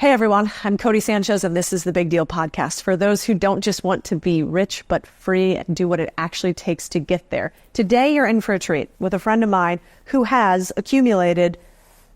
Hey everyone, I'm Codie Sanchez and this is the Big Deal podcast for those who don't just want to be rich but free and do what it actually takes to get there. Today you're in for a treat with a friend of mine who has accumulated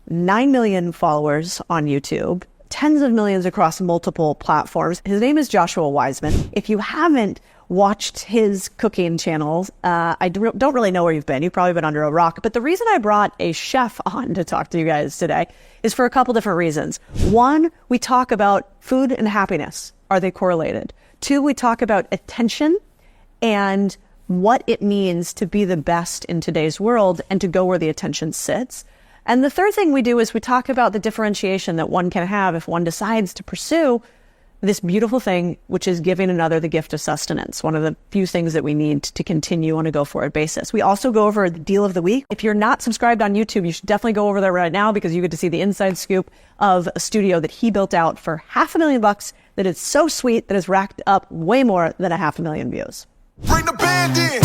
9 million followers on YouTube, tens of millions across multiple platforms. His name is Joshua Weissman. If you haven't watched his cooking channels, I don't really know where you've been. You've probably been under a rock. But the reason I brought a chef on to talk to you guys today is for a couple different reasons. One, we talk about food and happiness. Are they correlated? Two, we talk about attention and what it means to be the best in today's world and to go where the attention sits. And the third thing we do is we talk about the differentiation that one can have if one decides to pursue this beautiful thing, which is giving another the gift of sustenance, one of the few things that we need to continue on a go-for-it basis. We also go over the deal of the week. If you're not subscribed on YouTube, you should definitely go over there right now because you get to see the inside scoop of a studio that he built out for $500,000 that is so sweet that has racked up way more than 500,000 views. Bring the band in.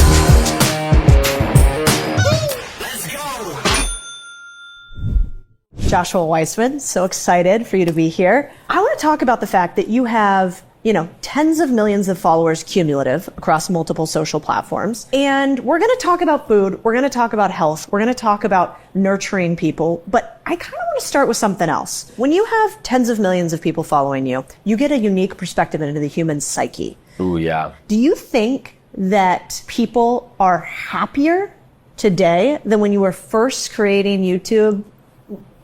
Let's go. Joshua Weissman, so excited for you to be here. I want to talk about the fact that you have, tens of millions of followers cumulative across multiple social platforms. And we're going to talk about food. We're going to talk about health. We're going to talk about nurturing people. But I kind of want to start with something else. When you have tens of millions of people following you, you get a unique perspective into the human psyche. Ooh, yeah. Do you think that people are happier today than when you were first creating YouTube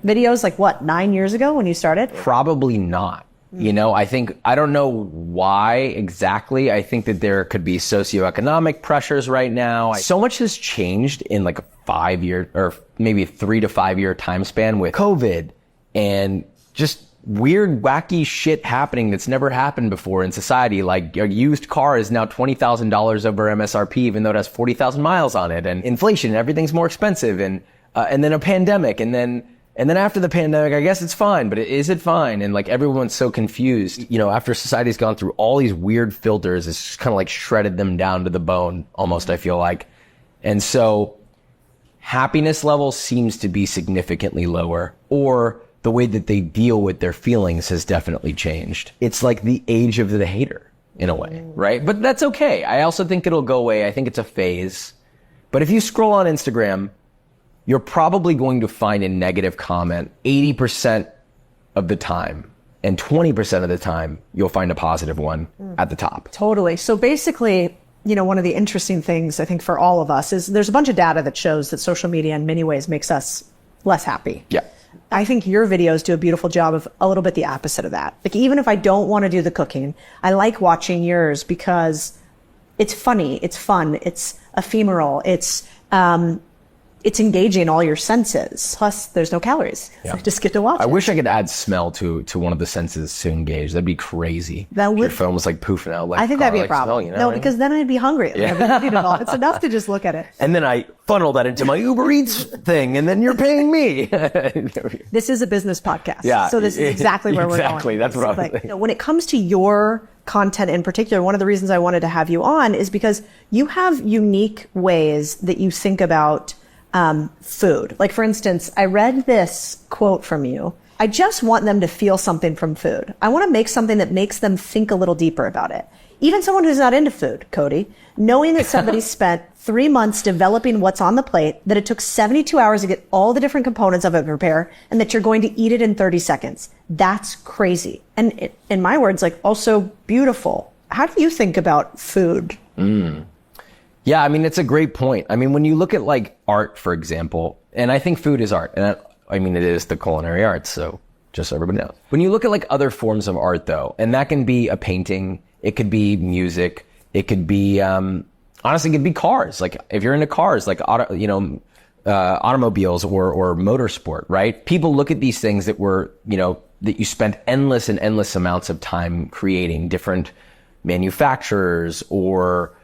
videos, 9 years ago when you started? Probably not. I don't know why exactly. I think that there could be socioeconomic pressures right now. So much has changed in a 5 year or maybe 3 to 5 year time span with COVID and just weird, wacky shit happening that's never happened before in society. Like a used car is now $20,000 over MSRP, even though it has 40,000 miles on it, and inflation, and everything's more expensive, and then a pandemic, and then after the pandemic, I guess it's fine, but is it fine? And everyone's so confused. After society's gone through all these weird filters, it's just kind of shredded them down to the bone, almost, I feel like. And so happiness level seems to be significantly lower, or the way that they deal with their feelings has definitely changed. It's like the age of the hater in a way, right? But that's okay. I also think it'll go away. I think it's a phase. But if you scroll on Instagram, you're probably going to find a negative comment 80% of the time, and 20% of the time, you'll find a positive one at the top. Totally. So basically, one of the interesting things I think for all of us is there's a bunch of data that shows that social media in many ways makes us less happy. Yeah. I think your videos do a beautiful job of a little bit the opposite of that. Even if I don't want to do the cooking, I like watching yours because it's funny, it's fun, it's ephemeral, it's engaging all your senses. Plus, there's no calories. Yeah. So you just get to watch it. I wish I could add smell to one of the senses to engage. That'd be crazy. Your phone was poofing out I think that'd be a problem. Smell, No, because then I'd be hungry. Yeah. It's enough to just look at it. And then I funnel that into my Uber Eats thing, and then you're paying me. This is a business podcast. Yeah. So this is exactly where we're going. Exactly. That's what I'm thinking. When it comes to your content in particular, one of the reasons I wanted to have you on is because you have unique ways that you think about food. For instance, I read this quote from you. I just want them to feel something from food. I want to make something that makes them think a little deeper about it. Even someone who's not into food, Cody, knowing that somebody spent 3 months developing what's on the plate, that it took 72 hours to get all the different components of it prepared, and that you're going to eat it in 30 seconds. That's crazy. And in my words, also beautiful. How do you think about food? Yeah, it's a great point. When you look at art, for example, and I think food is art, and it is the culinary arts, so just so everybody knows. When you look at other forms of art though, and that can be a painting, it could be music, it could be, honestly, it could be cars. If you're into cars, automobiles or motorsport, right? People look at these things that that you spent endless and endless amounts of time creating, different manufacturers or,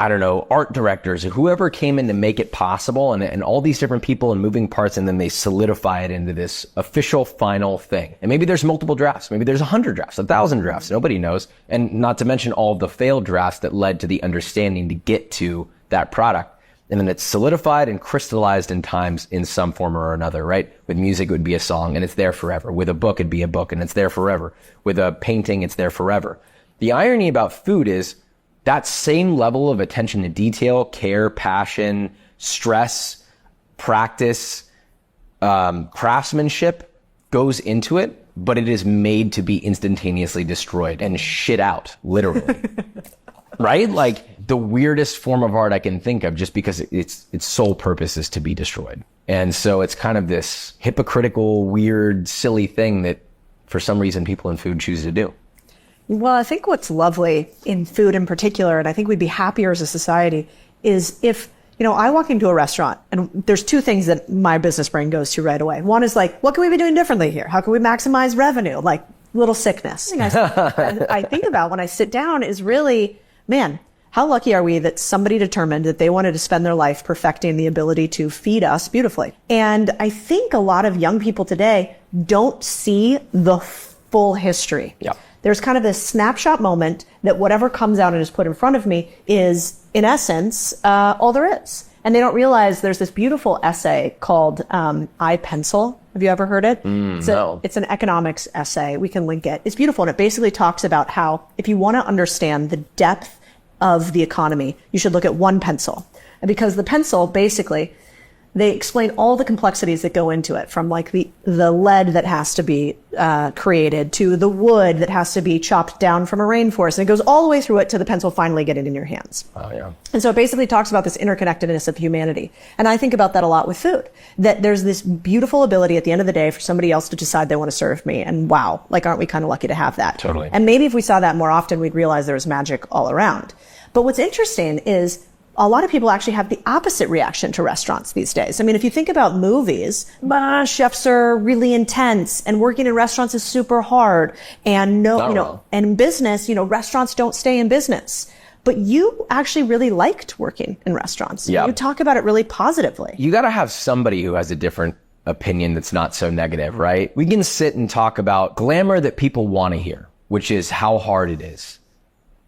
art directors or whoever came in to make it possible, and all these different people and moving parts, and then they solidify it into this official final thing. And maybe there's multiple drafts. Maybe there's 100 drafts, 1,000 drafts. Nobody knows. And not to mention all of the failed drafts that led to the understanding to get to that product. and then it's solidified and crystallized in times in some form or another, right? With music, it would be a song and it's there forever. With a book, it'd be a book and it's there forever. With a painting, it's there forever. The irony about food is that same level of attention to detail, care, passion, stress, practice, craftsmanship goes into it, but it is made to be instantaneously destroyed and shit out, literally. Right? Like the weirdest form of art I can think of, just because its sole purpose is to be destroyed. And so it's kind of this hypocritical, weird, silly thing that for some reason people in food choose to do. Well, I think what's lovely in food in particular, and I think we'd be happier as a society, is if, I walk into a restaurant and there's two things that my business brain goes to right away. One is like, what can we be doing differently here? How can we maximize revenue? Like little sickness. I think about when I sit down is really, man, how lucky are we that somebody determined that they wanted to spend their life perfecting the ability to feed us beautifully? And I think a lot of young people today don't see the full history. Yeah. There's kind of this snapshot moment that whatever comes out and is put in front of me is, in essence, all there is. And they don't realize there's this beautiful essay called I Pencil. Have you ever heard it? No. It's an economics essay. We can link it. It's beautiful. And it basically talks about how if you want to understand the depth of the economy, you should look at one pencil. And because the pencil, basically, they explain all the complexities that go into it, from like the lead that has to be created to the wood that has to be chopped down from a rainforest. And it goes all the way through it to the pencil finally getting in your hands. Oh, yeah. And so it basically talks about this interconnectedness of humanity. And I think about that a lot with food, that there's this beautiful ability at the end of the day for somebody else to decide they want to serve me. And wow, like, aren't we kind of lucky to have that? Totally. And maybe if we saw that more often, we'd realize there was magic all around. But what's interesting is a lot of people actually have the opposite reaction to restaurants these days. I mean, if you think about movies, chefs are really intense and working in restaurants is super hard. And and in business, restaurants don't stay in business. But you actually really liked working in restaurants. Yeah. You talk about it really positively. You got to have somebody who has a different opinion that's not so negative, right? We can sit and talk about glamour that people want to hear, which is how hard it is.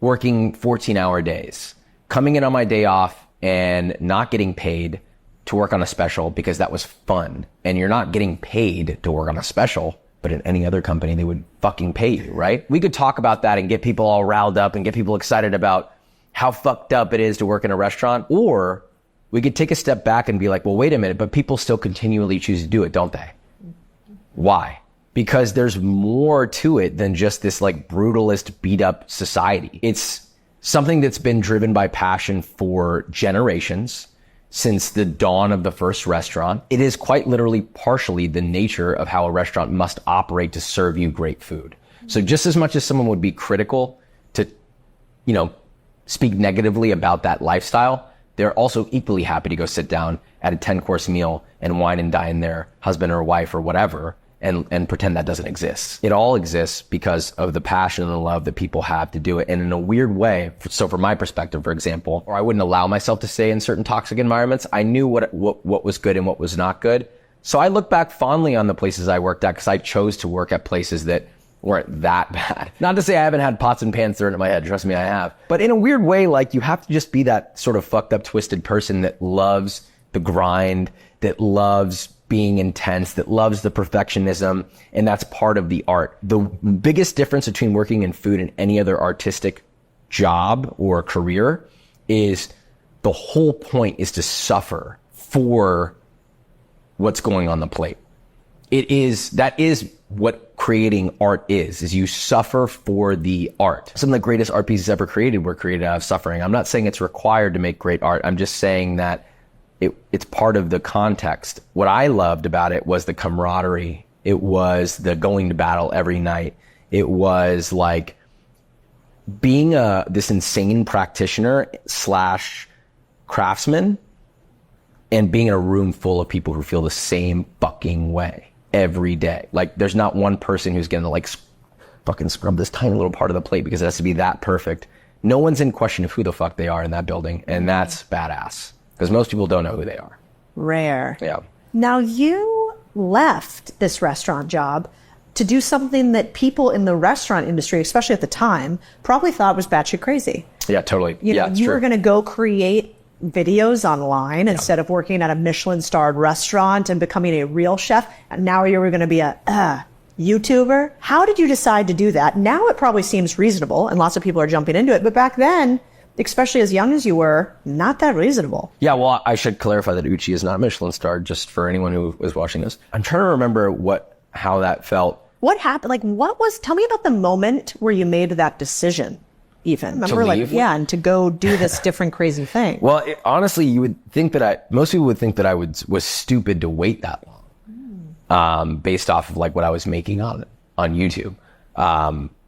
Working 14-hour days, coming in on my day off and not getting paid to work on a special because that was fun. And you're not getting paid to work on a special, but in any other company, they would fucking pay you, right? We could talk about that and get people all riled up and get people excited about how fucked up it is to work in a restaurant. Or we could take a step back and be like, well, wait a minute, but people still continually choose to do it, don't they? Why? Because there's more to it than just this like brutalist, beat up society. It's something that's been driven by passion for generations since the dawn of the first restaurant. It is quite literally partially the nature of how a restaurant must operate to serve you great food. So just as much as someone would be critical to, speak negatively about that lifestyle, they're also equally happy to go sit down at a 10-course meal and wine and dine their husband or wife or whatever and pretend that doesn't exist. It all exists because of the passion and the love that people have to do it. And in a weird way, so from my perspective, for example, or I wouldn't allow myself to stay in certain toxic environments. I knew what was good and what was not good. So I look back fondly on the places I worked at because I chose to work at places that weren't that bad. Not to say I haven't had pots and pans thrown at my head. Trust me, I have. But in a weird way, like, you have to just be that sort of fucked up, twisted person that loves the grind, that loves being intense, that loves the perfectionism, and that's part of the art. The biggest difference between working in food and any other artistic job or career is the whole point is to suffer for what's going on the plate. That is what creating art is you suffer for the art. Some of the greatest art pieces ever created were created out of suffering. I'm not saying it's required to make great art. I'm just saying that it's part of the context. What I loved about it was the camaraderie. It was the going to battle every night. It was like being this insane practitioner / craftsman and being in a room full of people who feel the same fucking way every day. Like, there's not one person who's gonna like fucking scrub this tiny little part of the plate because it has to be that perfect. No one's in question of who the fuck they are in that building, and that's badass. Because most people don't know who they are. Rare. Yeah. Now, you left this restaurant job to do something that people in the restaurant industry, especially at the time, probably thought was batshit crazy. Yeah, totally. You it's were true. going to go create videos online instead of working at a Michelin-starred restaurant and becoming a real chef. And now you were going to be a YouTuber. How did you decide to do that? Now it probably seems reasonable and lots of people are jumping into it. But back then, especially as young as you were, not that reasonable. Yeah, well, I should clarify that Uchi is not Michelin-starred, just for anyone who was watching this. I'm trying to remember how that felt. What happened? Like, tell me about the moment where you made that decision, even. Remember, and to go do this different crazy thing. Well, honestly, you would think that most people would think that I was stupid to wait that long, based off of like what I was making on YouTube.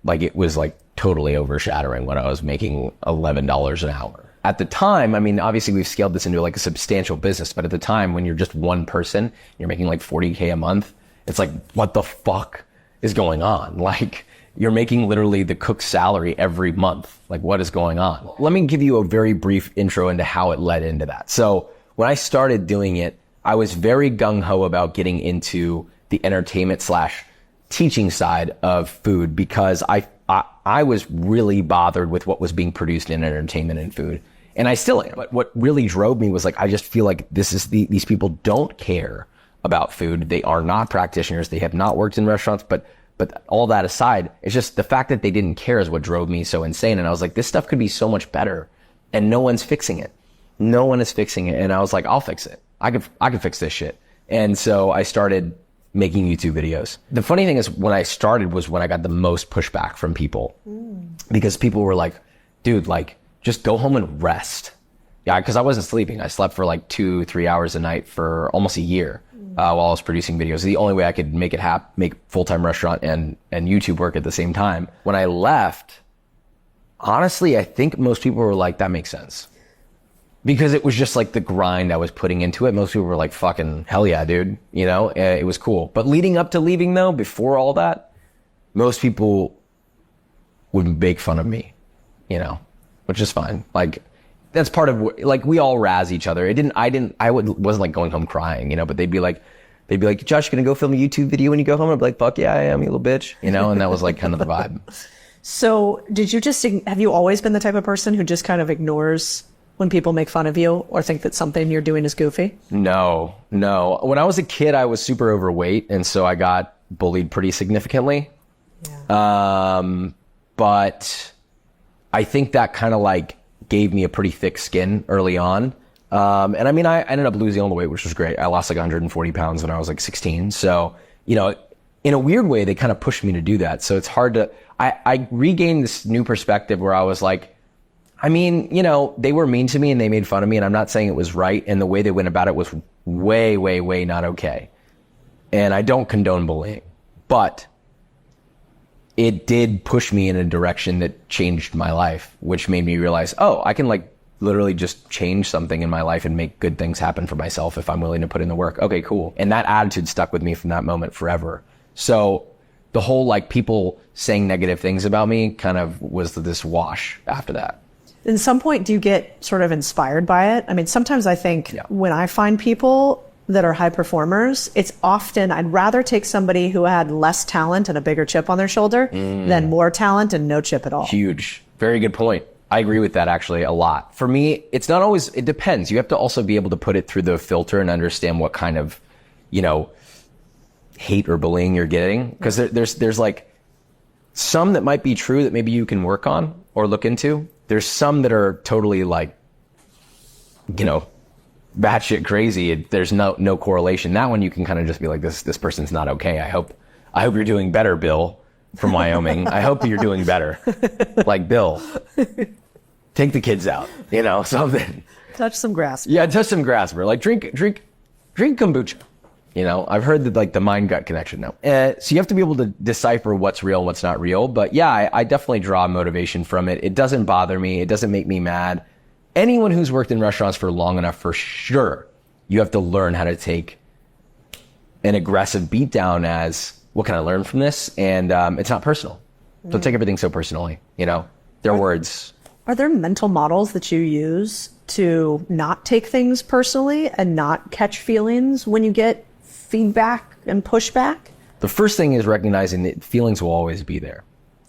Like it was like totally overshadowing what I was making $11 an hour. At the time, I mean, obviously we've scaled this into like a substantial business, but at the time when you're just one person, you're making like $40K a month. It's like, what the fuck is going on? Like, you're making literally the cook's salary every month. Like, what is going on? Let me give you a very brief intro into how it led into that. So when I started doing it, I was very gung-ho about getting into the entertainment / teaching side of food because I was really bothered with what was being produced in entertainment and food. And I still am. But what really drove me was like, I just feel like these people don't care about food. They are not practitioners. They have not worked in restaurants, but all that aside, it's just the fact that they didn't care is what drove me so insane. And I was like, this stuff could be so much better and no one's fixing it. No one is fixing it. And I was like, I'll fix it. I could fix this shit. And so I started making YouTube videos. The funny thing is when I started was when I got the most pushback from people because people were like, dude, like just go home and rest. Yeah. Cause I wasn't sleeping. I slept for like 2-3 hours a night for almost a year. While I was producing videos. The only way I could make full-time restaurant and YouTube work at the same time. When I left, honestly, I think most people were like, that makes sense. Because it was just like the grind I was putting into it. Most people were like, fucking hell yeah, dude. You know, it was cool. But leading up to leaving though, before all that, most people would make fun of me, you know, which is fine. Like, that's part of like we all razz each other. I wasn't like going home crying, you know, but they'd be like, Josh, you gonna go film a YouTube video when you go home? I'd be like, fuck yeah, I am, you little bitch, you know, and that was like kind of the vibe. So have you always been the type of person who just kind of ignores when people make fun of you or think that something you're doing is goofy? No. When I was a kid, I was super overweight. And so I got bullied pretty significantly. Yeah. But I think that kind of like gave me a pretty thick skin early on. And I mean, I ended up losing all the weight, which was great. I lost like 140 pounds when I was like 16. So, you know, in a weird way, they kind of pushed me to do that. So it's hard to, I regained this new perspective where I was like, I mean, you know, they were mean to me and they made fun of me and I'm not saying it was right. And the way they went about it was way, way, way not okay. And I don't condone bullying, but it did push me in a direction that changed my life, which made me realize, oh, I can like literally just change something in my life and make good things happen for myself if I'm willing to put in the work. Okay, cool. And that attitude stuck with me from that moment forever. So the whole like people saying negative things about me kind of was this wash after that. At some point, do you get sort of inspired by it? I mean, sometimes I think when I find people that are high performers, it's often I'd rather take somebody who had less talent and a bigger chip on their shoulder than more talent and no chip at all. Huge. Very good point. I agree with that actually a lot. For me, it's not always, it depends. You have to also be able to put it through the filter and understand what kind of, you know, hate or bullying you're getting. Because there's like some that might be true that maybe you can work on or look into. There's some that are totally like, you know, batshit crazy. There's no correlation. That one you can kind of just be like, this person's not okay. I hope you're doing better, Bill from Wyoming. I hope you're doing better. Like, Bill, take the kids out, you know, something. Touch some grass. Yeah, touch some grass, bro. Like drink kombucha. You know, I've heard that like the mind-gut connection now. So you have to be able to decipher what's real and what's not real. But yeah, I definitely draw motivation from it. It doesn't bother me. It doesn't make me mad. Anyone who's worked in restaurants for long enough, for sure, you have to learn how to take an aggressive beatdown as, what can I learn from this? And it's not personal. Don't take everything so personally, you know? They're words. Are there mental models that you use to not take things personally and not catch feelings when you get feedback and pushback? The first thing is recognizing that feelings will always be there.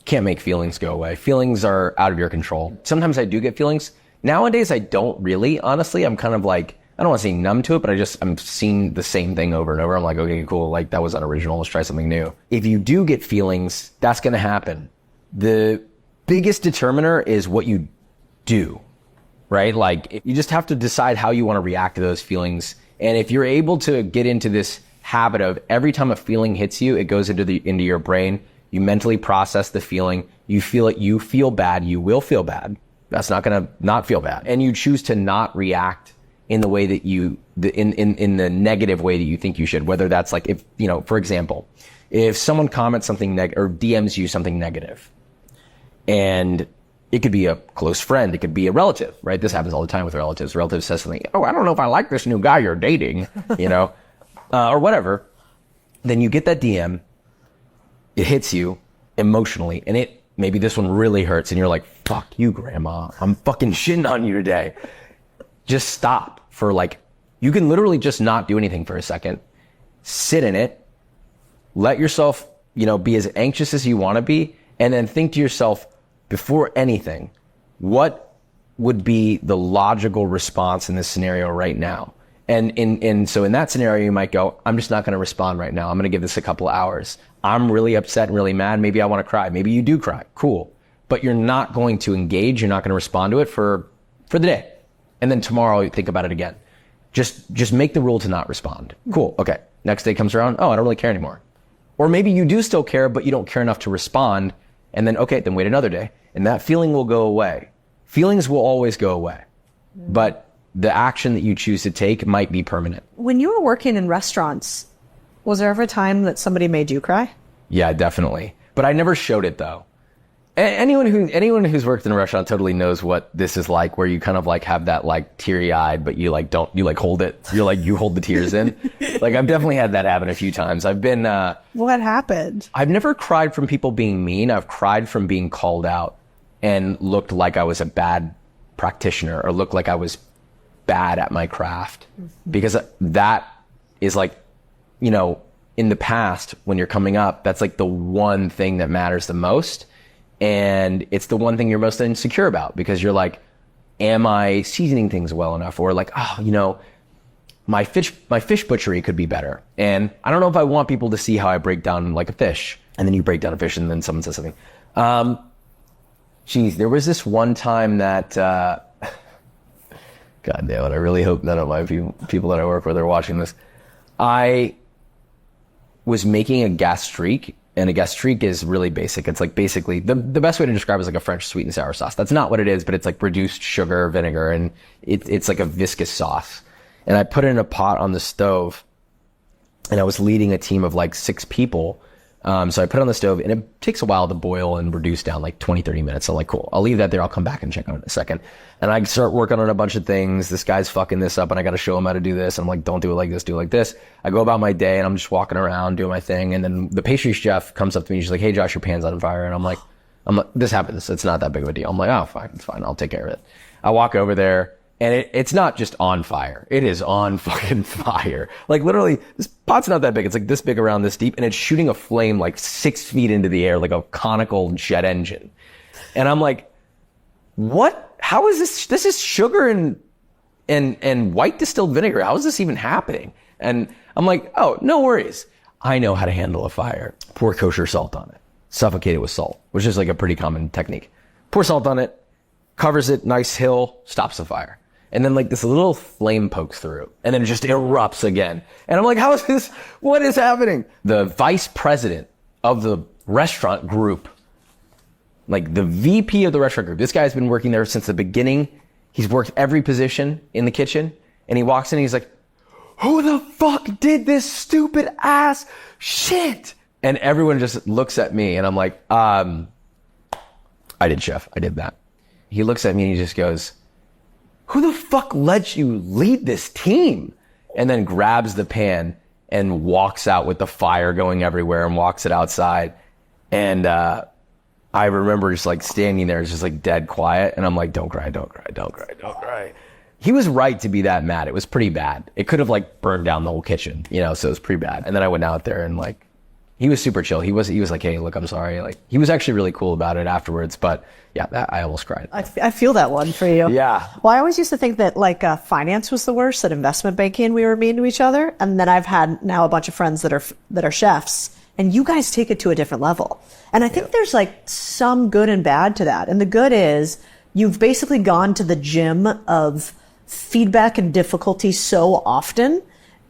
Can't make feelings go away. Feelings are out of your control. Sometimes I do get feelings. Nowadays, I don't really, honestly. I'm kind of like, I don't want to say numb to it, but I'm seeing the same thing over and over. I'm like, okay, cool. Like that was unoriginal. Let's try something new. If you do get feelings, that's going to happen. The biggest determiner is what you do, right? Like you just have to decide how you want to react to those feelings. And if you're able to get into this habit of every time a feeling hits you, it goes into your brain. You mentally process the feeling. You feel it. You feel bad. You will feel bad. That's not going to not feel bad. And you choose to not react in the way that in the negative way that you think you should. Whether that's like, if, you know, for example, if someone comments something or DMs you something negative, and it could be a close friend, it could be a relative, right? This happens all the time with relatives. Relative says something, oh, I don't know if I like this new guy you're dating, you know, or whatever. Then you get that DM, it hits you emotionally, and maybe this one really hurts, and you're like, fuck you, grandma. I'm fucking shitting on you today. Just stop for like, you can literally just not do anything for a second. Sit in it. Let yourself, you know, be as anxious as you want to be, and then think to yourself, before anything, what would be the logical response in this scenario right now? And so in that scenario, you might go, I'm just not going to respond right now. I'm going to give this a couple of hours. I'm really upset and really mad. Maybe I want to cry. Maybe you do cry. Cool. But you're not going to engage. You're not going to respond to it for the day. And then tomorrow you think about it again. Just make the rule to not respond. Cool. Okay. Next day comes around. Oh, I don't really care anymore. Or maybe you do still care, but you don't care enough to respond. And then, okay, then wait another day. And that feeling will go away. Feelings will always go away. But the action that you choose to take might be permanent. When you were working in restaurants, was there ever a time that somebody made you cry? Yeah, definitely. But I never showed it though. Anyone who's worked in a restaurant totally knows what this is like, where you kind of like have that like teary eyed, but you like hold it. You're like, you hold the tears in. Like I've definitely had that happen a few times. I've been, what happened? I've never cried from people being mean. I've cried from being called out and looked like I was a bad practitioner or looked like I was bad at my craft, because that is like, you know, in the past when you're coming up, that's like the one thing that matters the most. And it's the one thing you're most insecure about, because you're like, am I seasoning things well enough? Or like, oh, you know, my fish butchery could be better. And I don't know if I want people to see how I break down like a fish. And then you break down a fish and then someone says something. Geez, there was this one time that, God damn it, I really hope none of my people that I work with are watching this. I was making a gastrique. And a gastrique is really basic. It's like basically, the best way to describe it is like a French sweet and sour sauce. That's not what it is, but it's like reduced sugar, vinegar, and it's like a viscous sauce. And I put it in a pot on the stove, and I was leading a team of like 6 people. So I put it on the stove, and it takes a while to boil and reduce down, like 20, 30 minutes. So I'm like, cool, I'll leave that there. I'll come back and check on it in a second. And I start working on a bunch of things. This guy's fucking this up, and I got to show him how to do this. And I'm like, don't do it like this, do it like this. I go about my day, and I'm just walking around doing my thing. And then the pastry chef comes up to me. She's like, hey, Josh, your pan's on fire. And I'm like, this happens. It's not that big of a deal. I'm like, oh, fine, it's fine. I'll take care of it. I walk over there. And it's not just on fire. It is on fucking fire. Like literally, this pot's not that big. It's like this big around this deep, and it's shooting a flame like 6 feet into the air, like a conical jet engine. And I'm like, what? How is this? This is sugar and white distilled vinegar. How is this even happening? And I'm like, oh, no worries. I know how to handle a fire. Pour kosher salt on it. Suffocate it with salt, which is like a pretty common technique. Pour salt on it, covers it, nice hill, stops the fire. And then like this little flame pokes through, and then it just erupts again. And I'm like, how is this? What is happening? The vice president of the restaurant group, like the VP of the restaurant group, this guy's been working there since the beginning. He's worked every position in the kitchen, and he walks in and he's like, who the fuck did this stupid ass shit? And everyone just looks at me, and I'm like, I did, chef. I did that. He looks at me and he just goes, who the fuck let you lead this team? And then grabs the pan and walks out with the fire going everywhere and walks it outside. And I remember just like standing there, just like dead quiet. And I'm like, don't cry, don't cry, don't cry, don't cry. He was right to be that mad. It was pretty bad. It could have like burned down the whole kitchen, you know, so it was pretty bad. And then I went out there and like He was super chill. He was like, hey, look, I'm sorry. Like, he was actually really cool about it afterwards. But yeah, I almost cried. I feel that one for you. Yeah. Well, I always used to think that like finance was the worst, that investment banking, we were mean to each other. And then I've had now a bunch of friends that are chefs, and you guys take it to a different level. And I think there's like some good and bad to that. And the good is you've basically gone to the gym of feedback and difficulty so often,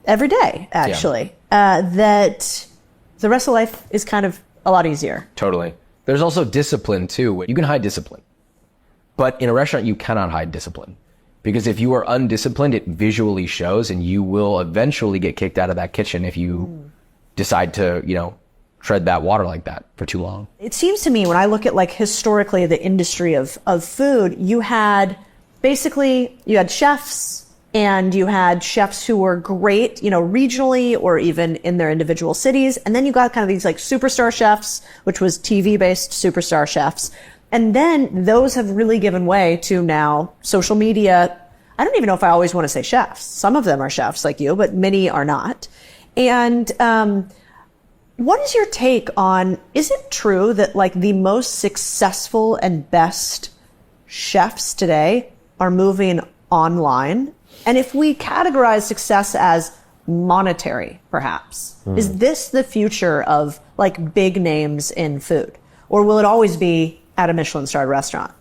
every day, actually, that the rest of life is kind of a lot easier. Totally. There's also discipline too. You can hide discipline, but in a restaurant, you cannot hide discipline, because if you are undisciplined, it visually shows, and you will eventually get kicked out of that kitchen if you decide to, tread that water like that for too long. It seems to me when I look at like historically the industry of food, you had chefs, and you had chefs who were great, regionally or even in their individual cities. And then you got kind of these like superstar chefs, which was TV-based superstar chefs. And then those have really given way to now social media. I don't even know if I always want to say chefs. Some of them are chefs like you, but many are not. And what is your take on, is it true that like the most successful and best chefs today are moving online? And if we categorize success as monetary, perhaps, is this the future of like big names in food? Or will it always be at a Michelin-starred restaurant?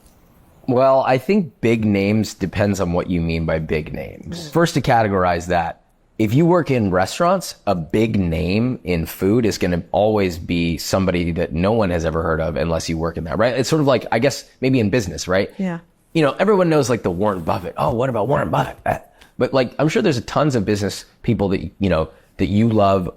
Well, I think big names depends on what you mean by big names. First, to categorize that, if you work in restaurants, a big name in food is going to always be somebody that no one has ever heard of unless you work in that, right? It's sort of like, I guess, maybe in business, right? Yeah. Everyone knows like the Warren Buffett. Oh, what about Warren Buffett? But like, I'm sure there's tons of business people that, that you love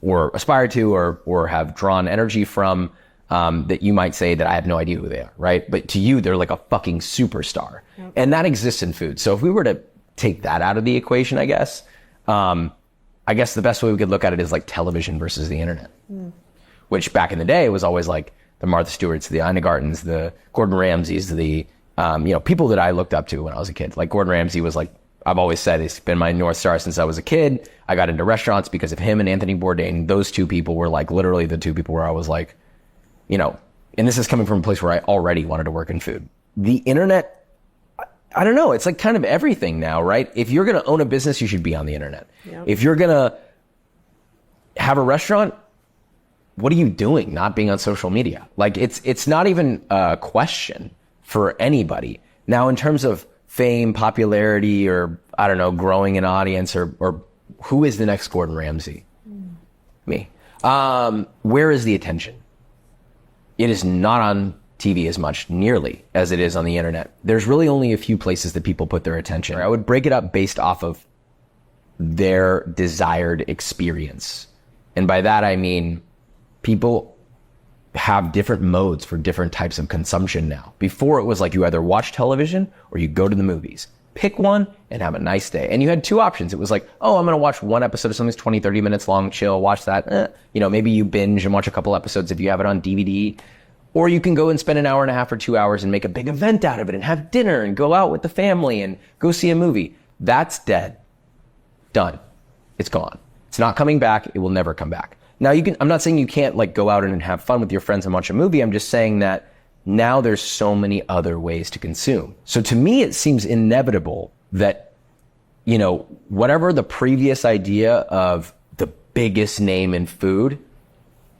or aspire to or have drawn energy from, that you might say that I have no idea who they are, right? But to you, they're like a fucking superstar. Yep. And that exists in food. So if we were to take that out of the equation, I guess the best way we could look at it is like television versus the internet, which back in the day was always like the Martha Stewarts, the Ina Gartens, the Gordon Ramsays, the, people that I looked up to when I was a kid. Like Gordon Ramsay was like, I've always said he's been my North Star since I was a kid. I got into restaurants because of him and Anthony Bourdain. Those two people were like literally the two people where I was like, and this is coming from a place where I already wanted to work in food. The internet, I don't know. It's like kind of everything now, right? If you're going to own a business, you should be on the internet. Yep. If you're going to have a restaurant, what are you doing not being on social media? Like it's not even a question for anybody. Now, in terms of fame, popularity, or I don't know, growing an audience, or who is the next Gordon Ramsay? Me. Where is the attention? It is not on TV as much, nearly, as it is on the internet. There's really only a few places that people put their attention. I would break it up based off of their desired experience. And by that, I mean, people have different modes for different types of consumption now. Before, it was like you either watch television or you go to the movies. Pick one and have a nice day. And you had two options. It was like, oh, I'm going to watch one episode of something that's 20, 30 minutes long, chill, watch that. Maybe you binge and watch a couple episodes if you have it on DVD. Or you can go and spend an hour and a half or 2 hours and make a big event out of it and have dinner and go out with the family and go see a movie. That's dead. Done. It's gone. It's not coming back. It will never come back. Now, I'm not saying you can't like go out and have fun with your friends and watch a movie. I'm just saying that now there's so many other ways to consume. So to me, it seems inevitable that, whatever the previous idea of the biggest name in food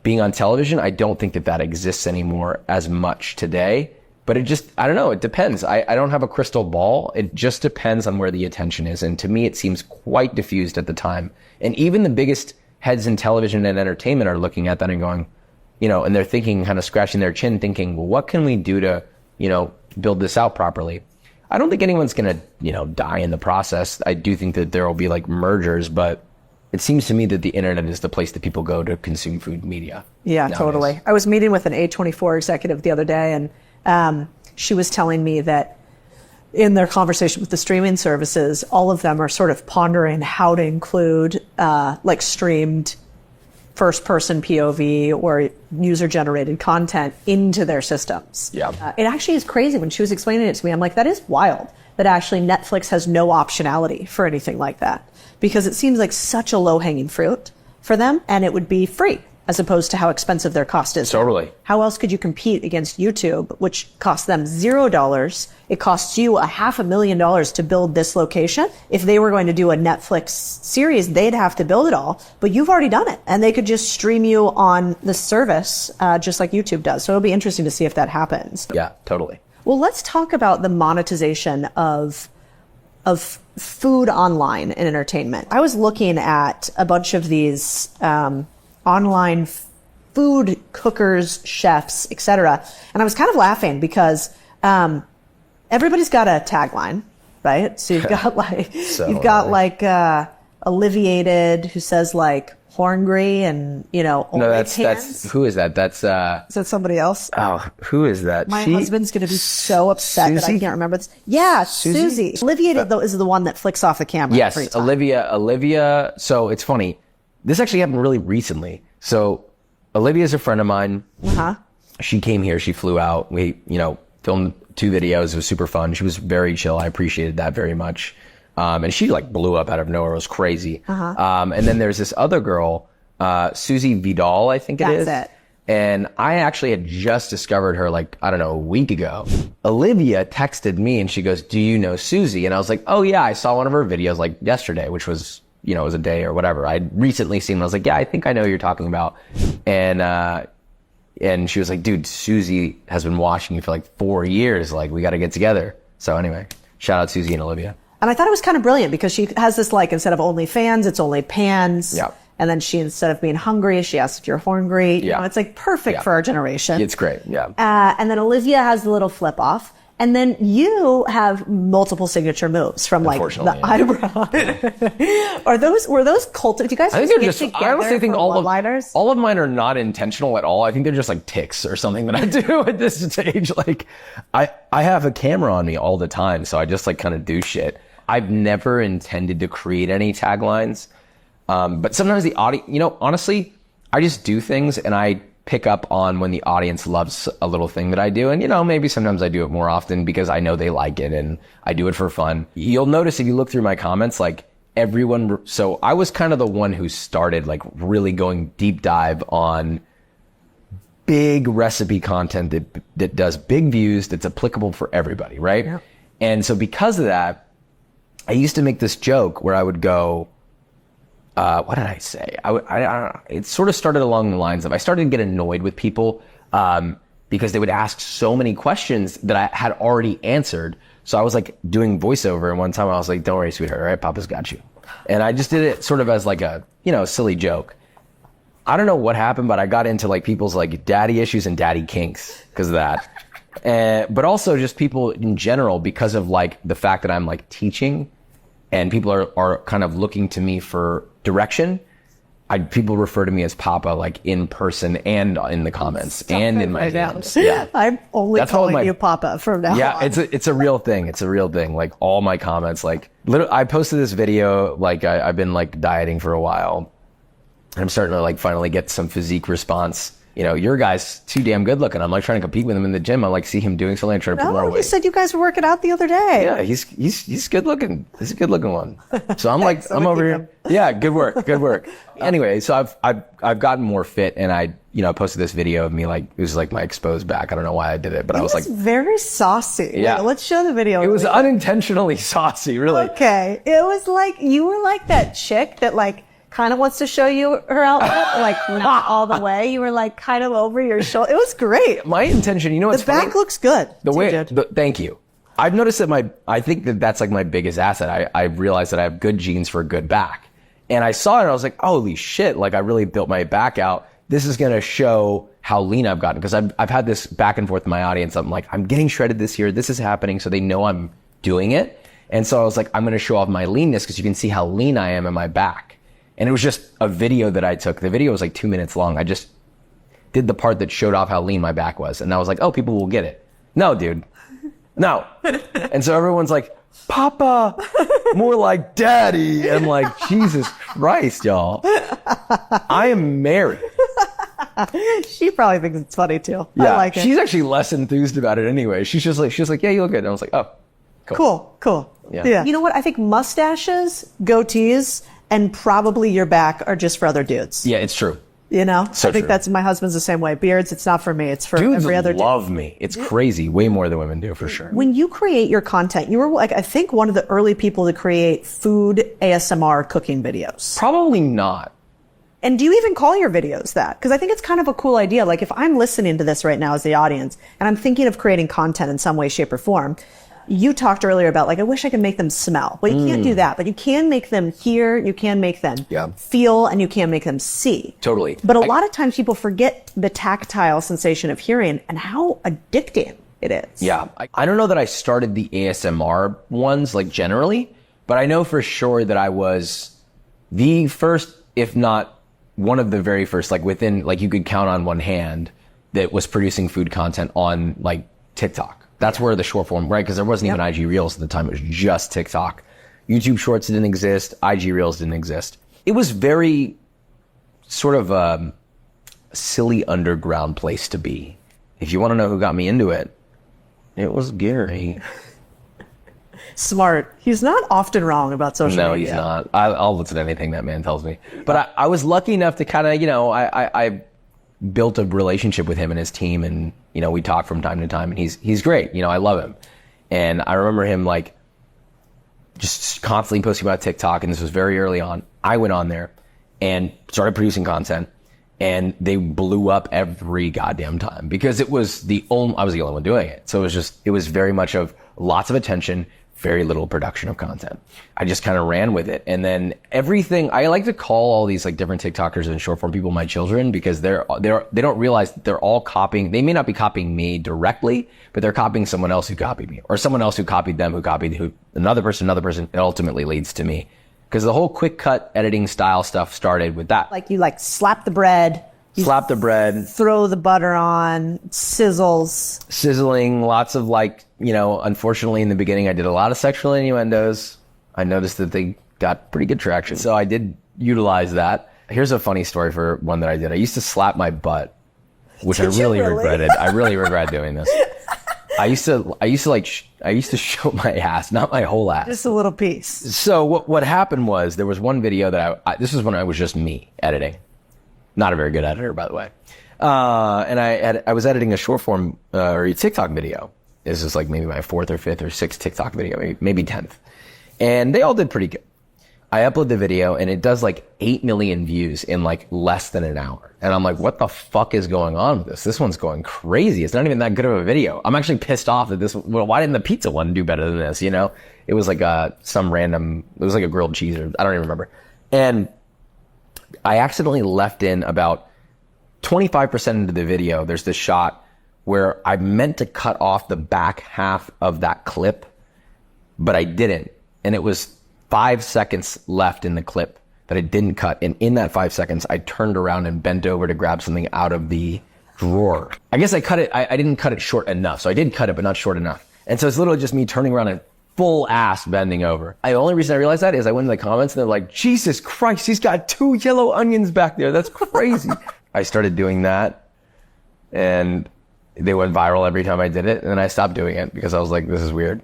being on television, I don't think that exists anymore as much today. But I don't know, it depends. I don't have a crystal ball. It just depends on where the attention is. And to me, it seems quite diffused at the time. And even the biggest heads in television and entertainment are looking at that and going, and they're thinking, kind of scratching their chin, thinking, well, what can we do to, build this out properly? I don't think anyone's going to, die in the process. I do think that there will be like mergers, but it seems to me that the internet is the place that people go to consume food media. Yeah, nowadays. Totally. I was meeting with an A24 executive the other day, and she was telling me that in their conversation with the streaming services, all of them are sort of pondering how to include like streamed first-person POV or user-generated content into their systems. Yeah. It actually is crazy. When she was explaining it to me, I'm like, that is wild that actually Netflix has no optionality for anything like that, because it seems like such a low-hanging fruit for them, and it would be free. as opposed to how expensive their cost is. Totally. How else could you compete against YouTube, which costs them $0? It costs you $500,000 to build this location. If they were going to do a Netflix series, they'd have to build it all, but you've already done it, and they could just stream you on the service, just like YouTube does. So it'll be interesting to see if that happens. Yeah, totally. Well, let's talk about the monetization of food online and entertainment. I was looking at a bunch of these online food cookers, chefs, etc. And I was kind of laughing because everybody's got a tagline, right? So you've got like Alleviated, who says like horngry and no, that's who is that? That's is that somebody else? Oh, who is that? My husband's gonna be so upset that I can't remember this. Yeah, Susie. Alleviated though is the one that flicks off the camera. Yes, Olivia. So it's funny. This actually happened really recently. So Olivia's a friend of mine. She came here. She flew out. We filmed 2 videos. It was super fun. She was very chill. I appreciated that very much. And she like blew up out of nowhere. It was crazy. And then there's this other girl, Susie Vidal, I think it is. That's it. And I actually had just discovered her like, I don't know, a week ago. Olivia texted me and she goes, "Do you know Susie?" And I was like, "Oh yeah, I saw one of her videos like yesterday," which was, it was a day or whatever. I'd recently seen them. I was like, "Yeah, I think I know who you're talking about." And she was like, "Dude, Susie has been watching you for like 4 years. Like, we got to get together." So anyway, shout out Susie and Olivia. And I thought it was kind of brilliant because she has this, like, instead of OnlyFans, it's OnlyPans. Yeah. And then she, instead of being hungry, she asks if you're horngry. Yeah. It's like perfect for our generation. It's great. Yeah. And then Olivia has the little flip off. And then you have multiple signature moves from like the eyebrow. Were those cult? Do you guys I think they're just, I honestly think all of mine are not intentional at all. I think they're just like tics or something that I do at this stage. Like I have a camera on me all the time. So I just like kind of do shit. I've never intended to create any taglines. But sometimes the audience, honestly, I just do things and I pick up on when the audience loves a little thing that I do. And, maybe sometimes I do it more often because I know they like it and I do it for fun. You'll notice if you look through my comments, like so I was kind of the one who started like really going deep dive on big recipe content that does big views, that's applicable for everybody, right? Yeah. And so because of that, I used to make this joke where I would go, what did I say? It sort of started along the lines of, I started to get annoyed with people because they would ask so many questions that I had already answered. So I was like doing voiceover, and one time I was like, "Don't worry, sweetheart, all right, Papa's got you." And I just did it sort of as like a, silly joke. I don't know what happened, but I got into like people's like daddy issues and daddy kinks because of that. But also just people in general, because of like the fact that I'm like teaching and people are kind of looking to me for direction. People refer to me as Papa, like in person and in the comments and in my DMs. Yeah. I'm only calling you Papa from now on. Yeah, it's a real thing. It's a real thing. Like all my comments, like I posted this video, like I've been like dieting for a while. I'm starting to like finally get some physique response. Your guy's too damn good looking. I'm like trying to compete with him in the gym. I like see him doing something. I'm trying to put more weight. You said you guys were working out the other day. Yeah, he's good looking. He's a good looking one. So I'm like, I'm over here. Yeah, good work. Anyway, so I've gotten more fit, and I posted this video of me like, it was like my exposed back. I don't know why I did it, but I was like very saucy. Yeah. Let's show the video. It was unintentionally saucy, really. Okay. It was like, you were like that chick that like kind of wants to show you her outfit, like not all the way. You were like kind of over your shoulder. It was great. My intention, what's the back looks good. Thank you. I've noticed that I think that's like my biggest asset. I realized that I have good genes for a good back. And I saw it and I was like, holy shit, like I really built my back out. This is going to show how lean I've gotten, because I've had this back and forth with my audience. I'm like, I'm getting shredded this year. This is happening. So they know I'm doing it. And so I was like, I'm going to show off my leanness because you can see how lean I am in my back. And it was just a video that I took. The video was like 2 minutes long. I just did the part that showed off how lean my back was. And I was like, oh, people will get it. No, dude. No. And so everyone's like, Papa, more like daddy. And I'm like, Jesus Christ, y'all. I am married. She probably thinks it's funny too. Yeah, I like it. She's actually less enthused about it anyway. She's like, yeah, you look good. And I was like, oh, cool. Yeah. You know what? I think mustaches, goatees, and probably your back are just for other dudes. Yeah, it's true. You know, So I think true. that's my husband's the same way. Beards, it's not for me. It's for Dudes every other dude. love me. It's crazy. Way more than women do, for sure. When you create your content, you were like, I think one of the early people to create food ASMR cooking videos. Probably not. And do you even call your videos that? Because I think it's kind of a cool idea. Like if I'm listening to this right now as the audience and I'm thinking of creating content in some way, shape, or form, you talked earlier about like, I wish I could make them smell. Well, you can't do that, but you can make them hear, you can make them feel, and you can make them see. Totally. But a lot of times people forget the tactile sensation of hearing and how addicting it is. Yeah. I don't know that I started the ASMR ones, like generally, but I know for sure that I was the first, if not one of the very first, like within, like you could count on one hand, that was producing food content on like TikTok. That's where the short form, right? Because there wasn't even IG Reels at the time. It was just TikTok. YouTube Shorts didn't exist. IG Reels didn't exist. It was very sort of a silly underground place to be. If you want to know who got me into it, it was Gary. Smart. He's not often wrong about social media. No, he's not. I'll listen to anything that man tells me. But I was lucky enough to kind of, you know, I built a relationship with him and his team, and you know, we talk from time to time, and he's great. You know, I love him. And I remember him like just constantly posting about TikTok, and this was very early on. I went on there and started producing content, and they blew up every goddamn time because I was the only one doing it. So it was very much of lots of attention, very little production of content. I just kind of ran with it. And then everything, I like to call all these like different TikTokers and short form people my children, because they don't realize that they're all copying. They may not be copying me directly, but they're copying someone else who copied me, or someone else who copied them, who copied another person. It ultimately leads to me. Because the whole quick cut editing style stuff started with that. Like you like slap the bread. Slap the bread. Throw the butter on, sizzles. Sizzling, lots of like, you know, unfortunately in the beginning I did a lot of sexual innuendos. I noticed that they got pretty good traction. So I did utilize that. Here's a funny story for one that I did. I used to slap my butt, which I really regretted. I really regret doing this. I used to show my ass, not my whole ass. Just a little piece. So what happened was there was one video that this was when I was just me editing. Not a very good editor, by the way. And I was editing a short form or a TikTok video. This is like maybe my 4th or 5th or 6th TikTok video, maybe 10th. And they all did pretty good. I upload the video and it does like 8 million views in like less than an hour. And I'm like, what the fuck is going on with this? This one's going crazy. It's not even that good of a video. I'm actually pissed off that why didn't the pizza one do better than this? You know, it was like it was like a grilled cheese, or I don't even remember. And I accidentally left in about 25% into the video. There's this shot where I meant to cut off the back half of that clip, but I didn't. And it was 5 seconds left in the clip that I didn't cut. And in that 5 seconds, I turned around and bent over to grab something out of the drawer. I guess I cut it. I didn't cut it short enough. So I did cut it, but not short enough. And so it's literally just me turning around and full ass bending over. The only reason I realized that is I went in the comments and they're like, Jesus Christ, he's got 2 yellow onions back there. That's crazy. I started doing that and they went viral every time I did it. And then I stopped doing it because I was like, this is weird.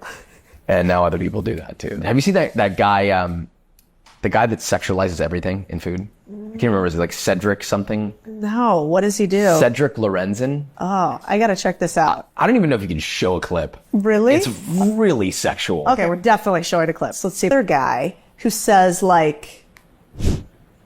And now other people do that too. Have you seen that guy, the guy that sexualizes everything in food? I can't remember. Is it like Cedric something? No. What does he do? Cedric Lorenzen. Oh, I got to check this out. I don't even know if you can show a clip. Really? It's really sexual. Okay, we're definitely showing a clip. So let's see. Another guy who says like,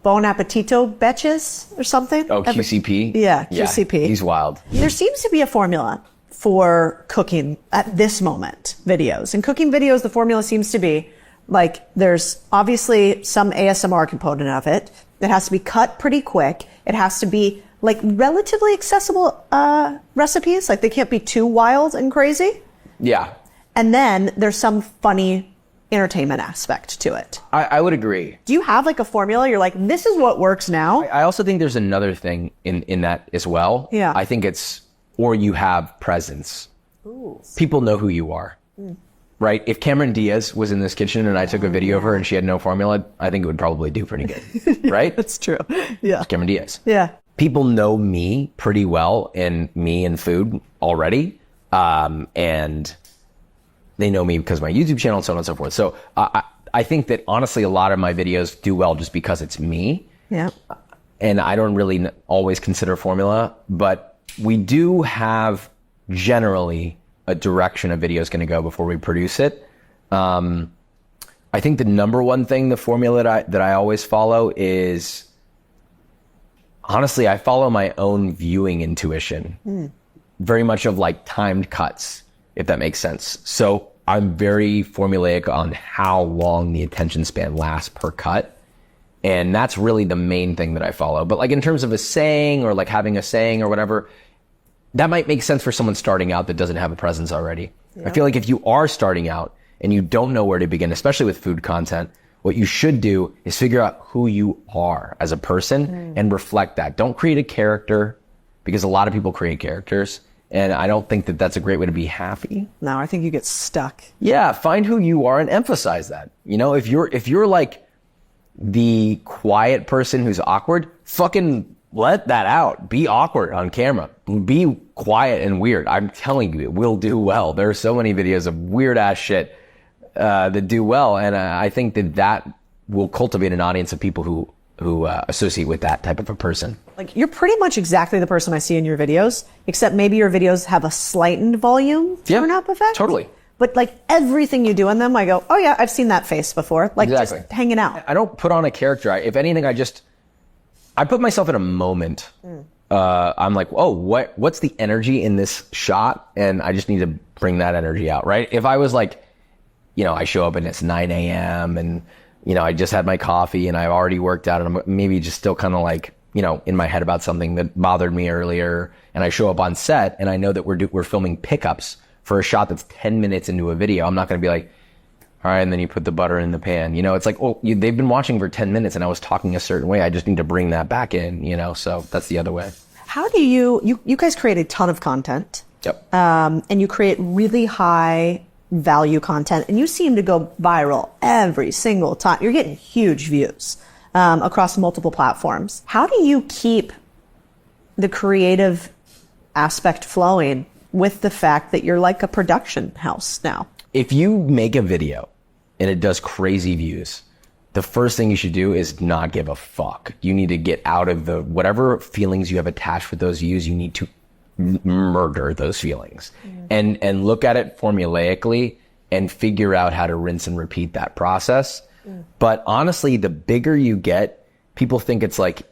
bon appetito, betches, or something. Oh, QCP? Yeah, QCP. Yeah, he's wild. There seems to be a formula for cooking at this moment videos. In cooking videos, the formula seems to be like there's obviously some ASMR component of it. It has to be cut pretty quick. It has to be like relatively accessible recipes. Like they can't be too wild and crazy. Yeah. And then there's some funny entertainment aspect to it. I would agree. Do you have like a formula? You're like, this is what works now? I also think there's another thing in that as well. Yeah. I think or you have presence. Ooh. People know who you are. Right? If Cameron Diaz was in this kitchen and I took a video of her and she had no formula, I think it would probably do pretty good. Right? That's true. Yeah. It's Cameron Diaz. Yeah. People know me pretty well and me and food already. And they know me because of my YouTube channel and so on and so forth. So I think that honestly, a lot of my videos do well just because it's me. Yeah. and I don't really always consider formula, but we do have generally a direction a video is going to go before we produce it. I think the number one thing, the formula that I always follow is, honestly, I follow my own viewing intuition. Very much of like timed cuts, if that makes sense. So I'm very formulaic on how long the attention span lasts per cut. And that's really the main thing that I follow. But like in terms of a saying or like having a saying or whatever, that might make sense for someone starting out that doesn't have a presence already. I feel like if you are starting out and you don't know where to begin, especially with food content, what you should do is figure out who you are as a person and reflect that. Don't create a character, because a lot of people create characters. And I don't think that that's a great way to be happy. No, I think you get stuck. Yeah, find who you are and emphasize that. You know, if you're like the quiet person who's awkward, fucking let that out. Be awkward on camera. Be quiet and weird. I'm telling you, it will do well. There are so many videos of weird ass shit that do well, and I think that will cultivate an audience of people who associate with that type of a person. Like, you're pretty much exactly the person I see in your videos, except maybe your videos have a slightened volume turn-up effect. Totally. But like everything you do in them, I go, oh yeah, I've seen that face before. Like Exactly. Just hanging out. I don't put on a character. If anything, I put myself in a moment. I'm like, oh, what's the energy in this shot? And I just need to bring that energy out, right? If I was like, you know, I show up and it's 9 a.m. and, you know, I just had my coffee and I've already worked out and I'm maybe just still kind of like, you know, in my head about something that bothered me earlier. And I show up on set and I know that we're filming pickups for a shot that's 10 minutes into a video. I'm not going to be like, all right, and then you put the butter in the pan. You know, it's like, oh, they've been watching for 10 minutes and I was talking a certain way. I just need to bring that back in, you know, so that's the other way. How do you guys create a ton of content. Yep. And you create really high value content and you seem to go viral every single time. You're getting huge views across multiple platforms. How do you keep the creative aspect flowing with the fact that you're like a production house now? If you make a video and it does crazy views, the first thing you should do is not give a fuck. You need to get out of the whatever feelings you have attached with those views. You need to murder those feelings and look at it formulaically and figure out how to rinse and repeat that process. But honestly, the bigger you get, people think it's like,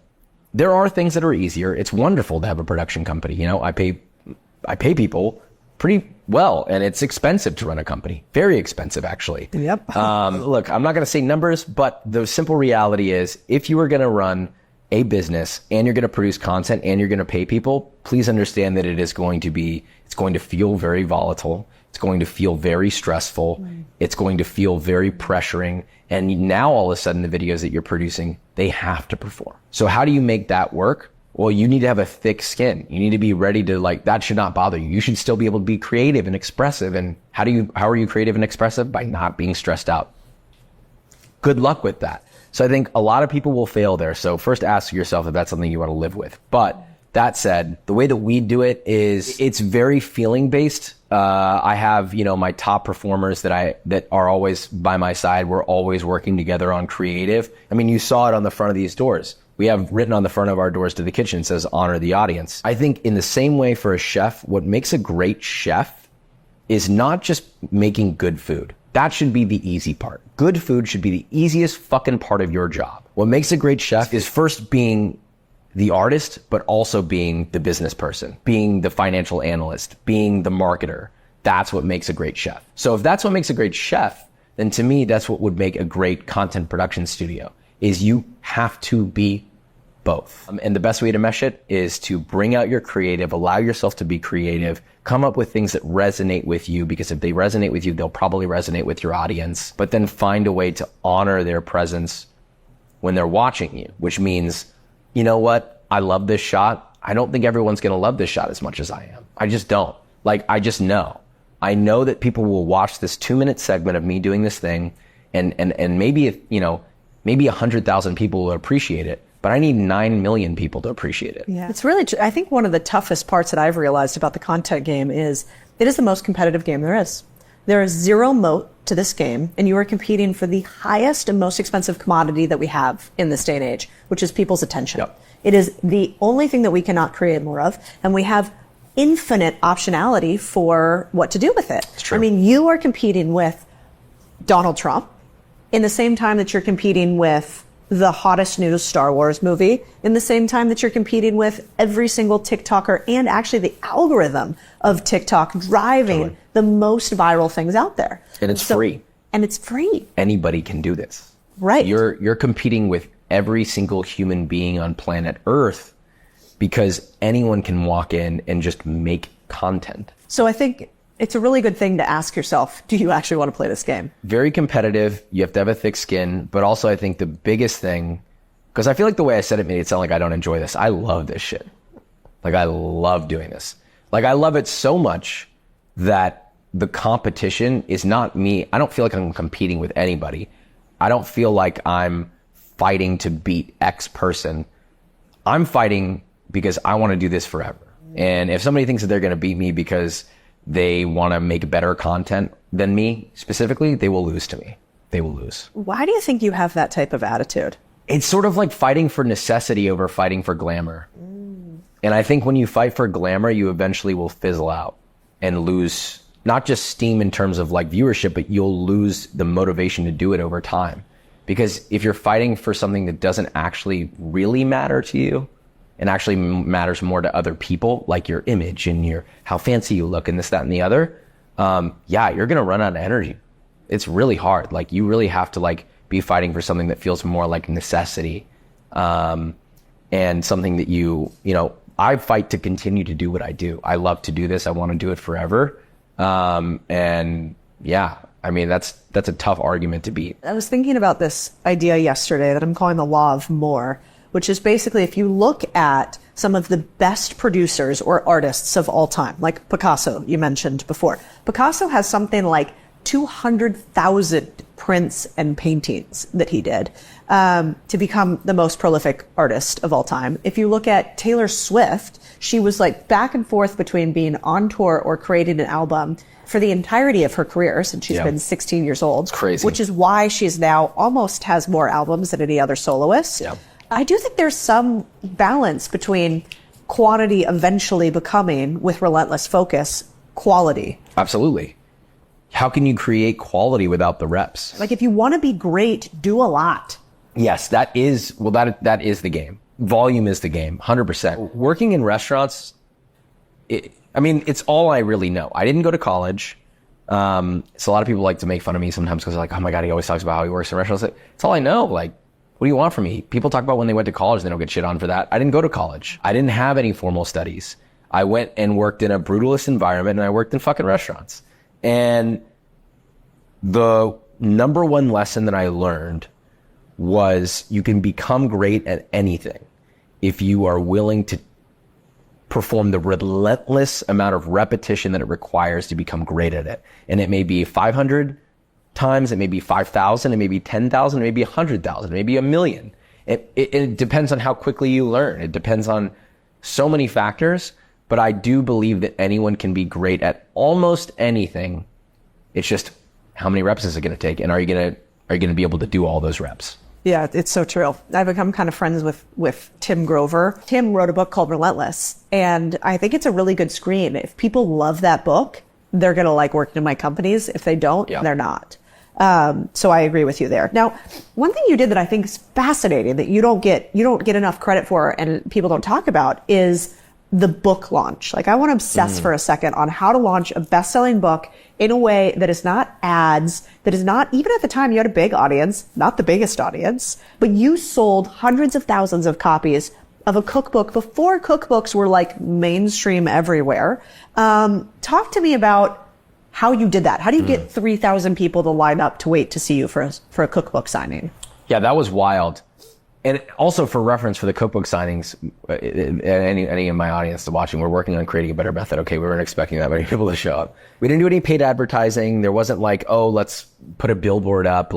there are things that are easier. It's wonderful to have a production company. You know, I pay people pretty well, and it's expensive to run a company. Very expensive, actually. Yep. Look, I'm not going to say numbers, but the simple reality is if you are going to run a business and you're going to produce content and you're going to pay people, please understand that it's going to feel very volatile. It's going to feel very stressful. It's going to feel very pressuring. And now all of a sudden the videos that you're producing, they have to perform. So how do you make that work? Well, you need to have a thick skin. You need to be ready to, like, that should not bother you. You should still be able to be creative and expressive. And how are you creative and expressive? By not being stressed out. Good luck with that. So I think a lot of people will fail there. So first ask yourself if that's something you want to live with. But that said, the way that we do it is it's very feeling based. I have, you know, my top performers that are always by my side. We're always working together on creative. I mean, you saw it on the front of these doors. We have written on the front of our doors to the kitchen, it says, honor the audience. I think in the same way for a chef, what makes a great chef is not just making good food. That should be the easy part. Good food should be the easiest fucking part of your job. What makes a great chef is first being the artist, but also being the business person, being the financial analyst, being the marketer. That's what makes a great chef. So if that's what makes a great chef, then to me, that's what would make a great content production studio. Is you have to be both. And the best way to mesh it is to bring out your creative, allow yourself to be creative, come up with things that resonate with you, because if they resonate with you, they'll probably resonate with your audience, but then find a way to honor their presence when they're watching you, which means, you know what? I love this shot. I don't think everyone's going to love this shot as much as I am. I just don't. Like, I just know. I know that people will watch this 2-minute segment of me doing this thing and maybe, you know, maybe 100,000 people will appreciate it, but I need 9 million people to appreciate it. Yeah, it's really I think one of the toughest parts that I've realized about the content game is it is the most competitive game there is. There is zero moat to this game, and you are competing for the highest and most expensive commodity that we have in this day and age, which is people's attention. Yep. It is the only thing that we cannot create more of. And we have infinite optionality for what to do with it. It's true. I mean, you are competing with Donald Trump in the same time that you're competing with the hottest new Star Wars movie, in the same time that you're competing with every single TikToker and actually the algorithm of TikTok driving the most viral things out there. And it's free. And it's free. Anybody can do this. Right. You're competing with every single human being on planet Earth because anyone can walk in and just make content. So I think it's a really good thing to ask yourself, do you actually want to play this game? Very competitive. You have to have a thick skin. But also I think the biggest thing, because I feel like the way I said it made it sound like I don't enjoy this. I love this shit. Like I love doing this. Like I love it so much that the competition is not me. I don't feel like I'm competing with anybody. I don't feel like I'm fighting to beat X person. I'm fighting because I want to do this forever. And if somebody thinks that they're going to beat me because they want to make better content than me specifically, they will lose to me. They will lose. Why do you think you have that type of attitude? It's sort of like fighting for necessity over fighting for glamour. And I think when you fight for glamour, you eventually will fizzle out and lose not just steam in terms of like viewership, but you'll lose the motivation to do it over time. Because if you're fighting for something that doesn't actually really matter to you, and actually matters more to other people, like your image and your how fancy you look and this, that, and the other, you're gonna run out of energy. It's really hard. Like you really have to like be fighting for something that feels more like necessity, and something that I fight to continue to do what I do. I love to do this. I want to do it forever. And yeah, I mean, that's a tough argument to beat. I was thinking about this idea yesterday that I'm calling the law of more, which is basically if you look at some of the best producers or artists of all time, like Picasso, you mentioned before. Picasso has something like 200,000 prints and paintings that he did to become the most prolific artist of all time. If you look at Taylor Swift, she was like back and forth between being on tour or creating an album for the entirety of her career since she's been 16 years old. It's crazy. Which is why she's now almost has more albums than any other soloist. Yeah. I do think there's some balance between quantity eventually becoming, with relentless focus, quality. Absolutely. How can you create quality without the reps? Like if you want to be great, do a lot. Yes, that is the game. Volume is the game, 100%. Working in restaurants, it's all I really know. I didn't go to college. So a lot of people like to make fun of me sometimes because they're like, oh my God, he always talks about how he works in restaurants. It's all I know. Like, what do you want from me? People talk about when they went to college, they don't get shit on for that. I didn't go to college. I didn't have any formal studies. I went and worked in a brutalist environment and I worked in fucking restaurants. And the number one lesson that I learned was you can become great at anything if you are willing to perform the relentless amount of repetition that it requires to become great at it. And it may be 500 times, it may be 5,000, it may be 10,000, it may be 100,000, it may be 1,000,000. It depends on how quickly you learn. It depends on so many factors, but I do believe that anyone can be great at almost anything. It's just how many reps is it going to take, and are you going to be able to do all those reps? Yeah, it's so true. I've become kind of friends with Tim Grover. Tim wrote a book called Relentless, and I think it's a really good screen. If people love that book, they're going to like working in my companies. If they don't, they're not. So I agree with you there. Now, one thing you did that I think is fascinating that you don't get enough credit for and people don't talk about is the book launch. Like I want to obsess for a second on how to launch a best-selling book in a way that is not ads, that is not, even at the time you had a big audience, not the biggest audience, but you sold hundreds of thousands of copies of a cookbook before cookbooks were like mainstream everywhere. Talk to me about how you did that. How do you get 3,000 people to line up to wait to see you for a cookbook signing? Yeah, that was wild. And also for reference for the cookbook signings, any of my audience watching, we're working on creating a better method. Okay, we weren't expecting that many people to show up. We didn't do any paid advertising. There wasn't like, oh, let's put a billboard up.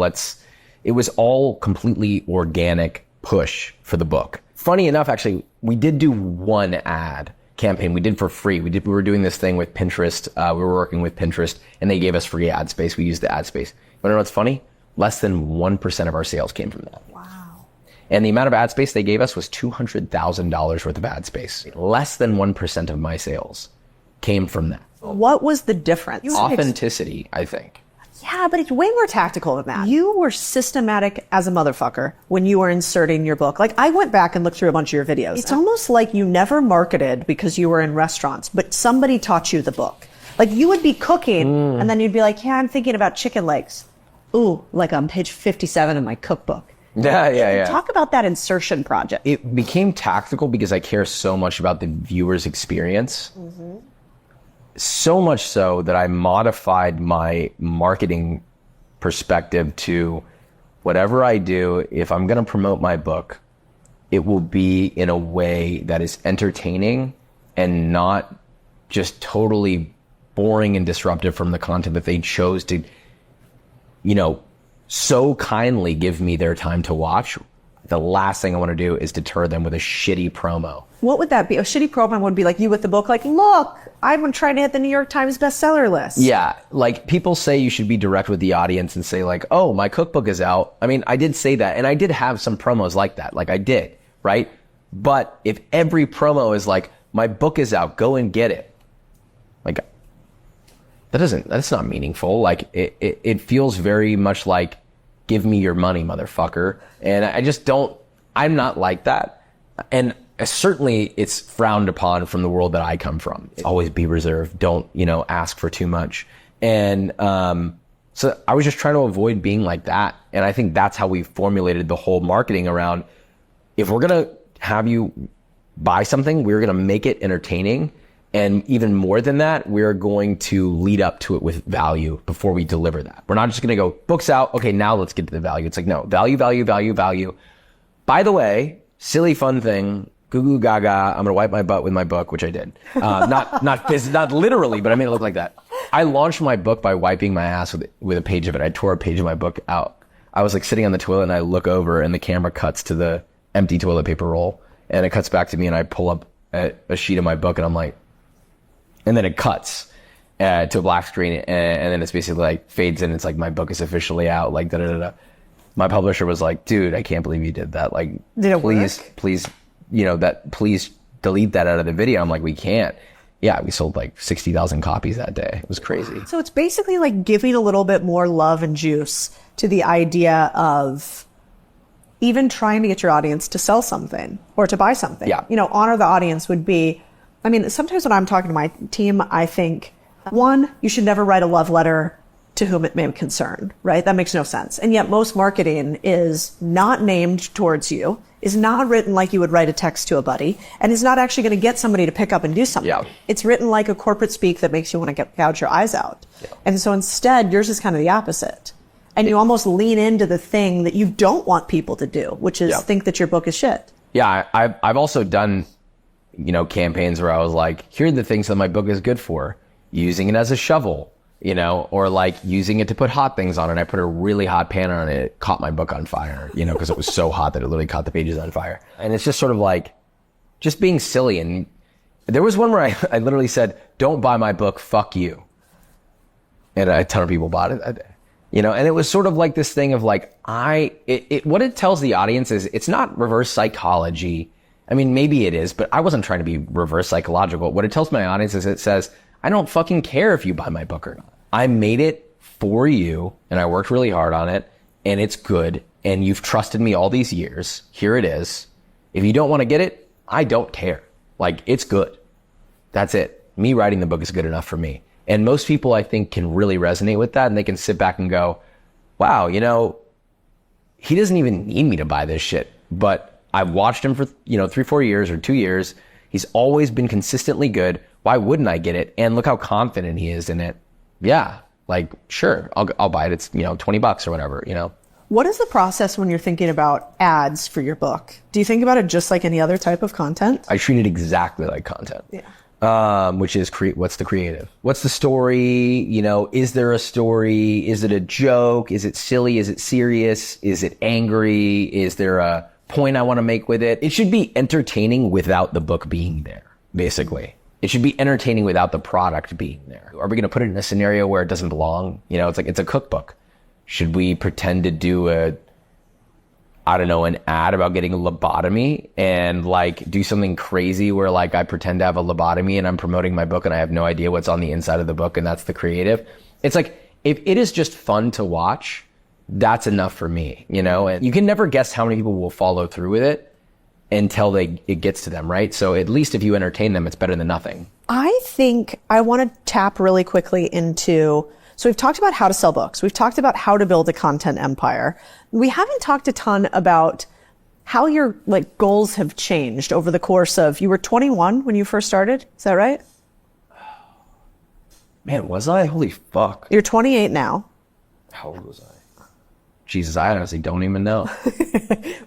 It was all completely organic push for the book. Funny enough, actually, we did do one ad campaign. We did for free. We were doing this thing with Pinterest. We were working with Pinterest and they gave us free ad space. We used the ad space. But you know what's funny? Less than 1% of our sales came from that. Wow. And the amount of ad space they gave us was $200,000 worth of ad space. Less than 1% of my sales came from that. What was the difference? Authenticity, I think. Yeah, but it's way more tactical than that. You were systematic as a motherfucker when you were inserting your book. Like, I went back and looked through a bunch of your videos. It's almost like you never marketed because you were in restaurants, but somebody taught you the book. Like, you would be cooking and then you'd be like, yeah, I'm thinking about chicken legs. Ooh, like on page 57 in my cookbook. Yeah. Talk about that insertion project. It became tactical because I care so much about the viewer's experience. So much so that I modified my marketing perspective to whatever I do, if I'm going to promote my book, it will be in a way that is entertaining and not just totally boring and disruptive from the content that they chose to, so kindly give me their time to watch. The last thing I want to do is deter them with a shitty promo. What would that be? A shitty promo would be like you with the book, like, look, I've been trying to hit the New York Times bestseller list. Yeah, like people say you should be direct with the audience and say like, oh, my cookbook is out. I mean, I did say that, and I did have some promos like that. Like I did, right? But if every promo is like, my book is out, go and get it. Like, that's not meaningful. Like it feels very much like, give me your money, motherfucker. And I just don't, I'm not like that. And certainly it's frowned upon from the world that I come from. Always be reserved. Don't, ask for too much. And so I was just trying to avoid being like that. And I think that's how we formulated the whole marketing around, if we're going to have you buy something, we're going to make it entertaining. And even more than that, we're going to lead up to it with value before we deliver that. We're not just going to go, book's out. Okay, now let's get to the value. It's like, no, value. By the way, silly fun thing, goo goo gaga, I'm going to wipe my butt with my book, which I did. Not literally, but I made it look like that. I launched my book by wiping my ass with a page of it. I tore a page of my book out. I was like sitting on the toilet and I look over and the camera cuts to the empty toilet paper roll and it cuts back to me and I pull up a sheet of my book and I'm like, and then it cuts to a black screen, and then it's basically like fades in. It's like, my book is officially out. Like da. My publisher was like, "Dude, I can't believe you did that. Like, did it please, work? Please, please delete that out of the video." I'm like, "We can't." Yeah, we sold like 60,000 copies that day. It was crazy. So it's basically like giving a little bit more love and juice to the idea of even trying to get your audience to sell something or to buy something. Yeah. Honor the audience would be, I mean, sometimes when I'm talking to my team, I think, one, you should never write a love letter to whom it may concern, right? That makes no sense. And yet most marketing is not named towards you, is not written like you would write a text to a buddy, and is not actually going to get somebody to pick up and do something. Yeah. It's written like a corporate speak that makes you want to gouge your eyes out. Yeah. And so instead, yours is kind of the opposite. And you almost lean into the thing that you don't want people to do, which is think that your book is shit. Yeah, I've also done campaigns where I was like, here are the things that my book is good for. Using it as a shovel, or like using it to put hot things on it. I put a really hot pan on it. It caught my book on fire, because it was so hot that it literally caught the pages on fire. And it's just sort of like, just being silly. And there was one where I literally said, don't buy my book, fuck you. And a ton of people bought it that day. And it was sort of like this thing of like, what it tells the audience is it's not reverse psychology. I mean, maybe it is, but I wasn't trying to be reverse psychological. What it tells my audience is it says, I don't fucking care if you buy my book or not. I made it for you and I worked really hard on it and it's good. And you've trusted me all these years. Here it is. If you don't want to get it, I don't care. Like, it's good. That's it. Me writing the book is good enough for me. And most people, I think, can really resonate with that and they can sit back and go, wow, he doesn't even need me to buy this shit, but I've watched him for, 3-4 years or 2 years. He's always been consistently good. Why wouldn't I get it? And look how confident he is in it. Yeah. Like, sure, I'll buy it. It's, $20 or whatever, What is the process when you're thinking about ads for your book? Do you think about it just like any other type of content? I treat it exactly like content. Yeah. Which is what's the creative? What's the story? Is there a story? Is it a joke? Is it silly? Is it serious? Is it angry? Is there a point I want to make with it? It should be entertaining without the book being there, basically. It should be entertaining without the product being there. Are we going to put it in a scenario where it doesn't belong? It's like, it's a cookbook. Should we pretend to do a I don't know, an ad about getting a lobotomy and like do something crazy where like I pretend to have a lobotomy and I'm promoting my book and I have no idea what's on the inside of the book, and that's the creative. It's like, if it is just fun to watch, that's enough for me, you know? And you can never guess how many people will follow through with it until it gets to them, right? So at least if you entertain them, it's better than nothing. I think I want to tap really quickly into, so we've talked about how to sell books. We've talked about how to build a content empire. We haven't talked a ton about how your like goals have changed over the course of, you were 21 when you first started. Is that right? Man, was I? Holy fuck. You're 28 now. How old was I? Jesus, I honestly don't even know.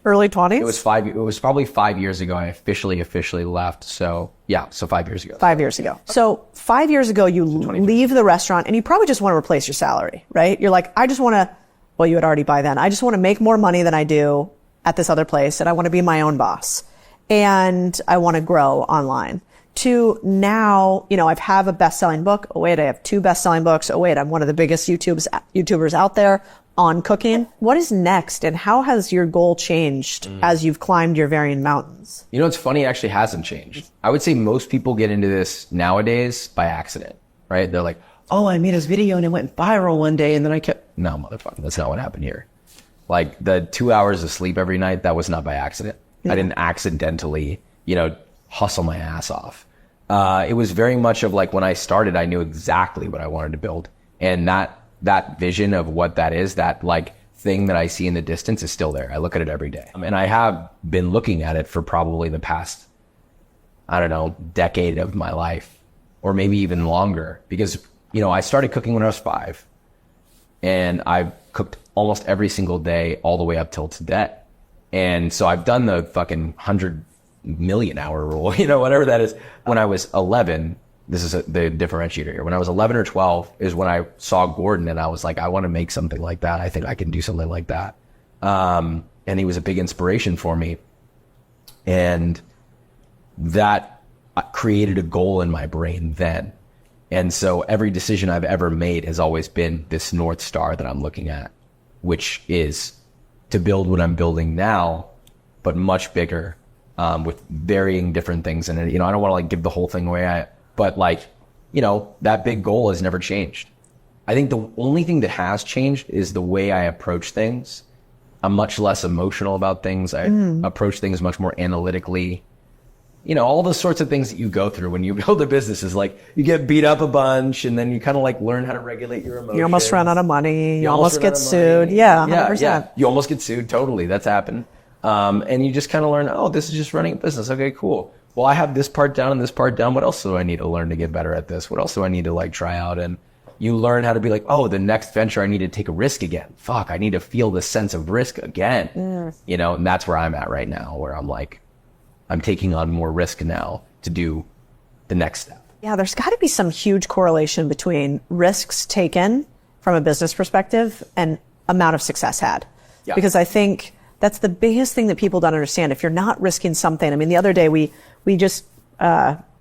Early 20s? It was probably 5 years ago I officially left. So yeah, so 5 years ago. 5 years ago. So 5 years ago, you leave the restaurant and you probably just want to replace your salary, right? You're like, I just want to, well, you had already by then. I just want to make more money than I do at this other place, and I want to be my own boss, and I want to grow online. To now, you know, I have a best-selling book. Oh wait, I have 2 best-selling books. Oh wait, I'm one of the biggest YouTubers out there on cooking. What is next, and how has your goal changed as you've climbed your varying mountains? You know, it's funny, it actually hasn't changed. I would say most people get into this nowadays by accident, right? They're like, oh, I made this video and it went viral one day and then I kept, no, motherfucker, that's not what happened here. Like the 2 hours of sleep every night, that was not by accident. I didn't accidentally, you know, hustle my ass off. It was very much of like, when I started, I knew exactly what I wanted to build. And that vision of what that is, that like thing that I see in the distance is still there. I look at it every day. And I have been looking at it for probably the past, I don't know, decade of my life, or maybe even longer, because, you know, I started cooking when I was 5 and I've cooked almost every single day all the way up till today. And so I've done the fucking 100 million hour rule, you know, whatever that is. When I was 11, this is the differentiator here. When I was 11 or 12 is when I saw Gordon and I was like, I want to make something like that. I think I can do something like that. And he was a big inspiration for me. And that created a goal in my brain then. And so every decision I've ever made has always been this North Star that I'm looking at, which is to build what I'm building now, but much bigger, with varying different things. And, you know, I don't want to like give the whole thing away, but like, you know, that big goal has never changed. I think the only thing that has changed is the way I approach things. I'm much less emotional about things. I approach things much more analytically. You know, all the sorts of things that you go through when you build a business is like, you get beat up a bunch and then you kind of like learn how to regulate your emotions. You almost run out of money. You almost get sued. Yeah, 100%. Yeah. You almost get sued. Totally. That's happened. And you just kind of learn, oh, this is just running a business. Okay, cool. Well, I have this part down and this part down. What else do I need to learn to get better at this? What else do I need to like try out? And you learn how to be like, oh, the next venture, I need to take a risk again. Fuck, I need to feel the sense of risk again. You know, and that's where I'm at right now, where I'm like, I'm taking on more risk now to do the next step. Yeah, there's got to be some huge correlation between risks taken from a business perspective and amount of success had. Yeah. Because I think that's the biggest thing that people don't understand. If you're not risking something, I mean, the other day we just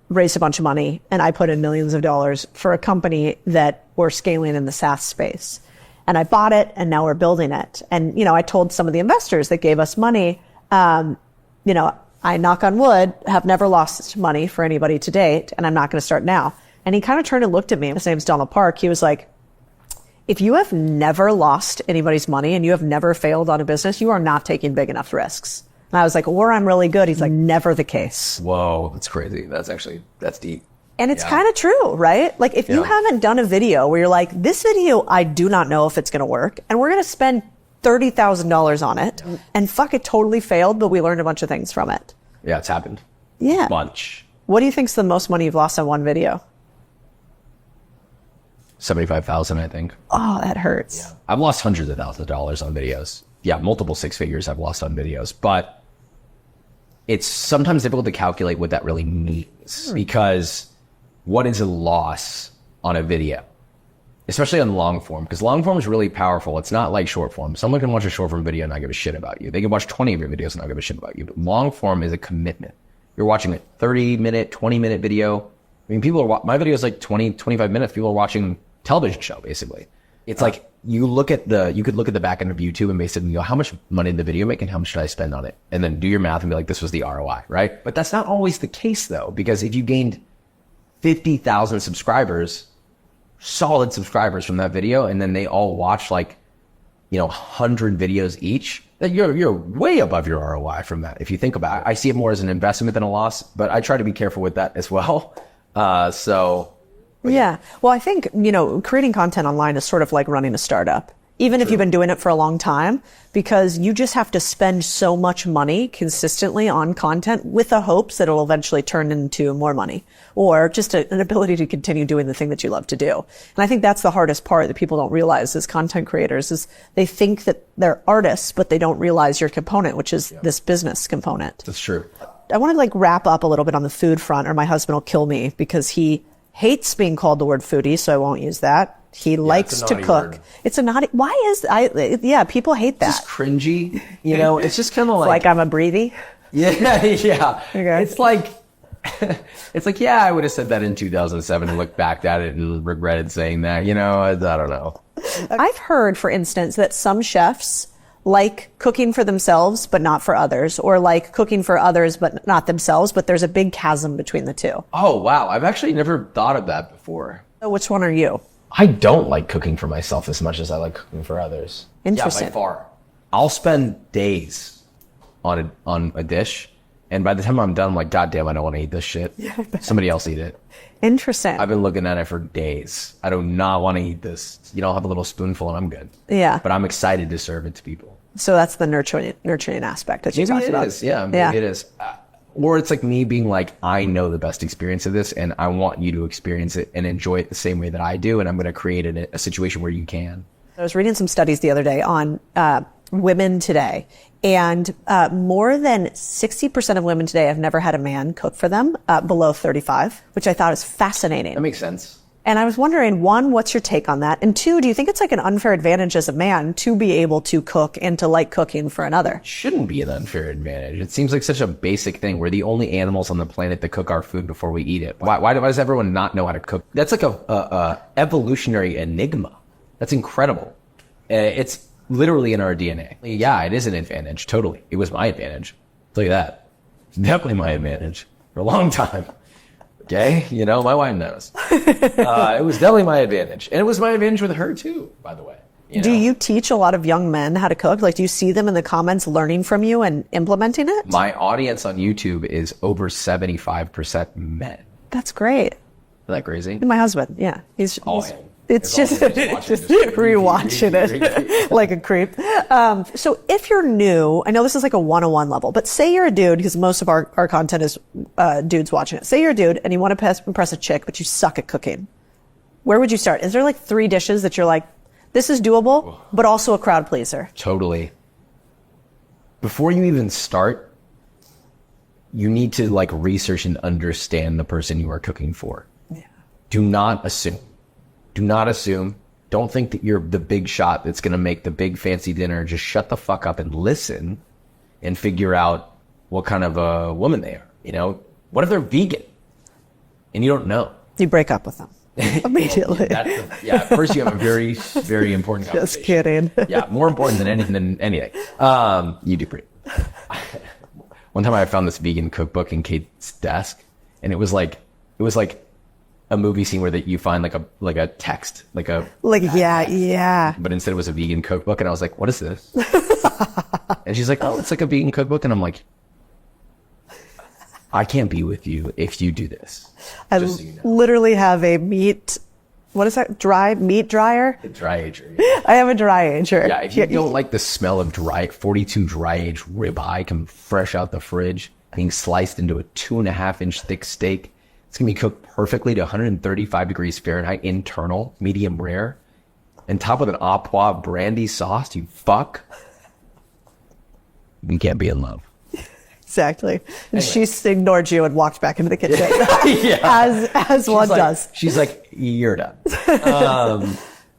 raised a bunch of money and I put in millions of dollars for a company that we're scaling in the SaaS space. And I bought it and now we're building it. And, you know, I told some of the investors that gave us money, you know, I, knock on wood, have never lost money for anybody to date, and I'm not going to start now. And he kind of turned and looked at me. His name's Donald Park. He was like, if you have never lost anybody's money and you have never failed on a business, you are not taking big enough risks. And I was like, or I'm really good. He's like, never the case. Whoa, that's crazy. That's deep. And it's kind of true, right? Like if you haven't done a video where you're like, this video, I do not know if it's going to work, and we're going to spend $30,000 on it, and fuck, it totally failed, but we learned a bunch of things from it. Yeah, it's happened. Yeah. Bunch. What do you think's the most money you've lost on one video? 75,000, I think. Oh, that hurts. Yeah. I've lost hundreds of thousands of dollars on videos. Yeah, multiple 6 figures I've lost on videos, but it's sometimes difficult to calculate what that really means, because what is a loss on a video? Especially on long form, because long form is really powerful. It's not like short form. Someone can watch a short form video and not give a shit about you. They can watch 20 of your videos and not give a shit about you. But long form is a commitment. You're watching a 30-minute, 20-minute video. I mean, my video is like 20, 25 minutes. People are watching a television show, basically. It's like you could look at the back end of YouTube and basically go, how much money did the video make and how much should I spend on it? And then do your math and be like, this was the ROI, right? But that's not always the case though, because if you gained 50,000 subscribers, solid subscribers from that video, and then they all watch like, 100 videos each, then you're way above your ROI from that. If you think about it, I see it more as an investment than a loss, but I try to be careful with that as well. Yeah. Well, I think, creating content online is sort of like running a startup, even if you've been doing it for a long time, because you just have to spend so much money consistently on content with the hopes that it'll eventually turn into more money or just an ability to continue doing the thing that you love to do. And I think that's the hardest part that people don't realize as content creators is they think that they're artists, but they don't realize your component, which is this business component. That's true. I want to wrap up a little bit on the food front or my husband will kill me because he hates being called the word foodie, so I won't use that. He likes to cook. Word. It's a naughty. Why is people hate that. It's just cringy. It's just kind of like I'm a breathy. Yeah. Okay. It's like, I would have said that in 2007 and looked back at it and regretted saying that. I don't know. I've heard, for instance, that some chefs like cooking for themselves, but not for others, or like cooking for others, but not themselves. But there's a big chasm between the two. Oh, wow. I've actually never thought of that before. So which one are you? I don't like cooking for myself as much as I like cooking for others. Interesting. Yeah, by far. I'll spend days on a dish, and by the time I'm done, I'm like, God damn, I don't want to eat this shit. Yeah, somebody else eat it. Interesting. I've been looking at it for days. I do not want to eat this. I'll have a little spoonful and I'm good. Yeah. But I'm excited to serve it to people. So that's the nurturing aspect that you talked about. Maybe it is. Yeah, maybe it is. Or it's like me being like, I know the best experience of this and I want you to experience it and enjoy it the same way that I do. And I'm going to create a situation where you can. I was reading some studies the other day on women today. And more than 60% of women today have never had a man cook for them below 35, which I thought was fascinating. That makes sense. And I was wondering, one, what's your take on that? And two, do you think it's like an unfair advantage as a man to be able to cook and to like cooking for another? It shouldn't be an unfair advantage. It seems like such a basic thing. We're the only animals on the planet that cook our food before we eat it. Why does everyone not know how to cook? That's like a evolutionary enigma. That's incredible. It's literally in our DNA. Yeah, it is an advantage. Totally. It was my advantage. I'll tell you that. It's definitely my advantage for a long time. Okay, my wife knows. It was definitely my advantage. And it was my advantage with her too, by the way. Do you teach a lot of young men how to cook? Like, do you see them in the comments learning from you and implementing it? My audience on YouTube is over 75% men. That's great. Isn't that crazy? And my husband, yeah. It's just rewatching it like a creep. So if you're new, I know this is like a 101 level, but say you're a dude, because most of our content is dudes watching it. Say you're a dude and you want to impress a chick, but you suck at cooking. Where would you start? Is there like 3 dishes that you're like, this is doable, but also a crowd pleaser? Totally. Before you even start, you need to research and understand the person you are cooking for. Yeah. Do not assume. Do not assume. Don't think that you're the big shot that's going to make the big fancy dinner. Just shut the fuck up and listen and figure out what kind of a woman they are. What if they're vegan and you don't know? You break up with them immediately. First you have a very, very important conversation. Just kidding. Yeah, more important than anything. You do pretty. One time I found this vegan cookbook in Kate's desk, and it was like a movie scene where you find like a text, yeah. But instead it was a vegan cookbook, and I was like, what is this? And she's like, oh, it's like a vegan cookbook. And I'm like, I can't be with you if you do this. I literally have a meat dryer? A dry ager. Yeah. I have a dry ager. Yeah, if you don't like the smell of 42 dry aged ribeye come fresh out the fridge, being sliced into a 2.5-inch thick steak, it's going to be cooked perfectly to 135 degrees Fahrenheit, internal, medium rare, and top with an au poivre brandy sauce, you fuck. We can't be in love. Exactly. And she ignored you and walked back into the kitchen. Yeah. As one does. She's like, you're done.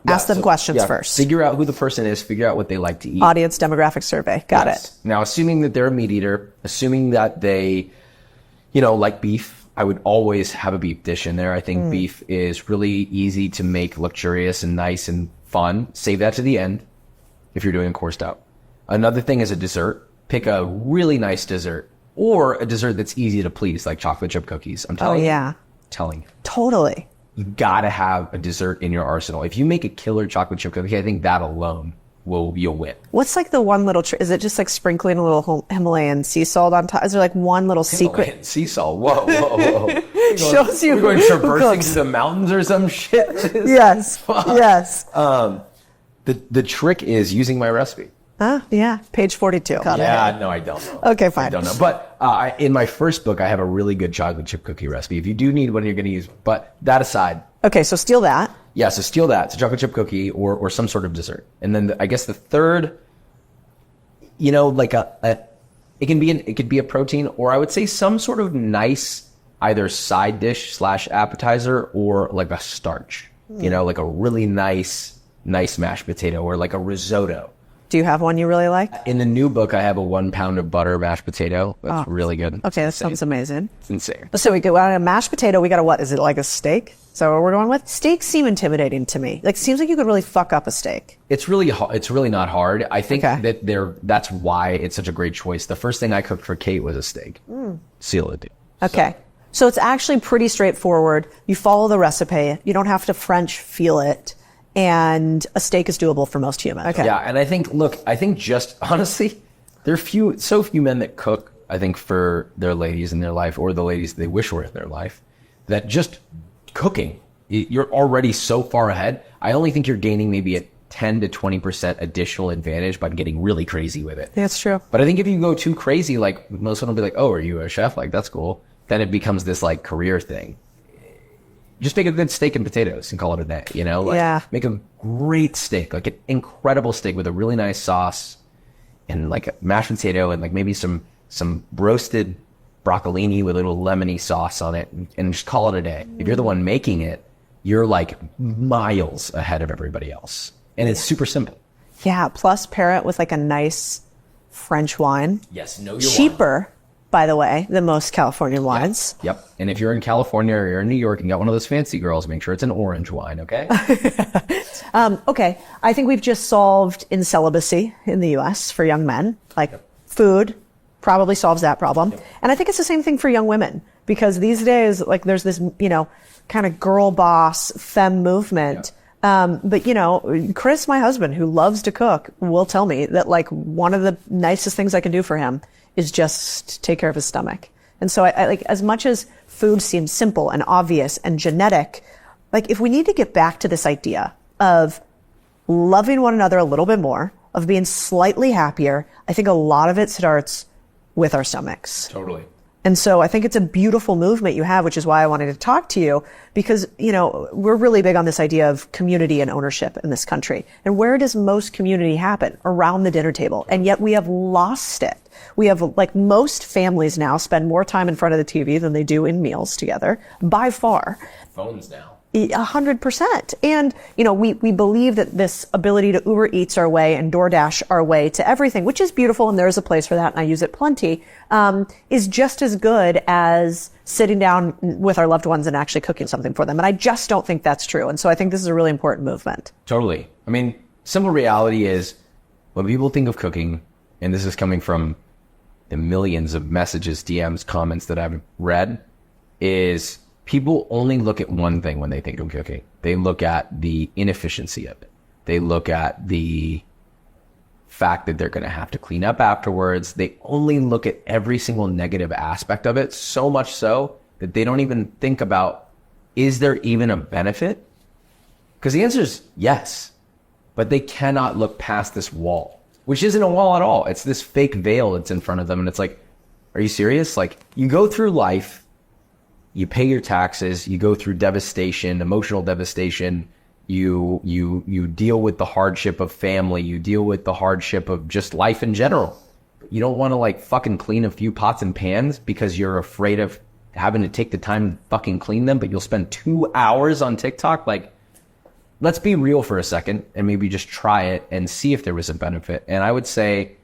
Ask them questions first. Figure out who the person is, figure out what they like to eat. Audience demographic survey. Got it. Now, assuming that they're a meat eater, assuming that they, like beef, I would always have a beef dish in there. I think beef is really easy to make luxurious and nice and fun. Save that to the end if you're doing a coursed out. Another thing is a dessert. Pick a really nice dessert or a dessert that's easy to please, like chocolate chip cookies. I'm telling you. Telling you. Totally. You gotta have a dessert in your arsenal. If you make a killer chocolate chip cookie, I think that alone you'll win. What's like the one little trick? Is it just like sprinkling a little Himalayan sea salt on top? Is there like one little secret? Sea salt. Whoa. Shows you We're going who traversing cooks. the mountains or some shit. Yes. Yes. The trick is using my recipe. Yeah. Page 42. Got it. Yeah, no, I don't know. Okay, fine. I don't know. But in my first book, I have a really good chocolate chip cookie recipe. If you do need one, you're going to use. But that aside. Okay, so steal that. Yeah, so steal that. It's a chocolate chip cookie or some sort of dessert. And then I guess the third, like it could be a protein, or I would say some sort of nice either side dish / appetizer or like a starch. Like a really nice mashed potato or like a risotto. Do you have one you really like? In the new book, I have a 1 pound of butter mashed potato. That's really good. Okay, that sounds amazing. It's insane. So we go on a mashed potato. We got a what? Is it like a steak? So what we're going with? Steaks seem intimidating to me. Like, seems like you could really fuck up a steak. It's really not hard. I think Okay. that's why it's such a great choice. The first thing I cooked for Kate was a steak. Seal it, dude. Okay. So it's actually pretty straightforward. You follow the recipe. You don't have to French feel it. And a steak is doable for most humans. Okay. Yeah, and I think just honestly, there are so few men that cook, I think, for their ladies in their life or the ladies they wish were in their life, that just cooking, you're already so far ahead. I only think you're gaining maybe a 10 to 20% additional advantage by getting really crazy with it. That's true. But I think if you go too crazy, like most someone will be like, oh, are you a chef? Like, that's cool. Then it becomes this like career thing. Just make a good steak and potatoes and call it a day, Make a great steak, like an incredible steak with a really nice sauce and like a mashed potato and like maybe some roasted broccolini with a little lemony sauce on it and just call it a day. If you're the one making it, you're like miles ahead of everybody else. And it's super simple. Yeah. Plus pair it with like a nice French wine. Yes. Know your Cheaper, by the way, than most California wines. Yep. And if you're in California or you're in New York and got one of those fancy girls, make sure it's an orange wine, okay? Okay. I think we've just solved incelibacy in the U.S. for young men. Like food probably solves that problem. And I think it's the same thing for young women because these days, like there's this, kind of girl boss femme movement. But Chris, my husband, who loves to cook, will tell me that like one of the nicest things I can do for him is just take care of his stomach. And so I like, as much as food seems simple and obvious and genetic, like if we need to get back to this idea of loving one another a little bit more, of being slightly happier, I think a lot of it starts with our stomachs. Totally. And so I think it's a beautiful movement you have, which is why I wanted to talk to you because, we're really big on this idea of community and ownership in this country. And where does most community happen? Around the dinner table. And yet we have lost it. We have, like most families now spend more time in front of the TV than they do in meals together, by far. Phones now. 100%. And, we believe that this ability to Uber Eats our way and DoorDash our way to everything, which is beautiful and there is a place for that and I use it plenty, is just as good as sitting down with our loved ones and actually cooking something for them. And I just don't think that's true. And so I think this is a really important movement. Totally. I mean, simple reality is when people think of cooking, and this is coming from the millions of messages, DMs, comments that I've read, is people only look at one thing when they think of cooking. They look at the inefficiency of it. They look at the fact that they're going to have to clean up afterwards. They only look at every single negative aspect of it, so much so that they don't even think about, is there even a benefit? Because the answer is yes, but they cannot look past this wall, which isn't a wall at all. It's this fake veil that's in front of them. And it's like, are you serious? Like, you go through life, you pay your taxes, you go through devastation, emotional devastation, you deal with the hardship of family, you deal with the hardship of just life in general. You don't want to like fucking clean a few pots and pans because you're afraid of having to take the time to fucking clean them, but you'll spend 2 hours on TikTok. Like, let's be real for a second and maybe just try it and see if there was a benefit. And I would say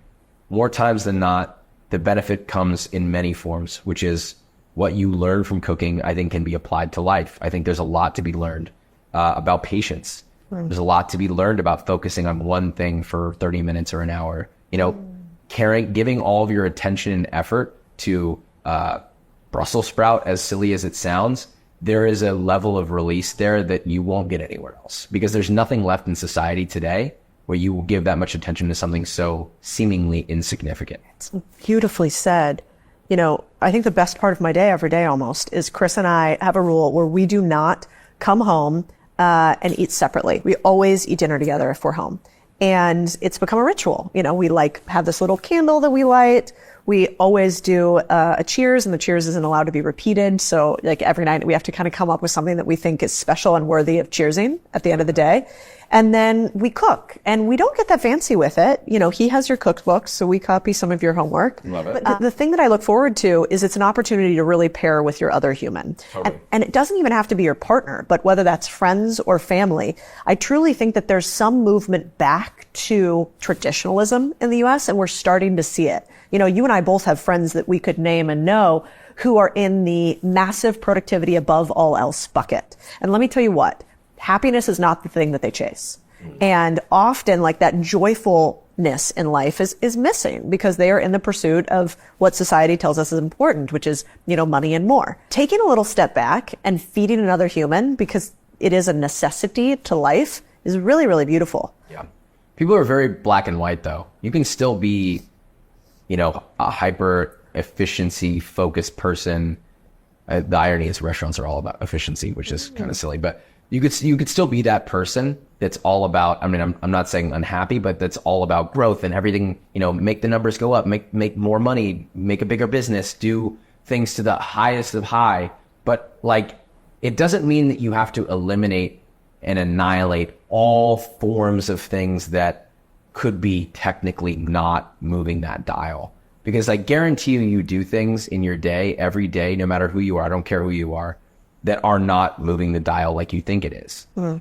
more times than not, the benefit comes in many forms, which is what you learn from cooking, I think can be applied to life. I think there's a lot to be learned about patience. There's a lot to be learned about focusing on one thing for 30 minutes or an hour. You know, giving all of your attention and effort to Brussels sprout, as silly as it sounds, there is a level of release there that you won't get anywhere else, because there's nothing left in society today where you will give that much attention to something so seemingly insignificant. It's beautifully said. You know, I think the best part of my day every day almost is Chris and I have a rule where we do not come home and eat separately. We always eat dinner together if we're home. And it's become a ritual. You know, we like have this little candle that we light. We always do a cheers, and the cheers isn't allowed to be repeated. So like every night we have to kind of come up with something that we think is special and worthy of cheersing at the end of the day. And then we cook, and we don't get that fancy with it. You know, he has your cookbook, so we copy some of your homework. Love it. But the thing that I look forward to is it's an opportunity to really pair with your other human. Totally. And it doesn't even have to be your partner, but whether that's friends or family, I truly think that there's some movement back to traditionalism in the US, and we're starting to see it. You know, you and I both have friends that we could name and know who are in the massive productivity above all else bucket. And let me tell you what, happiness is not the thing that they chase. And often like that joyfulness in life is missing because they are in the pursuit of what society tells us is important, which is, you know, money and more. Taking a little step back and feeding another human, because it is a necessity to life, is really, really beautiful. Yeah. People are very black and white though. You can still be, you know, a hyper efficiency focused person. The irony is restaurants are all about efficiency, which is kind of silly, but you could still be that person that's all about, I mean, I'm not saying unhappy, but that's all about growth and everything, you know, make the numbers go up, make more money, make a bigger business, do things to the highest of high. But like, it doesn't mean that you have to eliminate and annihilate all forms of things that could be technically not moving that dial. Because I guarantee you do things in your day, every day, no matter who you are, I don't care who you are, that are not moving the dial like you think it is. Mm-hmm.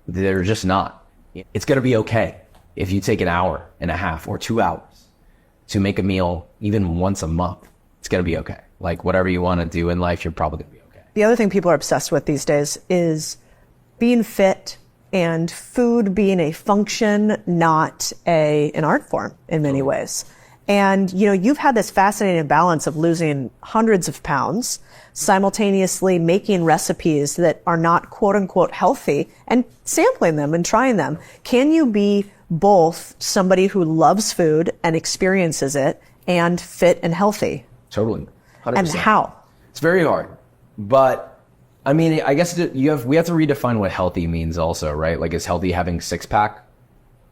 They're just not. It's going to be okay if you take an hour and a half or 2 hours to make a meal even once a month. It's going to be okay. Like whatever you want to do in life, you're probably going to be okay. The other thing people are obsessed with these days is being fit and food being a function, not an art form in many ways. And, you know, you've had this fascinating balance of losing hundreds of pounds, simultaneously making recipes that are not quote unquote healthy and sampling them and trying them. Can you be both somebody who loves food and experiences it and fit and healthy? Totally. 100%. And how? It's very hard. But I mean, I guess we have to redefine what healthy means also, right? Like, is healthy having 6-pack,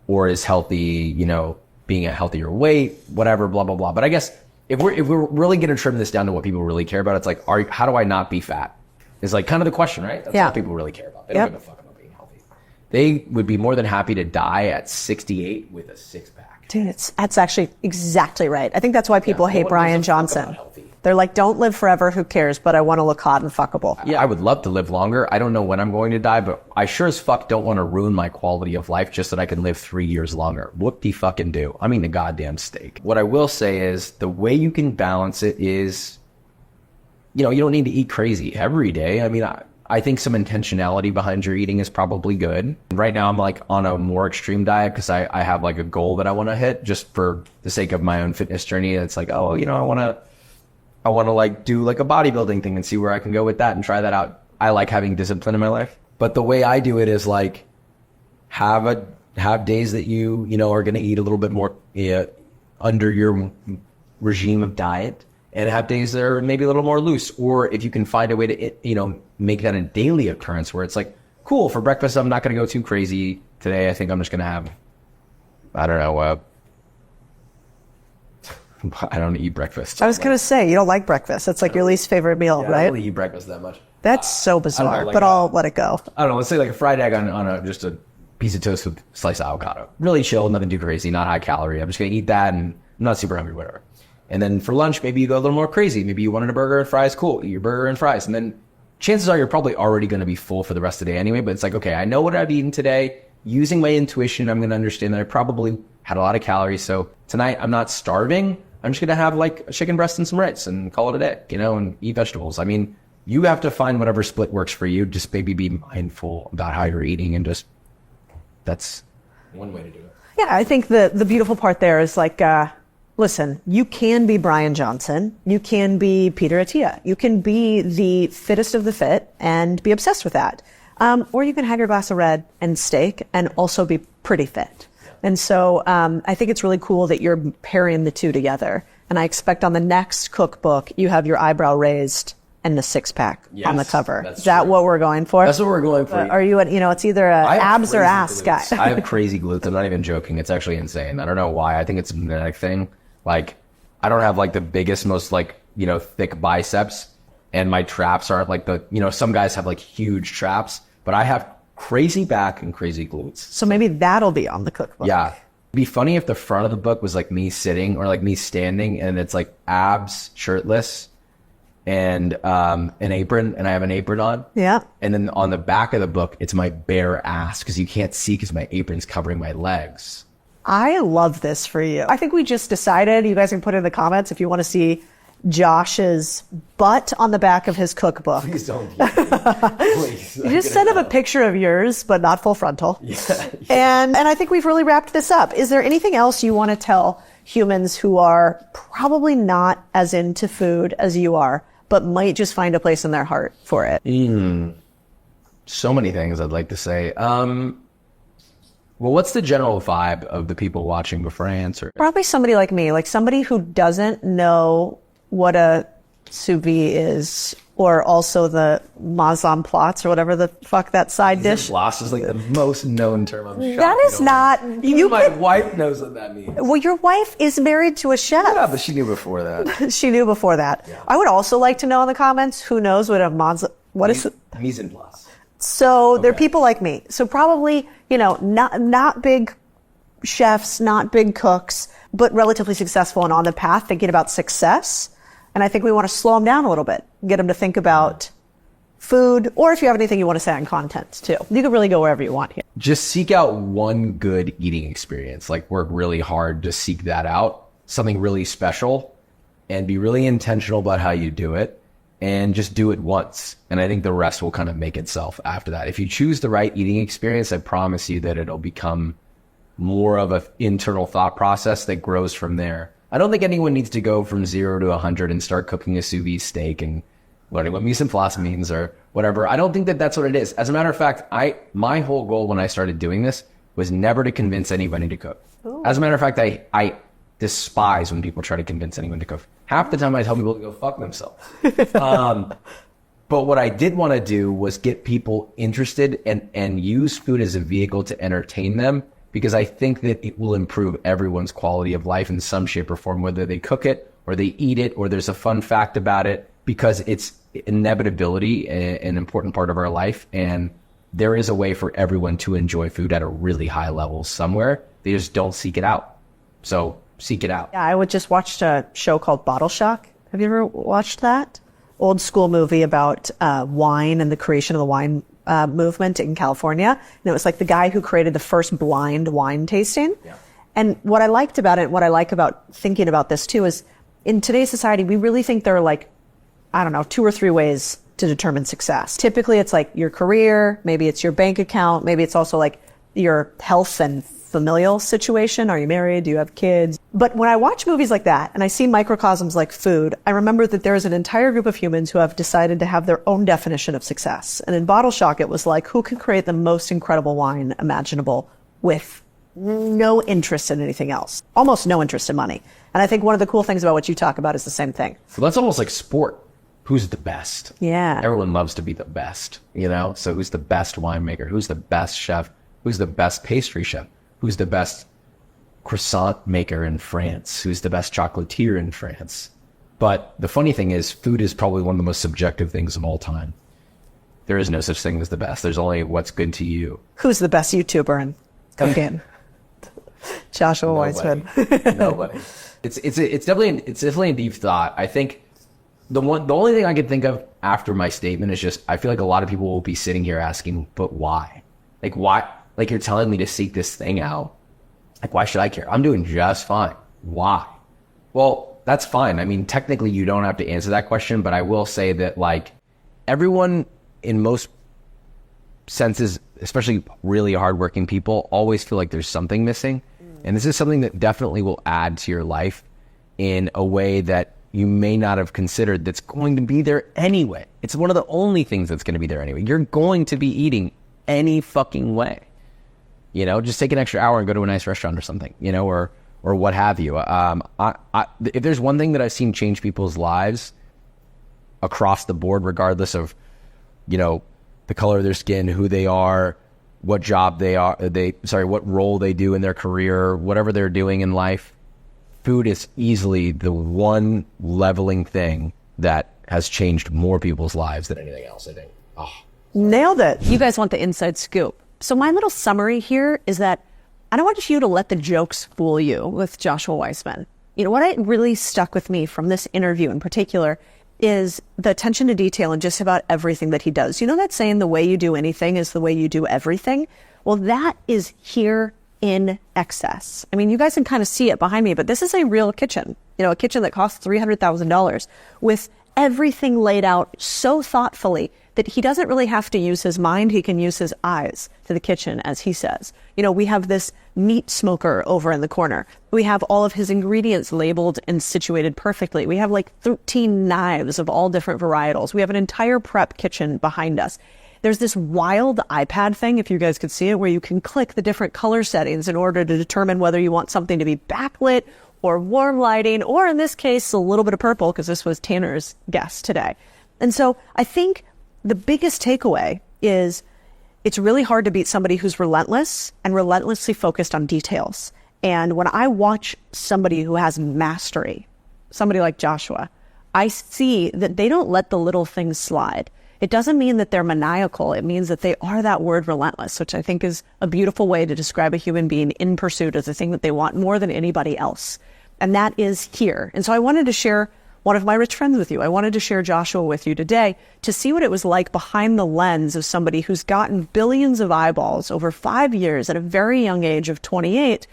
or is healthy, you know, being a healthier weight, whatever, blah, blah, blah. But I guess if we're really going to trim this down to what people really care about, it's like, how do I not be fat? Is like kind of the question, right? That's what people really care about. They don't give a fuck about being healthy. They would be more than happy to die at 68 with a 6-pack. Dude, that's actually exactly right. I think that's why people hate Brian Johnson. They're like, don't live forever, who cares, but I want to look hot and fuckable. Yeah, I would love to live longer. I don't know when I'm going to die, but I sure as fuck don't want to ruin my quality of life just so that I can live 3 years longer. Whoop-de-fucking-do. I mean the goddamn steak. What I will say is the way you can balance it is, you know, you don't need to eat crazy every day. I mean, I think some intentionality behind your eating is probably good. Right now I'm like on a more extreme diet because I have like a goal that I want to hit just for the sake of my own fitness journey. It's like, oh, you know, I want to like do like a bodybuilding thing and see where I can go with that and try that out. I like having discipline in my life. But the way I do it is like have days that you know, are going to eat a little bit more under your regime of diet, and have days that are maybe a little more loose. Or if you can find a way to, you know, make that a daily occurrence where it's like, cool, for breakfast, I'm not going to go too crazy today. I think I'm just going to have, I don't know, I don't eat breakfast. I was going to say, you don't like breakfast. That's like your least favorite meal, right? I don't really eat breakfast that much. That's so bizarre, like but I'll let it go. I don't know. Let's say like a fried egg on just a piece of toast with sliced avocado. Really chill, nothing too crazy, not high calorie. I'm just going to eat that and I'm not super hungry, whatever. And then for lunch, maybe you go a little more crazy. Maybe you wanted a burger and fries. Cool, eat your burger and fries. And then chances are you're probably already going to be full for the rest of the day anyway. But it's like, okay, I know what I've eaten today. Using my intuition, I'm going to understand that I probably had a lot of calories. So tonight I'm not starving. I'm just going to have like a chicken breast and some rice and call it a day, you know, and eat vegetables. I mean, you have to find whatever split works for you. Just maybe be mindful about how you're eating and just that's one way to do it. Yeah, I think the beautiful part there is like, listen, you can be Brian Johnson. You can be Peter Attia. You can be the fittest of the fit and be obsessed with that. Or you can have your glass of red and steak and also be pretty fit. And so I think it's really cool that you're pairing the two together. And I expect on the next cookbook, you have your eyebrow raised and the six-pack on the cover. Is that what we're going for? That's what we're going for. Are you, it's either abs or ass guy. I have crazy glutes. I'm not even joking. It's actually insane. I don't know why. I think it's a genetic thing. Like, I don't have like the biggest, most like, thick biceps, and my traps aren't like some guys have like huge traps, but I have crazy back and crazy glutes. So maybe that'll be on the cookbook. Yeah. It'd be funny if the front of the book was like me sitting or like me standing, and it's like abs, shirtless, and an apron, and I have an apron on. Yeah. And then on the back of the book, it's my bare ass because you can't see because my apron's covering my legs. I love this for you. I think we just decided, you guys can put in the comments if you want to see Josh's butt on the back of his cookbook. Please don't. Please. You just send him a picture of yours, but not full frontal. Yeah. And I think we've really wrapped this up. Is there anything else you want to tell humans who are probably not as into food as you are, but might just find a place in their heart for it? So many things I'd like to say. Well, what's the general vibe of the people watching before I answer? Probably somebody like me, like somebody who doesn't know what a sous vide is, or also the mise en place, or whatever the fuck that side dish. Mise is like the most known term. I'm shocked. That is not. Even my wife knows what that means. Well, your wife is married to a chef. Yeah, but she knew before that. She knew before that. Yeah. I would also like to know in the comments who knows what a mise en place. So they're people like me. So probably, not big chefs, not big cooks, but relatively successful and on the path thinking about success. And I think we want to slow them down a little bit, get them to think about food, or if you have anything you want to say on content too. You can really go wherever you want here. Just seek out one good eating experience. Like, work really hard to seek that out, something really special, and be really intentional about how you do it. And just do it once. And I think the rest will kind of make itself after that. If you choose the right eating experience, I promise you that it'll become more of an internal thought process that grows from there. I don't think anyone needs to go from 0 to 100 and start cooking a sous vide steak and learning what mise en place means or whatever. I don't think that that's what it is. As a matter of fact, my whole goal when I started doing this was never to convince anybody to cook. Ooh. As a matter of fact, I despise when people try to convince anyone to cook. Half the time I tell people to go fuck themselves. But what I did want to do was get people interested and use food as a vehicle to entertain them, because I think that it will improve everyone's quality of life in some shape or form, whether they cook it or they eat it or there's a fun fact about it, because it's inevitability, an important part of our life. And there is a way for everyone to enjoy food at a really high level somewhere. They just don't seek it out. So seek it out. Yeah, I just watched a show called Bottle Shock. Have you ever watched that? Old school movie about wine and the creation of the wine movement in California. And it was like the guy who created the first blind wine tasting. Yeah. And what I liked about it, what I like about thinking about this too, is in today's society, we really think there are like, 2 or 3 ways to determine success. Typically it's like your career, maybe it's your bank account, maybe it's also like your health and familial situation. Are you married? Do you have kids? But when I watch movies like that and I see microcosms like food, I remember that there is an entire group of humans who have decided to have their own definition of success. And in Bottle Shock, it was like, who can create the most incredible wine imaginable with no interest in anything else, almost no interest in money. And I think one of the cool things about what you talk about is the same thing. So that's almost like sport. Who's the best? Yeah. Everyone loves to be the best, So who's the best winemaker? Who's the best chef? Who's the best pastry chef? Who's the best croissant maker in France? Who's the best chocolatier in France? But the funny thing is, food is probably one of the most subjective things of all time. There is no such thing as the best. There's only what's good to you. Who's the best YouTuber in cooking? Joshua Weissman. Nobody. It's definitely a deep thought. I think the only thing I could think of after my statement is just, I feel like a lot of people will be sitting here asking, but why? Like, why? Like, you're telling me to seek this thing out. Like, why should I care? I'm doing just fine. Why? Well, that's fine. I mean, technically you don't have to answer that question, but I will say that, like, everyone in most senses especially really hardworking people, always feel like there's something missing. And this is something that definitely will add to your life in a way that you may not have considered that's going to be there anyway. It's one of the only things that's going to be there anyway. You're going to be eating any fucking way. You know, just take an extra hour and go to a nice restaurant or something, you know, or what have you. If there's one thing that I've seen change people's lives across the board, regardless of, you know, the color of their skin, who they are, what job what role they do in their career, whatever they're doing in life, food is easily the one leveling thing that has changed more people's lives than anything else, I think. Oh. Nailed it. You guys want the inside scoop. So my little summary here is that I don't want you to let the jokes fool you with Joshua Weissman. You know, what really stuck with me from this interview in particular is the attention to detail in just about everything that he does. You know that saying, the way you do anything is the way you do everything? Well, that is here in excess. I mean, you guys can kind of see it behind me, but this is a real kitchen. You know, a kitchen that costs $300,000 with everything laid out so thoughtfully that he doesn't really have to use his mind. He can use his eyes to the kitchen, as he says. You know, we have this meat smoker over in the corner. We have all of his ingredients labeled and situated perfectly. We have like 13 knives of all different varietals. We have an entire prep kitchen behind us. There's this wild iPad thing, if you guys could see it, where you can click the different color settings in order to determine whether you want something to be backlit or warm lighting, or in this case, a little bit of purple, because this was Tanner's guess today. And so I think the biggest takeaway is it's really hard to beat somebody who's relentless and relentlessly focused on details. And when I watch somebody who has mastery, somebody like Joshua, I see that they don't let the little things slide. It doesn't mean that they're maniacal. It means that they are that word relentless, which I think is a beautiful way to describe a human being in pursuit of the thing that they want more than anybody else. And that is here. And so I wanted to share one of my rich friends with you. I wanted to share Joshua with you today to see what it was like behind the lens of somebody who's gotten billions of eyeballs over 5 years at a very young age of 28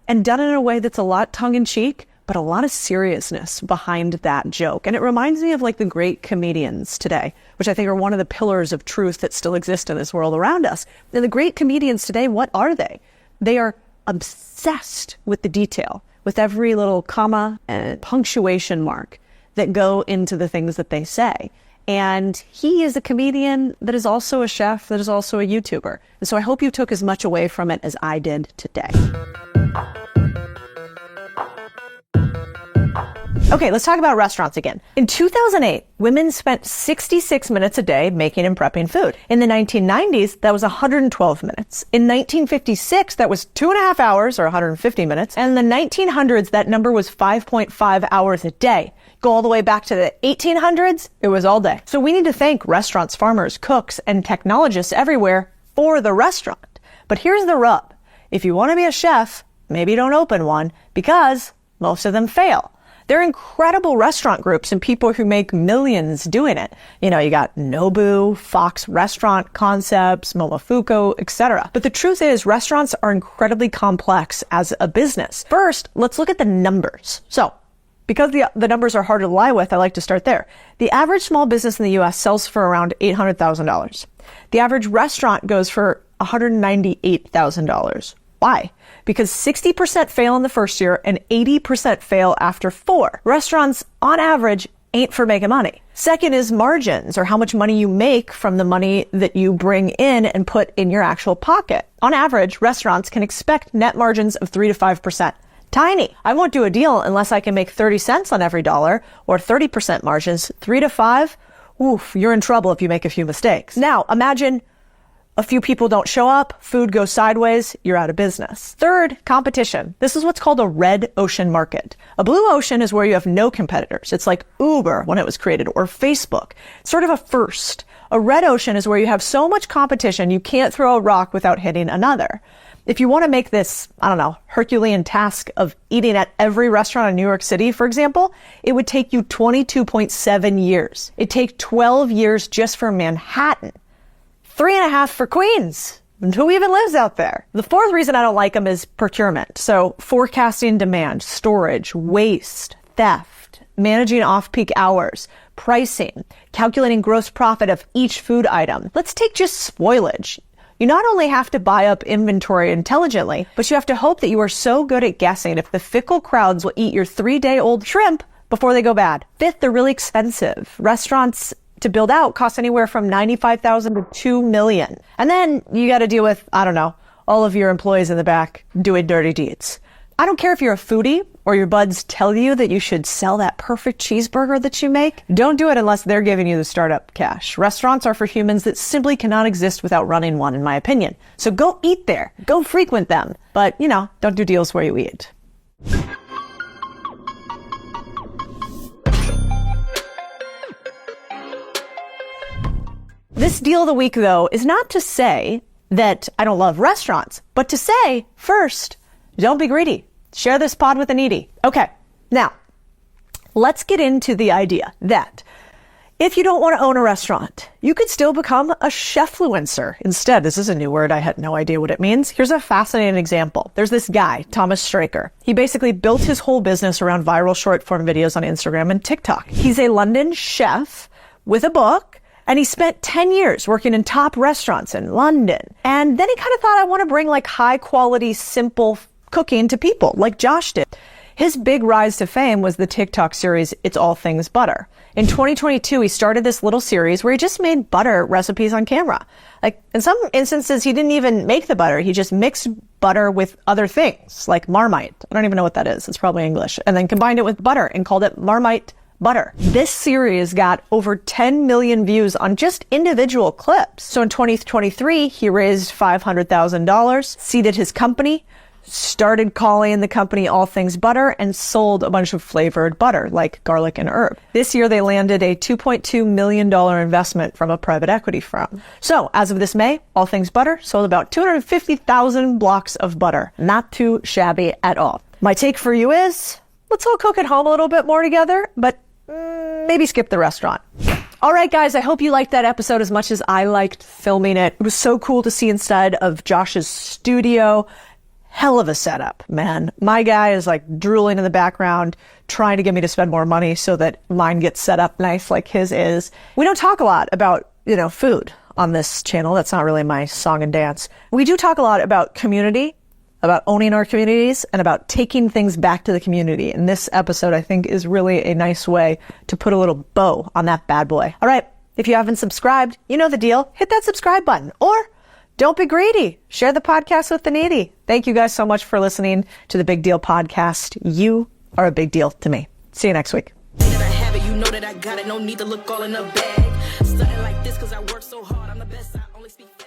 and done it in a way that's a lot tongue-in-cheek, but a lot of seriousness behind that joke. And it reminds me of like the great comedians today, which I think are one of the pillars of truth that still exist in this world around us. And the great comedians today, what are they? They are obsessed with the detail, with every little comma and punctuation mark that go into the things that they say. And he is a comedian that is also a chef, that is also a YouTuber. And so I hope you took as much away from it as I did today. Okay, let's talk about restaurants again. In 2008, women spent 66 minutes a day making and prepping food. In the 1990s, that was 112 minutes. In 1956, that was 2.5 hours or 150 minutes. And in the 1900s, that number was 5.5 hours a day. Go all the way back to the 1800s, it was all day. So we need to thank restaurants, farmers, cooks, and technologists everywhere for the restaurant. But here's the rub. If you want to be a chef, maybe don't open one, because most of them fail. There are incredible restaurant groups and people who make millions doing it. You know, you got Nobu, Fox Restaurant Concepts, Momofuku, etc. But the truth is, restaurants are incredibly complex as a business. First, let's look at the numbers. So, because the numbers are hard to lie with, I like to start there. The average small business in the U.S. sells for around $800,000. The average restaurant goes for $198,000. Why? Because 60% fail in the first year and 80% fail after 4. Restaurants, on average, ain't for making money. Second is margins, or how much money you make from the money that you bring in and put in your actual pocket. On average, restaurants can expect net margins of 3 to 5%. Tiny. I won't do a deal unless I can make 30 cents on every dollar, or 30% margins. 3 to 5? Oof, you're in trouble if you make a few mistakes. Now, imagine a few people don't show up, food goes sideways, you're out of business. Third, competition. This is what's called a red ocean market. A blue ocean is where you have no competitors. It's like Uber when it was created, or Facebook. It's sort of a first. A red ocean is where you have so much competition you can't throw a rock without hitting another. If you want to make this, Herculean task of eating at every restaurant in New York City, for example, it would take you 22.7 years. It'd take 12 years just for Manhattan. 3.5 for Queens. And who even lives out there? The fourth reason I don't like them is procurement. So forecasting demand, storage, waste, theft, managing off-peak hours, pricing, calculating gross profit of each food item. Let's take just spoilage. You not only have to buy up inventory intelligently, but you have to hope that you are so good at guessing if the fickle crowds will eat your 3-day-old shrimp before they go bad. Fifth, they're really expensive. Restaurants to build out cost anywhere from $95,000 to $2 million. And then you got to deal with, I don't know, all of your employees in the back doing dirty deeds. I don't care if you're a foodie or your buds tell you that you should sell that perfect cheeseburger that you make. Don't do it unless they're giving you the startup cash. Restaurants are for humans that simply cannot exist without running one, in my opinion. So go eat there. Go frequent them. But, don't do deals where you eat. This deal of the week, though, is not to say that I don't love restaurants, but to say, first, don't be greedy. Share this pod with the needy. Okay, now, let's get into the idea that if you don't want to own a restaurant, you could still become a chefluencer instead. This is a new word. I had no idea what it means. Here's a fascinating example. There's this guy, Thomas Straker. He basically built his whole business around viral short-form videos on Instagram and TikTok. He's a London chef with a book, and he spent 10 years working in top restaurants in London. And then he kind of thought, I want to bring like high-quality, simple cooking to people like Josh did. His big rise to fame was the TikTok series, It's All Things Butter. In 2022, he started this little series where he just made butter recipes on camera. Like in some instances, he didn't even make the butter. He just mixed butter with other things like Marmite. I don't even know what that is. It's probably English. And then combined it with butter and called it Marmite butter. This series got over 10 million views on just individual clips. So in 2023, he raised $500,000, seeded his company, started calling the company All Things Butter, and sold a bunch of flavored butter like garlic and herb. This year, they landed a $2.2 million investment from a private equity firm. So as of this May, All Things Butter sold about 250,000 blocks of butter. Not too shabby at all. My take for you is, let's all cook at home a little bit more together, but maybe skip the restaurant. All right, guys, I hope you liked that episode as much as I liked filming it. It was so cool to see inside of Josh's studio. Hell of a setup, man. My guy is like drooling in the background, trying to get me to spend more money so that mine gets set up nice like his is. We don't talk a lot about, food on this channel. That's not really my song and dance. We do talk a lot about community, about owning our communities, and about taking things back to the community. And this episode, I think, is really a nice way to put a little bow on that bad boy. All right, if you haven't subscribed, you know the deal. Hit that subscribe button, or don't be greedy. Share the podcast with the needy. Thank you guys so much for listening to the Big Deal podcast. You are a big deal to me. See you next week. That I have it, you know that I got it. No need to look all in the bag. Starting like this cause I work so hard. I'm the best. I only speak facts.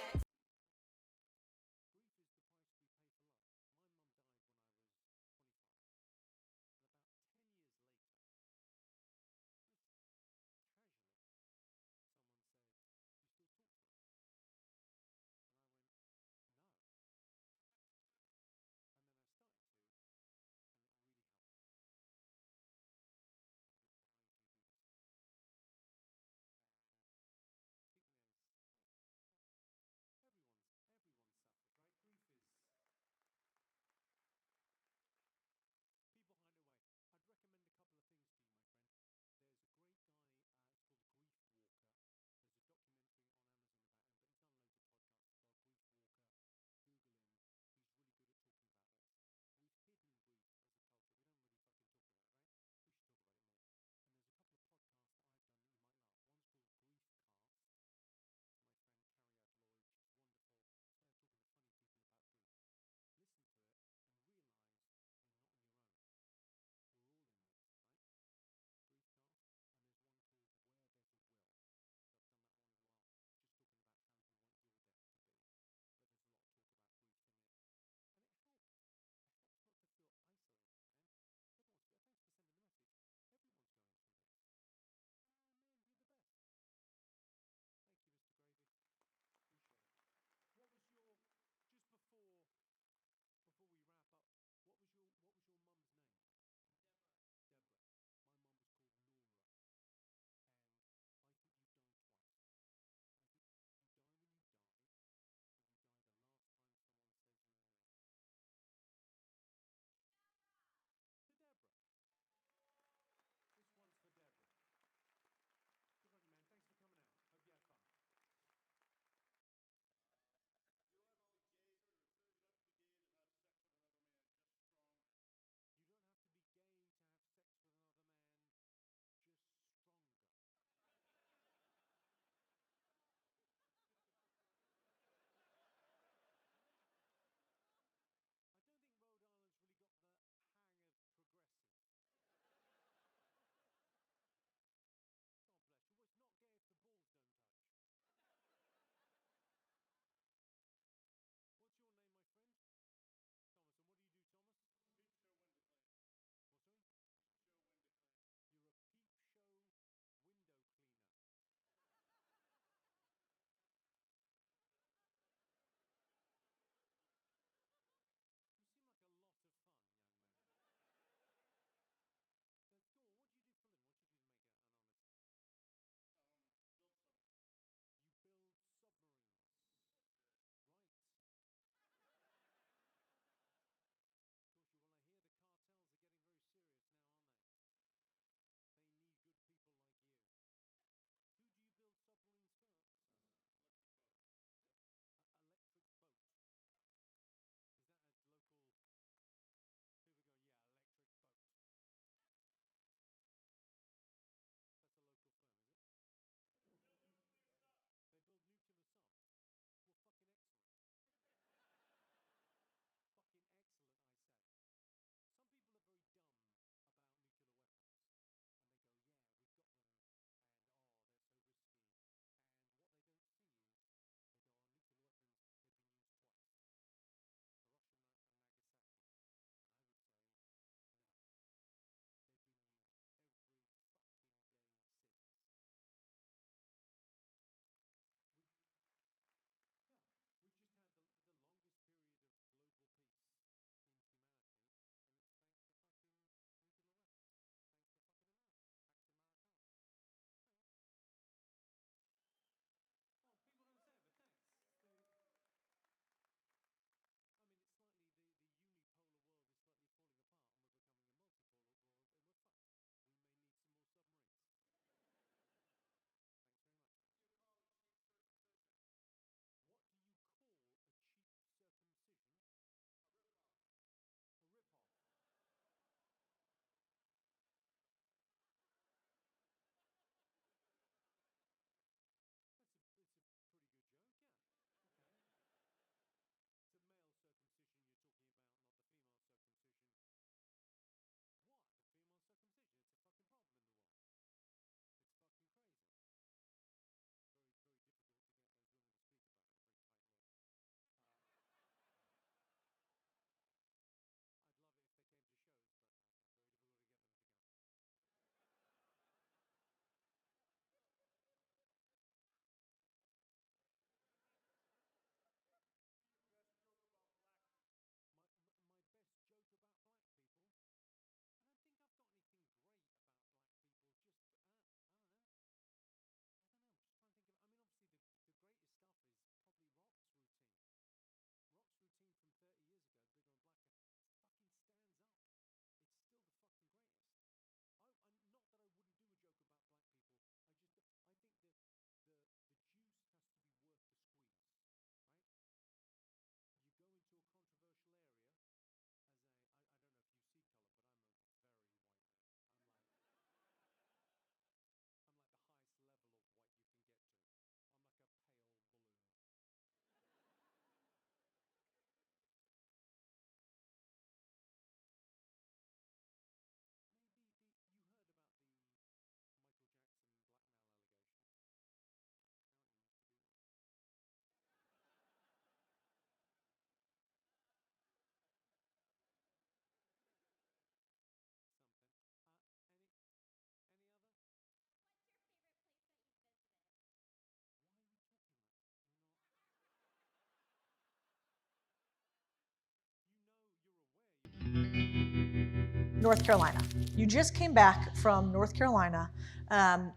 North Carolina. You just came back from North Carolina.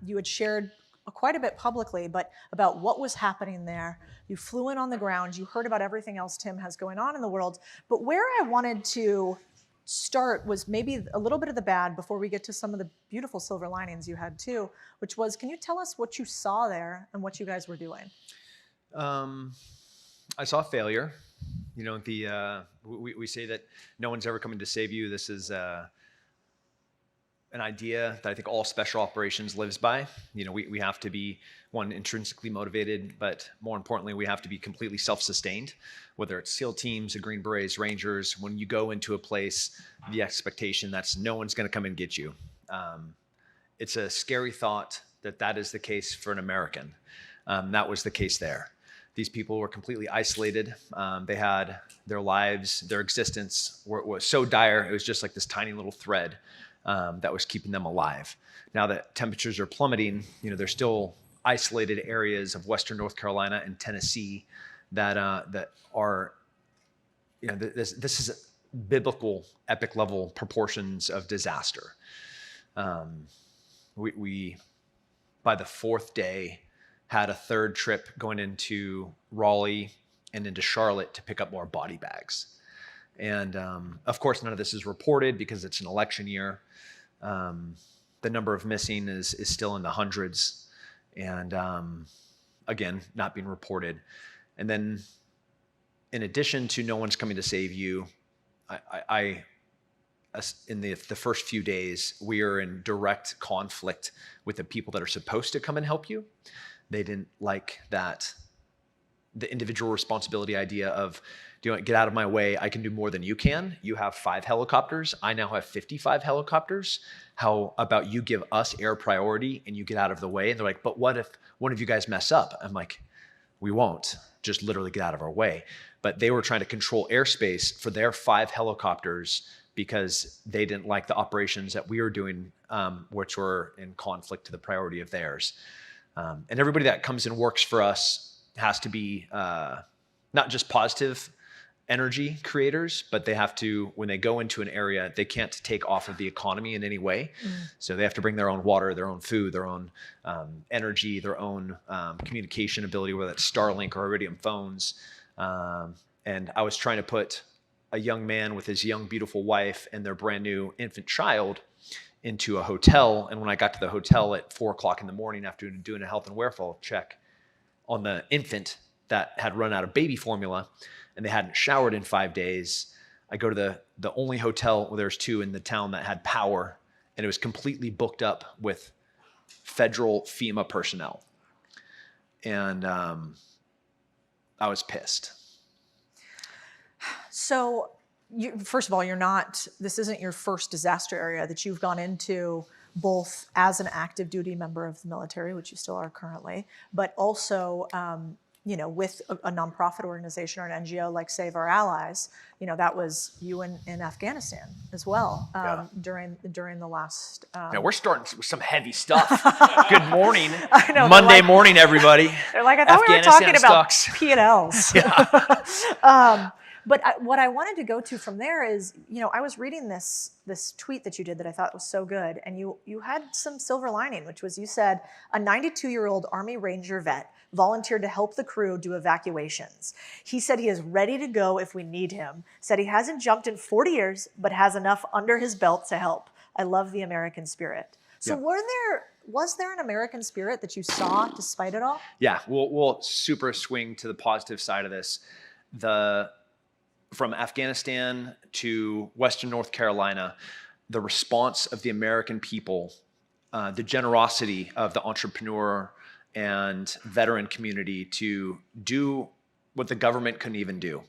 You had shared quite a bit publicly, but about what was happening there. You flew in on the ground. You heard about everything else Tim has going on in the world. But where I wanted to start was maybe a little bit of the bad before we get to some of the beautiful silver linings you had too, which was, can you tell us what you saw there and what you guys were doing? I saw failure. You know, we say that no one's ever coming to save you. This is an idea that I think all special operations lives by. You know, we have to be, one, intrinsically motivated, but more importantly, we have to be completely self-sustained, whether it's SEAL teams, the Green Berets, Rangers. When you go into a place, the expectation that's no one's going to come and get you. It's a scary thought that is the case for an American. That was the case there. These people were completely isolated. They had their lives, their existence was so dire. It was just like this tiny little thread that was keeping them alive. Now that temperatures are plummeting, you know, there's still isolated areas of Western North Carolina and Tennessee that are, you know, this is biblical, epic level proportions of disaster. We by the fourth day had a third trip going into Raleigh and into Charlotte to pick up more body bags. And of course, none of this is reported because it's an election year. The number of missing is still in the hundreds, and again, not being reported. And then, in addition to no one's coming to save you, in the first few days, we are in direct conflict with the people that are supposed to come and help you. They didn't like that, the individual responsibility idea of, get out of my way. I can do more than you can. You have 5 helicopters. I now have 55 helicopters. How about you give us air priority and you get out of the way? And they're like, but what if one of you guys mess up? I'm like, we won't. Just literally get out of our way. But they were trying to control airspace for their 5 helicopters because they didn't like the operations that we were doing, which were in conflict to the priority of theirs. And everybody that comes and works for us has to be not just positive energy creators, but they have to, when they go into an area, they can't take off of the economy in any way. So they have to bring their own water, their own food, their own energy, their own communication ability, whether it's Starlink or Iridium phones. And I was trying to put a young man with his young, beautiful wife and their brand new infant child into a hotel. And when I got to the hotel at 4:00 in the morning after doing a health and welfare check on the infant that had run out of baby formula and they hadn't showered in 5 days, I go to the only hotel, well, there's 2 in the town that had power, and it was completely booked up with federal FEMA personnel. And I was pissed. So, first of all, this isn't your first disaster area that you've gone into, both as an active duty member of the military, which you still are currently, but also, with a nonprofit organization or an NGO like Save Our Allies. That was you in Afghanistan as well, during the last. Yeah, we're starting with some heavy stuff. Good morning. I know, Monday morning, everybody. They're like, I thought we were talking about sucks. P&Ls. Yeah. But what I wanted to go to from there is, I was reading this tweet that you did that I thought was so good, and you had some silver lining, which was, you said, a 92-year-old Army Ranger vet volunteered to help the crew do evacuations. He said he is ready to go if we need him, said he hasn't jumped in 40 years, but has enough under his belt to help. I love the American spirit. So was there an American spirit that you saw despite it all? Yeah, we'll super swing to the positive side of this. From Afghanistan to Western North Carolina, the response of the American people, the generosity of the entrepreneur and veteran community to do what the government couldn't even do.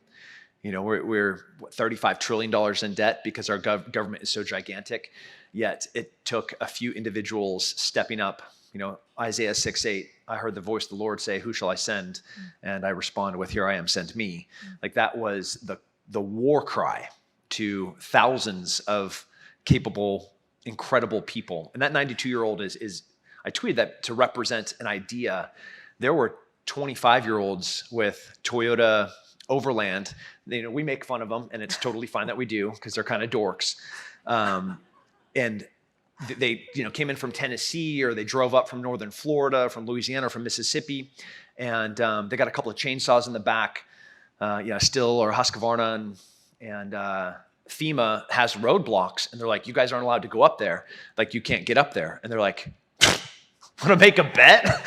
We're $35 trillion in debt because our government is so gigantic, yet it took a few individuals stepping up. Isaiah 6:8, I heard the voice of the Lord say, who shall I send? And I responded with, here I am, send me. Like, that was the war cry to thousands of capable, incredible people. And that 92-year-old is I tweeted that to represent an idea. There were 25-year-olds with Toyota overland. We make fun of them, and it's totally fine that we do because they're kind of dorks. And they came in from Tennessee, or they drove up from northern Florida, from Louisiana, or from Mississippi, and they got a couple of chainsaws in the back, Still or Husqvarna, and FEMA has roadblocks, and they're like, you guys aren't allowed to go up there. Like, you can't get up there. And they're like, want to make a bet?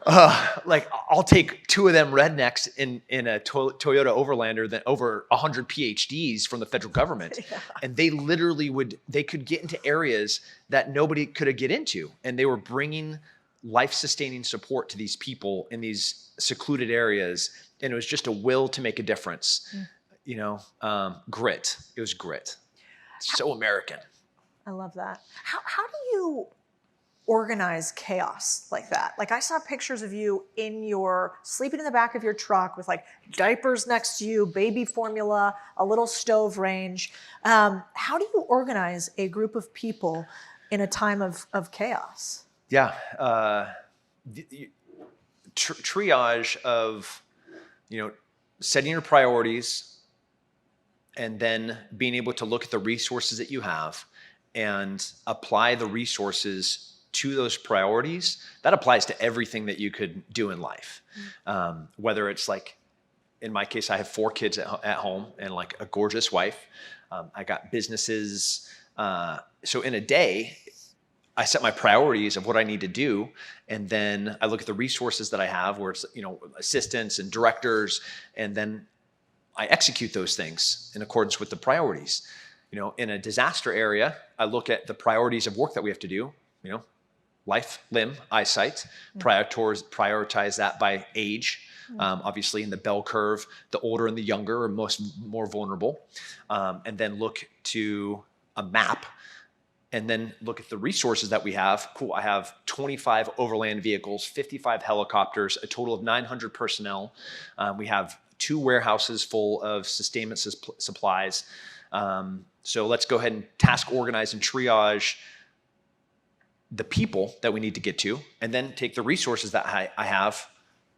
I'll take 2 of them rednecks in a Toyota Overlander than over 100 PhDs from the federal government. Yeah. And they literally they could get into areas that nobody could get into. And they were bringing life-sustaining support to these people in these secluded areas. And it was just a will to make a difference. Grit. It was grit. So American. I love that. How do you organize chaos like that? Like, I saw pictures of you sleeping in the back of your truck with like diapers next to you, baby formula, a little stove range. How do you organize a group of people in a time of chaos? Yeah. Triage of, setting your priorities, and then being able to look at the resources that you have and apply the resources to those priorities. That applies to everything that you could do in life. Whether it's like, in my case, I have 4 kids at home and like a gorgeous wife. I got businesses. So in a day, I set my priorities of what I need to do. And then I look at the resources that I have, where it's, assistants and directors. And then I execute those things in accordance with the priorities. In a disaster area, I look at the priorities of work that we have to do, life, limb, eyesight, prioritize that by age. Obviously in the bell curve, the older and the younger are more vulnerable. And then look to a map, and then look at the resources that we have. Cool, I have 25 overland vehicles, 55 helicopters, a total of 900 personnel. We have 2 warehouses full of sustainment supplies. So let's go ahead and task organize and triage the people that we need to get to, and then take the resources that I have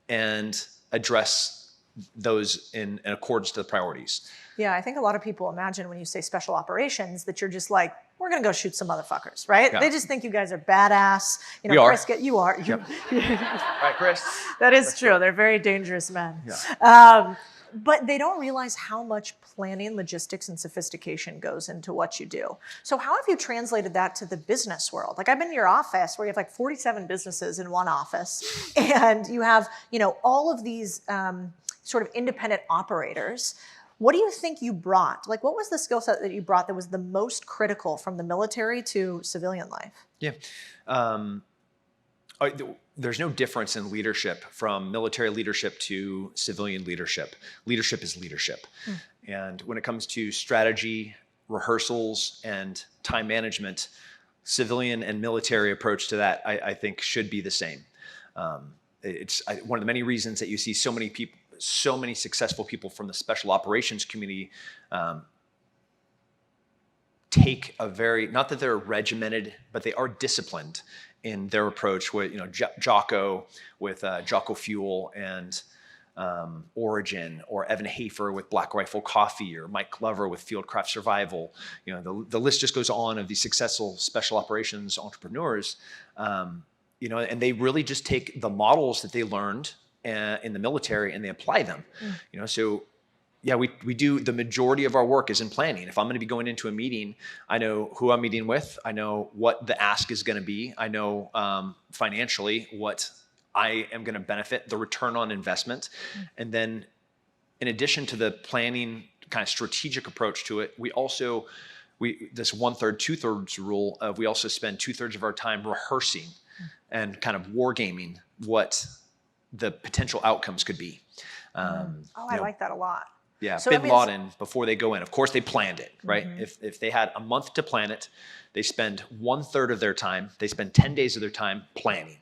and address those in accordance to the priorities. Yeah, I think a lot of people imagine when you say special operations that you're just like, we're going to go shoot some motherfuckers, right? Yeah. They just think you guys are badass. We are. Chris, you are. Yep. Right, Chris? That is true. They're very dangerous men. Yeah. But they don't realize how much planning, logistics, and sophistication goes into what you do. So how have you translated that to the business world? Like, I've been in your office where you have like 47 businesses in one office, and you have, all of these sort of independent operators. What do you think you brought? Like, what was the skill set that you brought that was the most critical from the military to civilian life? Yeah. There's no difference in leadership from military leadership to civilian leadership. Leadership is leadership. And when it comes to strategy, rehearsals, and time management, civilian and military approach to that, I think, should be the same. It's one of the many reasons that you see so many successful people from the special operations community take not that they're regimented, but they are disciplined in their approach with, Jocko with Jocko Fuel and Origin, or Evan Hafer with Black Rifle Coffee, or Mike Glover with Fieldcraft Survival. The list just goes on of these successful special operations entrepreneurs. And they really just take the models that they learned in the military and they apply them. So yeah, we do, the majority of our work is in planning. If I'm going to be going into a meeting, I know who I'm meeting with. I know what the ask is going to be. I know financially what I am going to benefit, the return on investment. And then in addition to the planning kind of strategic approach to it, we also, this 1/3, 2/3 rule of, we also spend 2/3 of our time rehearsing and kind of wargaming what the potential outcomes could be. I like that a lot. Yeah, so Bin Laden, before they go in, of course they planned it, right? If they had a month to plan it, they spend 1/3 of their time, they spend 10 days of their time planning.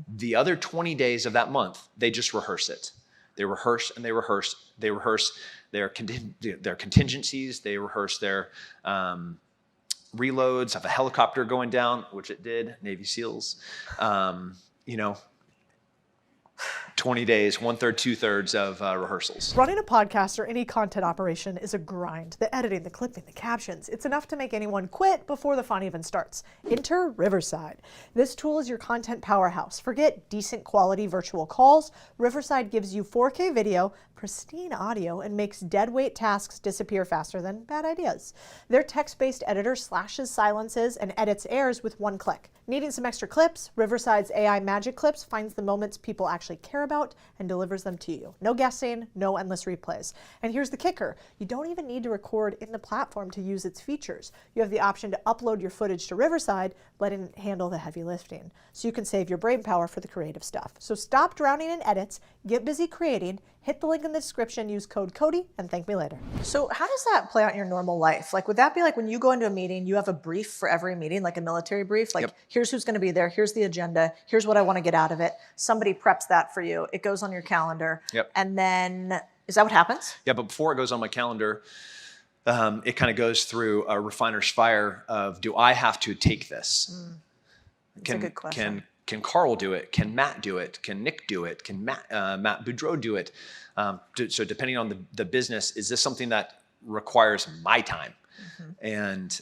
The other 20 days of that month, they just rehearse it. They rehearse and they rehearse. They rehearse their contingencies. They rehearse their reloads of a helicopter going down, which it did, Navy SEALs. 20 days, 1/3, 2/3 of rehearsals. Running a podcast or any content operation is a grind. The editing, the clipping, the captions. It's enough to make anyone quit before the fun even starts. Enter Riverside. This tool is your content powerhouse. Forget decent quality virtual calls. Riverside gives you 4K video, pristine audio, and makes deadweight tasks disappear faster than bad ideas. Their text-based editor slashes, silences, and edits errors with one click. Needing some extra clips? Riverside's AI Magic Clips finds the moments people actually care about and delivers them to you. No guessing, no endless replays. And here's the kicker. You don't even need to record in the platform to use its features. You have the option to upload your footage to Riverside, letting it handle the heavy lifting. So you can save your brain power for the creative stuff. So stop drowning in edits, get busy creating, hit the link in the description, use code Cody, and thank me later. So how does that play out in your normal life? Like, would that be like when you go into a meeting, you have a brief for every meeting, like a military brief? Like, here's who's going to be there. Here's the agenda. Here's what I want to get out of it. Somebody preps that for you. It goes on your calendar. And then, is that what happens? Yeah, but before it goes on my calendar, it kind of goes through a refiner's fire of, do I have to take this? That's a good question. Can Carl do it? Can Matt do it? Can Nick do it? Can Matt Boudreau do it? So depending on the business, is this something that requires my time? And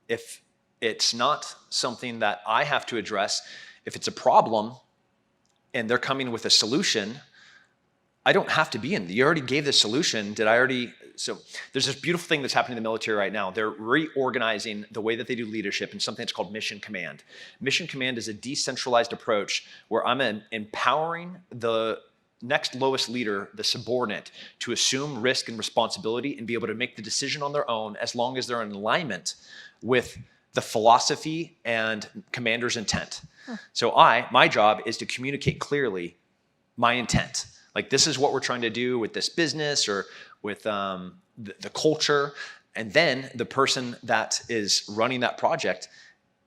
if it's not something that I have to address, if it's a problem and they're coming with a solution, I don't have to be in. You already gave the solution. So there's this beautiful thing that's happening in the military right now. They're reorganizing the way that they do leadership in something that's called mission command. Mission command is a decentralized approach where I'm empowering the next lowest leader, the subordinate, to assume risk and responsibility and be able to make the decision on their own as long as they're in alignment with the philosophy and commander's intent. So my job is to communicate clearly my intent. Like, this is what we're trying to do with this business or with the culture. And then the person that is running that project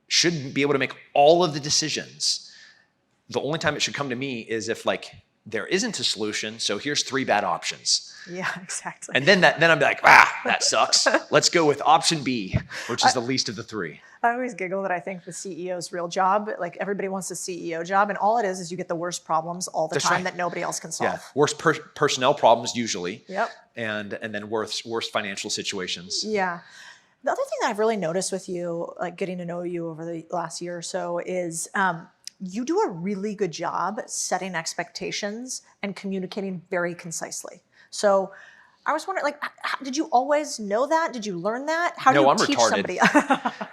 should be able to make all of the decisions. The only time it should come to me is if, like, there isn't a solution. So here's 3 bad options. Yeah, exactly. And then I'm like, that sucks. Let's go with option B, which is the least of the 3. I always giggle that I think the CEO's real job, like, everybody wants a CEO job, and all it is you get the worst problems all the time that nobody else can solve. Yeah, worst personnel problems usually. Yep. And then worst financial situations. Yeah. The other thing that I've really noticed with you, like getting to know you over the last year or so, is you do a really good job setting expectations and communicating very concisely. So I was wondering, like, did you always know that? Did you learn that? How do you I'm teach retarded. somebody?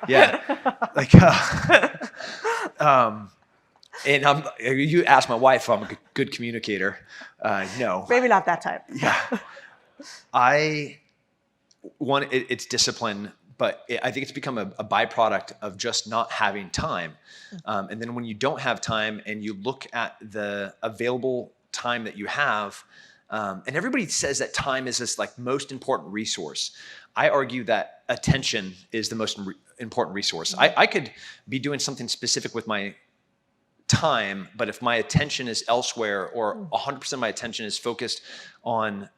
Yeah. Like, and you ask my wife if I'm a good communicator. No. Maybe not that type. Yeah. It's discipline, but I think it's become a byproduct of just not having time. And then when you don't have time and you look at the available time that you have, and everybody says that time is this, like, most important resource. I argue that attention is the most important resource. I could be doing something specific with my time, but if my attention is elsewhere, or 100% of my attention is focused on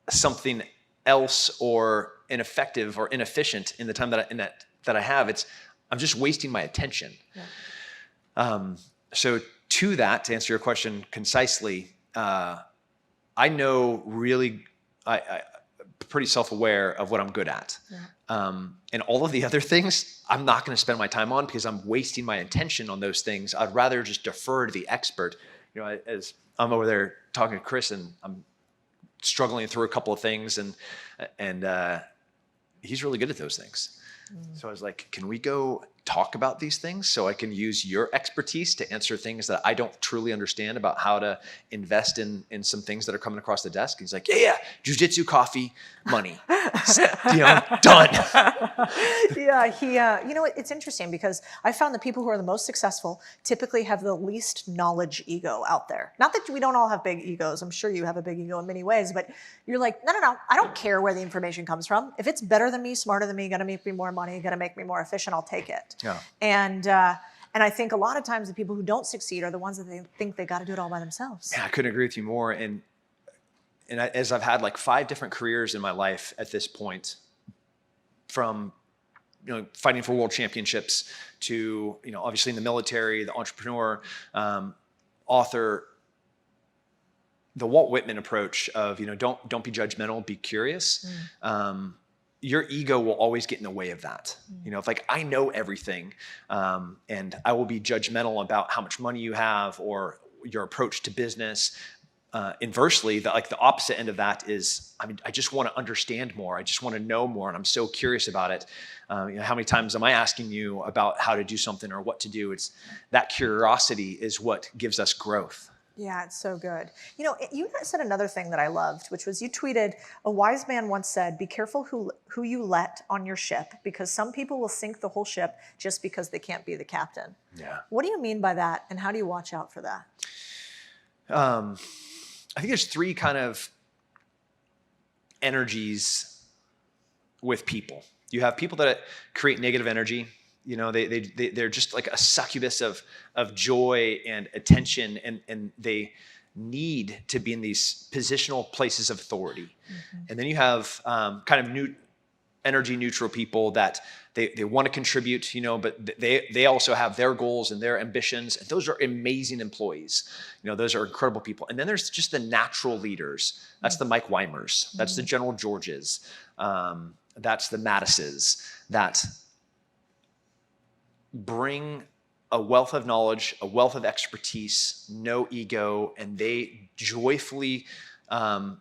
something else or ineffective or inefficient in the time that I have, I'm just wasting my attention. Yeah. So to answer your question concisely, I know I'm pretty self-aware of what I'm good at. Yeah. And all of the other things, I'm not going to spend my time on because I'm wasting my attention on those things. I'd rather just defer to the expert. You know, as I'm over there talking to Chris and I'm struggling through a couple of things, and he's really good at those things. So I was like, can we go talk about these things so I can use your expertise to answer things that I don't truly understand about how to invest in some things that are coming across the desk? He's like, yeah, jiu-jitsu, coffee, money, done. Yeah, it's interesting because I found the people who are the most successful typically have the least knowledge ego out there. Not that we don't all have big egos. I'm sure you have a big ego in many ways, but you're like, no, I don't care where the information comes from. If it's better than me, smarter than me, gonna make me more money, gonna make me more efficient, I'll take it. Yeah. And I think a lot of times the people who don't succeed are the ones that they think they got to do it all by themselves. Yeah, I couldn't agree with you more. And as I've had like 5 different careers in my life at this point, from fighting for world championships to obviously in the military, the entrepreneur, author, the Walt Whitman approach of, don't be judgmental, be curious. Your ego will always get in the way of that. If like, I know everything, and I will be judgmental about how much money you have or your approach to business. Inversely, the opposite end of that is, I just want to understand more. I just want to know more. And I'm so curious about it. How many times am I asking you about how to do something or what to do? It's that curiosity is what gives us growth. Yeah, it's so good. You said another thing that I loved, which was you tweeted, a wise man once said, be careful who you let on your ship, because some people will sink the whole ship just because they can't be the captain. Yeah. What do you mean by that? And how do you watch out for that? I think there's three kind of energies with people. You have people that create negative energy. They're just like a succubus of joy and attention, and they need to be in these positional places of authority. And then you have kind of energy neutral people that they want to contribute, but they also have their goals and their ambitions, and those are amazing employees. Those are incredible people. And then there's just the natural leaders. That's the Mike Weimers. That's the General Georges. That's the Mattises that bring a wealth of knowledge, a wealth of expertise, no ego, and they joyfully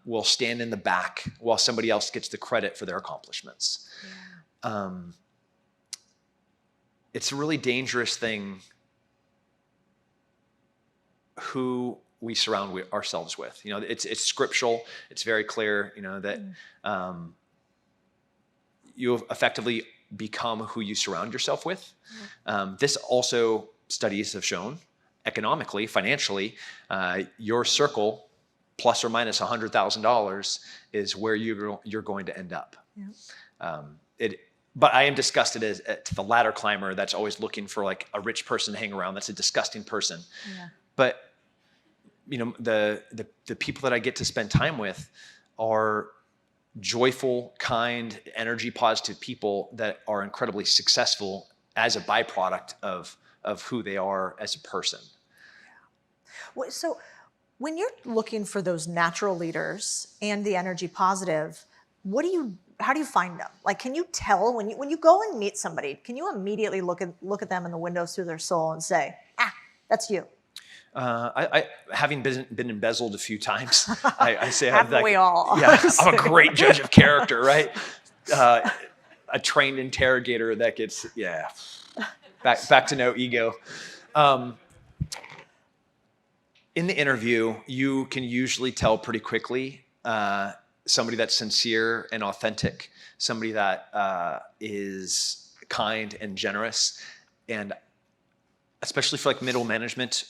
will stand in the back while somebody else gets the credit for their accomplishments. Yeah. It's a really dangerous thing who we surround ourselves with. It's scriptural. It's very clear, that you effectively become who you surround yourself with. This also, studies have shown, economically, financially, your circle, plus or minus $100,000, is where you're going to end up. Yeah. But I am disgusted to the ladder climber that's always looking for like a rich person to hang around. That's a disgusting person. Yeah. But the people that I get to spend time with are joyful, kind, energy positive people that are incredibly successful as a byproduct of who they are as a person. Yeah. So when you're looking for those natural leaders and the energy positive, how do you find them? Like, can you tell when you go and meet somebody, can you immediately look at them in the windows through their soul and say, that's you? I having been embezzled a few times, I say Haven't we all? Yeah, I'm a great judge of character, right? A trained interrogator that gets back to no ego. In the interview, you can usually tell pretty quickly somebody that's sincere and authentic, somebody that is kind and generous, and especially for like middle management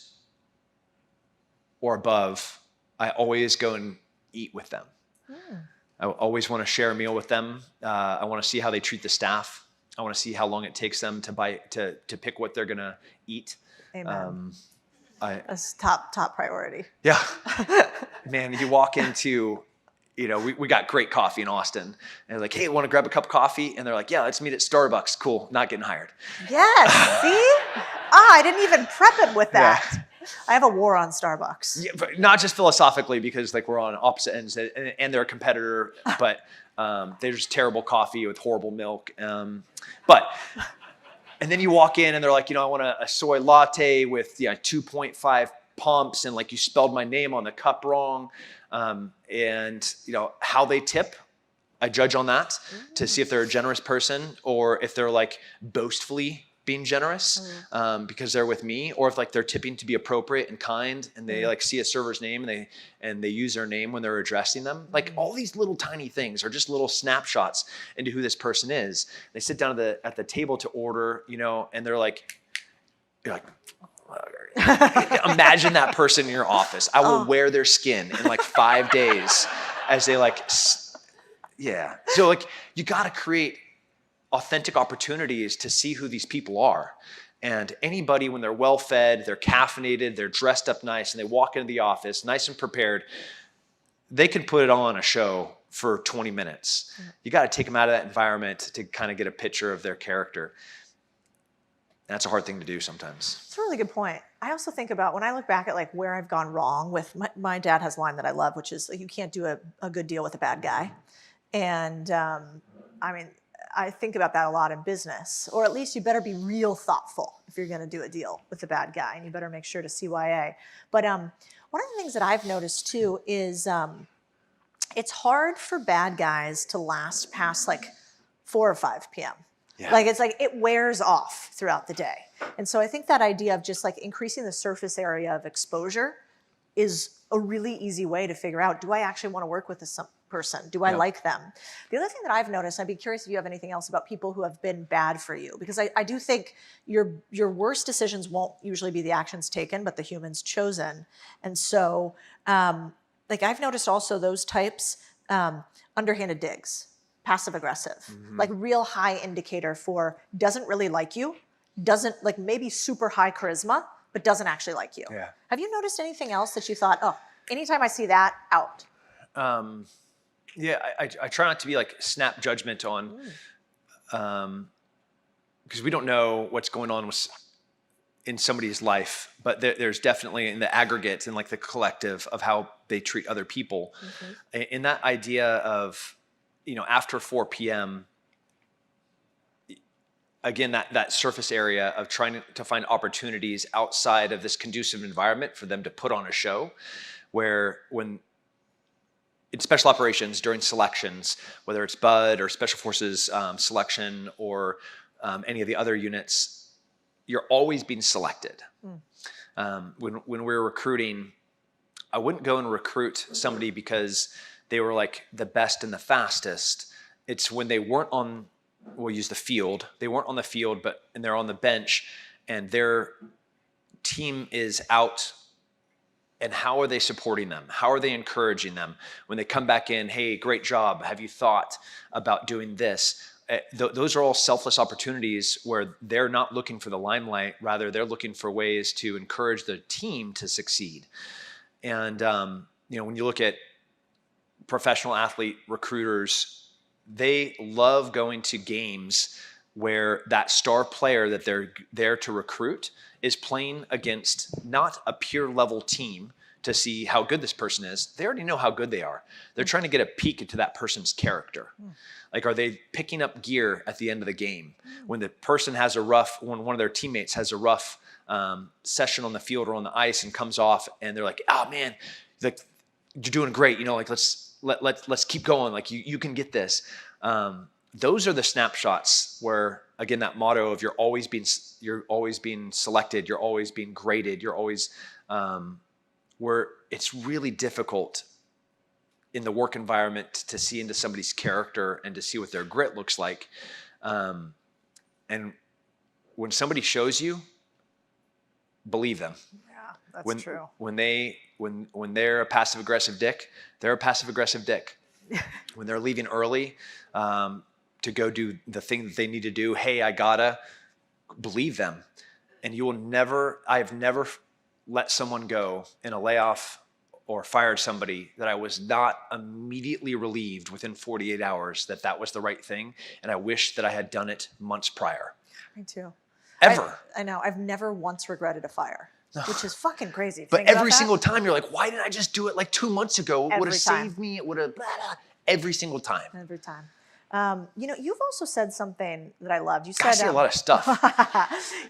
or above, I always go and eat with them. I always want to share a meal with them. I want to see how they treat the staff. I want to see how long it takes them to pick what they're gonna eat. Amen. That's top priority. Yeah, man. You walk into, we got great coffee in Austin, and they're like, "Hey, want to grab a cup of coffee?" And they're like, "Yeah, let's meet at Starbucks." Cool, not getting hired. Yes. See? I didn't even prep it with that. Yeah. I have a war on Starbucks. Yeah, but not just philosophically, because like we're on opposite ends, and they're a competitor, but there's terrible coffee with horrible milk. And then you walk in and they're like, I want a soy latte with 2.5 pumps, and like you spelled my name on the cup wrong. And how they tip, I judge on that to see if they're a generous person or if they're like boastfully being generous because they're with me, or if like they're tipping to be appropriate and kind, and they like see a server's name and they use their name when they're addressing them. Like all these little tiny things are just little snapshots into who this person is. They sit down at the table to order, and you're like, imagine that person in your office. I will wear their skin in like 5 days as they So like you got to create authentic opportunities to see who these people are. And anybody, when they're well fed, they're caffeinated, they're dressed up nice, and they walk into the office nice and prepared, they can put it on a show for 20 minutes. You got to take them out of that environment to kind of get a picture of their character. That's a hard thing to do sometimes. It's a really good point. I also think about when I look back at like where I've gone wrong with my dad has a line that I love, which is like, you can't do a good deal with a bad guy. And I mean, I think about that a lot in business, or at least you better be real thoughtful if you're going to do a deal with a bad guy, and you better make sure to CYA. But one of the things that I've noticed too is it's hard for bad guys to last past like 4 or 5 p.m. Yeah. Like it's like it wears off throughout the day. And so I think that idea of just like increasing the surface area of exposure is a really easy way to figure out, do I actually want to work with this person? Do I like them? The other thing that I've noticed, I'd be curious if you have anything else about people who have been bad for you, because I do think your worst decisions won't usually be the actions taken, but the humans chosen. And so like I've noticed also those types, underhanded digs, passive aggressive, like real high indicator for doesn't really like you, doesn't like maybe super high charisma, but doesn't actually like you. Yeah. Have you noticed anything else that you thought, oh, anytime I see that, out? Yeah, I try not to be like snap judgment on, because we don't know what's going on in somebody's life, but there's definitely in the aggregate and like the collective of how they treat other people. In that idea of, after 4 p.m., again, that surface area of trying to find opportunities outside of this conducive environment for them to put on a show, where when in special operations during selections, whether it's BUD or Special Forces selection or any of the other units, you're always being selected. When we're recruiting, I wouldn't go and recruit somebody because they were like the best and the fastest. It's when they weren't on, we'll use the field, they weren't on the field, and they're on the bench and their team is out. And how are they supporting them? How are they encouraging them? When they come back in, hey, great job. Have you thought about doing this? Those are all selfless opportunities where they're not looking for the limelight. Rather, they're looking for ways to encourage the team to succeed. And, when you look at professional athlete recruiters, they love going to games where that star player that they're there to recruit is playing against not a peer level team to see how good this person is. They already know how good they are. They're trying to get a peek into that person's character. Like, are they picking up gear at the end of the game? When the person has when one of their teammates has a rough session on the field or on the ice and comes off and they're like, oh man, like, you're doing great. Like, let's keep going. Like you can get this. Those are the snapshots where, again, that motto of you're always being selected, you're always being graded, you're always where it's really difficult in the work environment to see into somebody's character and to see what their grit looks like. And when somebody shows you, believe them. Yeah, that's true. When they're a passive aggressive dick, they're a passive aggressive dick. When they're leaving early to go do the thing that they need to do, hey, I gotta, believe them. And I've never let someone go in a layoff or fired somebody that I was not immediately relieved within 48 hours that was the right thing. And I wish that I had done it months prior. Me too. Ever. I know. I've never once regretted a fire, which is fucking crazy. But every single time you're like, why didn't I just do it like 2 months ago? It would have saved me. It would have, every single time. Every time. You've also said something that I loved. You said, I see a lot of stuff.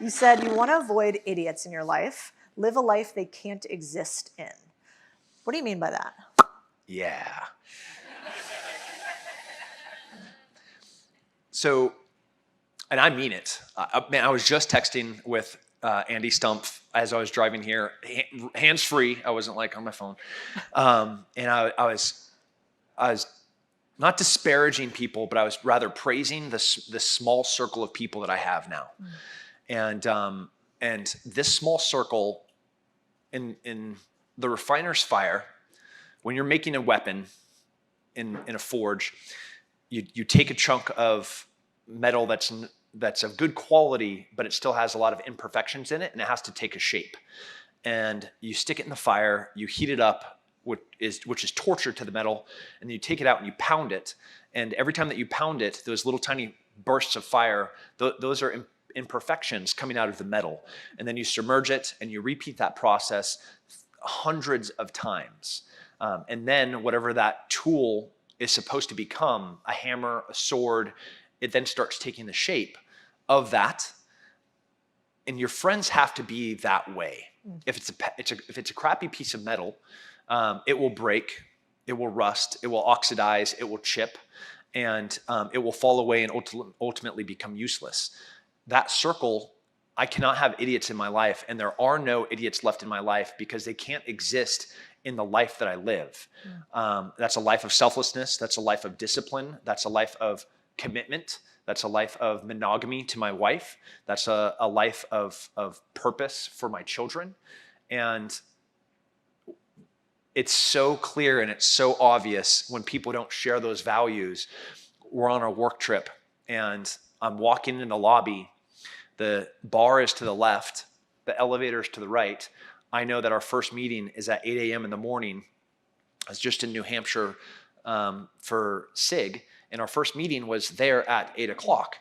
You said you want to avoid idiots in your life, live a life they can't exist in. What do you mean by that? Yeah. So, and I mean it. I was just texting with Andy Stumpf as I was driving here, hands free. I wasn't like on my phone, and I was not disparaging people, but I was rather praising the small circle of people that I have now, and this small circle in the refiner's fire. When you're making a weapon in a forge, you take a chunk of metal that's of good quality, but it still has a lot of imperfections in it, and it has to take a shape. And you stick it in the fire, you heat it up, which is torture to the metal, and then you take it out and you pound it. And every time that you pound it, those little tiny bursts of fire, those are imperfections coming out of the metal. And then you submerge it and you repeat that process hundreds of times. And then whatever that tool is supposed to become, a hammer, a sword, it then starts taking the shape of that. And your friends have to be that way. If it's a crappy piece of metal, it will break, it will rust, it will oxidize, it will chip, and it will fall away and ultimately become useless. That circle, I cannot have idiots in my life, and there are no idiots left in my life because they can't exist in the life that I live. That's a life of selflessness. That's a life of discipline. That's a life of commitment. That's a life of monogamy to my wife. That's a life of purpose for my children. And it's so clear and it's so obvious when people don't share those values. We're on a work trip and I'm walking in the lobby. The bar is to the left. The elevator is to the right. I know that our first meeting is at 8 a.m. in the morning. I was just in New Hampshire for SIG, and our first meeting was there at 8 o'clock.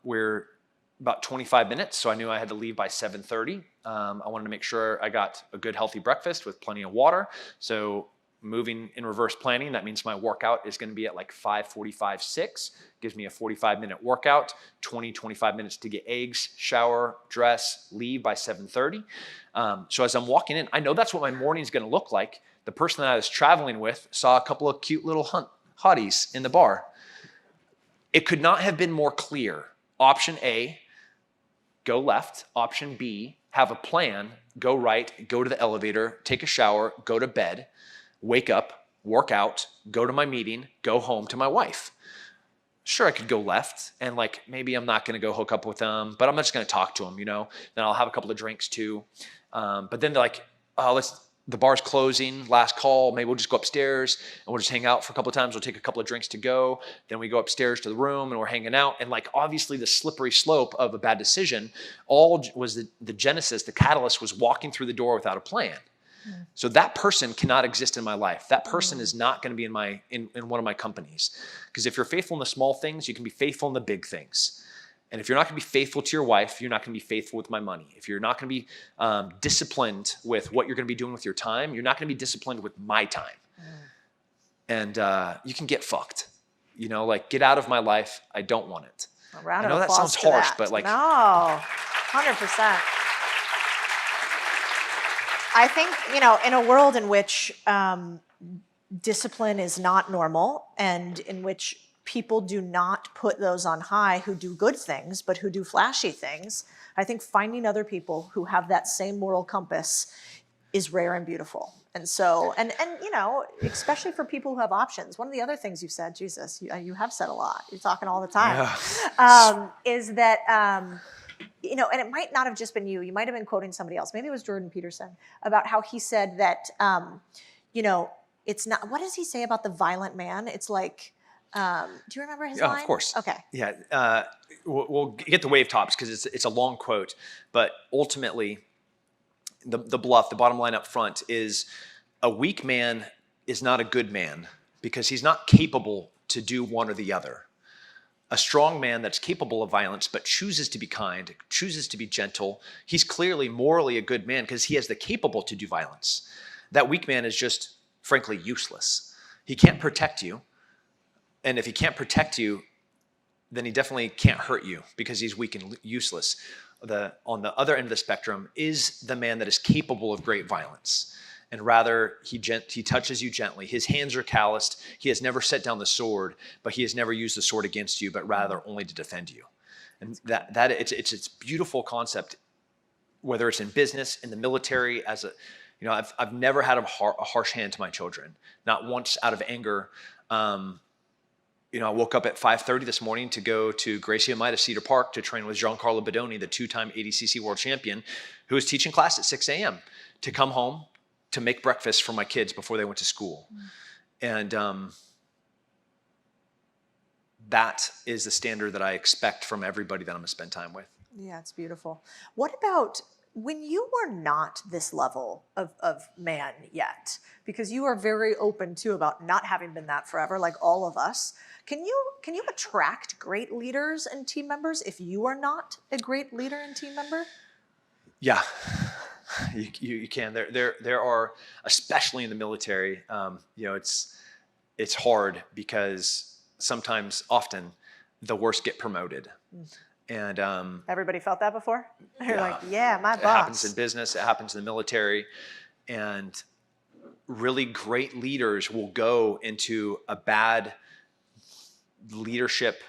We're about 25 minutes, so I knew I had to leave by 7:30. I wanted to make sure I got a good, healthy breakfast with plenty of water. So moving in reverse planning, that means my workout is going to be at like 5:45, 6. Gives me a 45-minute workout, 25 minutes to get eggs, shower, dress, leave by 7:30. So as I'm walking in, I know that's what my morning is going to look like. The person that I was traveling with saw a couple of cute little hotties in the bar. It could not have been more clear. Option A, go left. Option B, have a plan, go right, go to the elevator, take a shower, go to bed, wake up, work out, go to my meeting, go home to my wife. Sure, I could go left and like maybe I'm not going to go hook up with them, but I'm just going to talk to them, you know. Then I'll have a couple of drinks too. But then they're like, oh, the bar's closing, last call. Maybe we'll just go upstairs and we'll just hang out for a couple of times. We'll take a couple of drinks to go. Then we go upstairs to the room and we're hanging out. And like obviously the slippery slope of a bad decision all was the genesis, the catalyst was walking through the door without a plan. So that person cannot exist in my life. That person is not going to be in one of my companies. Because if you're faithful in the small things, you can be faithful in the big things. And if you're not going to be faithful to your wife, you're not going to be faithful with my money. If you're not going to be disciplined with what you're going to be doing with your time, you're not going to be disciplined with my time. And you can get fucked. You know, like get out of my life. I don't want it. I know that sounds harsh, but like no, 100%. I think, you know, in a world in which discipline is not normal and in which people do not put those on high who do good things, but who do flashy things, I think finding other people who have that same moral compass is rare and beautiful. And so, and you know, especially for people who have options, one of the other things you've said, Jesus, you have said a lot, you're talking all the time, is that, you know, and it might not have just been you might have been quoting somebody else. Maybe it was Jordan Peterson about how he said that, you know, it's not, what does he say about the violent man? It's like, do you remember his line? Of course. Okay. Yeah. We'll get the wave tops because it's a long quote, but ultimately the bluff, the bottom line up front is a weak man is not a good man because he's not capable to do one or the other. A strong man that's capable of violence but chooses to be kind, chooses to be gentle, he's clearly morally a good man because he has the capable to do violence. That weak man is just, frankly, useless. He can't protect you. And if he can't protect you, then he definitely can't hurt you because he's weak and useless. On the other end of the spectrum is the man that is capable of great violence. And rather, he touches you gently. His hands are calloused. He has never set down the sword, but he has never used the sword against you, but rather only to defend you. And it's a beautiful concept, whether it's in business, in the military, you know, I've never had a harsh hand to my children, not once out of anger. You know, I woke up at 5:30 this morning to go to Gracie and Mai to Cedar Park to train with Giancarlo Bodoni, the 2-time ADCC world champion, who was teaching class at 6 a.m. to come home to make breakfast for my kids before they went to school. And that is the standard that I expect from everybody that I'm gonna spend time with. Yeah, it's beautiful. What about when you were not this level of man yet, because you are very open too about not having been that forever, like all of us, can you attract great leaders and team members if you are not a great leader and team member? Yeah, you can. There are, especially in the military, it's hard because often, the worst get promoted. And Everybody felt that before? They're yeah, like, yeah, my it boss. happens in business, it happens in the military, and really great leaders will go into a bad leadership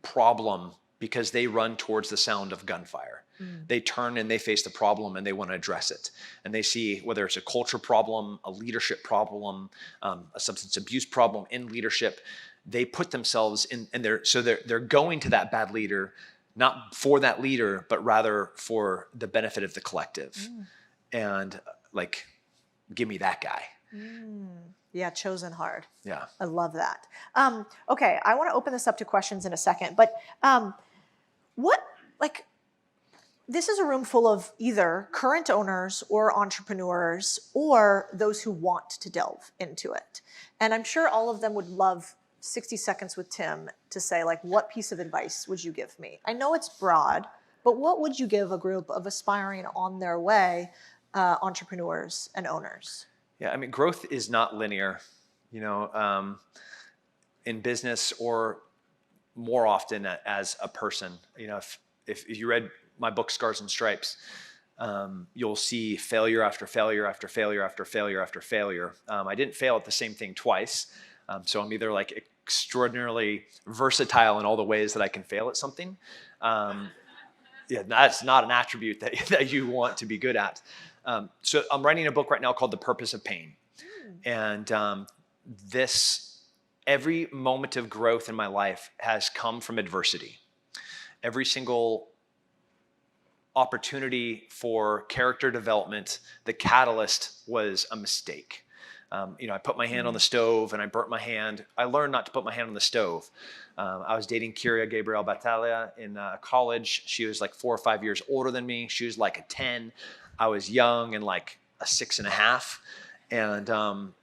problem because they run towards the sound of gunfire. They turn and they face the problem and they want to address it. And they see whether it's a culture problem, a leadership problem, a substance abuse problem in leadership. They put themselves in, and they're going to that bad leader, not for that leader, but rather for the benefit of the collective. And like, give me that guy. Yeah, chosen hard. Yeah. I love that. Okay, I want to open this up to questions in a second, but this is a room full of either current owners or entrepreneurs or those who want to delve into it. And I'm sure all of them would love 60 seconds with Tim to say, like, what piece of advice would you give me? I know it's broad, but what would you give a group of aspiring on their way entrepreneurs and owners? Yeah, I mean, growth is not linear, in business or more often as a person. If you read my book, Scars and Stripes, you'll see failure after failure after failure after failure after failure. I didn't fail at the same thing twice. So I'm either like extraordinarily versatile in all the ways that I can fail at something. That's not an attribute that you want to be good at. So I'm writing a book right now called The Purpose of Pain. And every moment of growth in my life has come from adversity. Every single opportunity for character development, the catalyst was a mistake. I put my hand on the stove and I burnt my hand. I learned not to put my hand on the stove. I was dating Kyria Gabriel Battaglia in college. She was like 4 or 5 years older than me. She was like a 10. I was young and like a 6.5. And,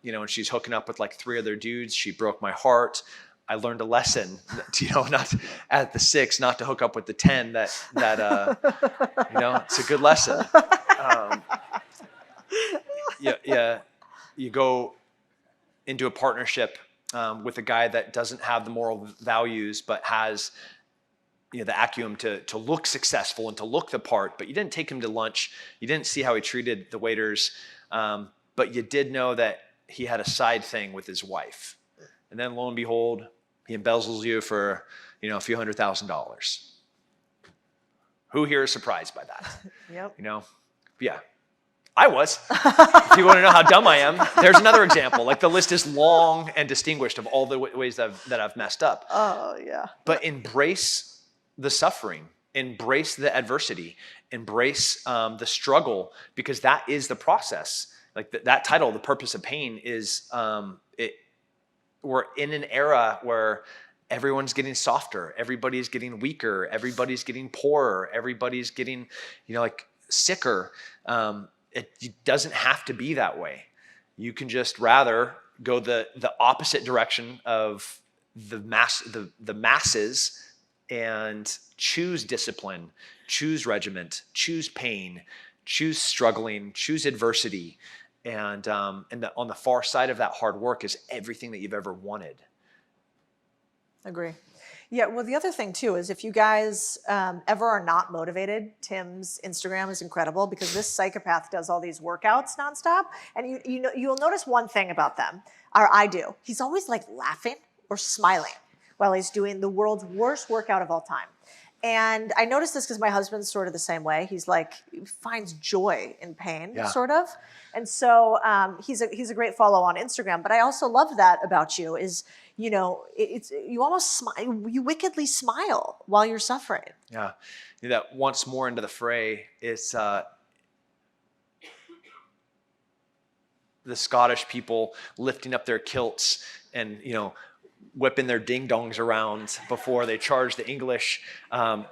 when she's hooking up with like 3 other dudes, she broke my heart. I learned a lesson, not at the 6, not to hook up with the 10 it's a good lesson. You go into a partnership with a guy that doesn't have the moral values, but has the acumen to look successful and to look the part, but you didn't take him to lunch. You didn't see how he treated the waiters, but you did know that he had a side thing with his wife. And then lo and behold, he embezzles you for, a few $100,000. Who here is surprised by that? Yep. Yeah. I was. If you want to know how dumb I am, there's another example. Like, the list is long and distinguished of all the ways that I've messed up. Oh, yeah. But embrace the suffering, embrace the adversity, embrace the struggle, because that is the process. Like that title, The Purpose of Pain, is we're in an era where everyone's getting softer, everybody's getting weaker, everybody's getting poorer, everybody's getting, sicker. It doesn't have to be that way. You can just rather go the opposite direction of the masses and choose discipline, choose regiment, choose pain, choose struggling, choose adversity. And on the far side of that hard work is everything that you've ever wanted. Agree. Yeah, well, the other thing too is if you guys ever are not motivated, Tim's Instagram is incredible because this psychopath does all these workouts nonstop, and you'll notice one thing about them, or I do. He's always like laughing or smiling while he's doing the world's worst workout of all time. And I noticed this because my husband's sort of the same way. He's like, he finds joy in pain, sort of. And so he's a great follow on Instagram. But I also love that about you is, you almost smile, you wickedly smile while you're suffering. Yeah. That once more into the fray is the Scottish people lifting up their kilts and, whipping their ding dongs around before they charge the English. That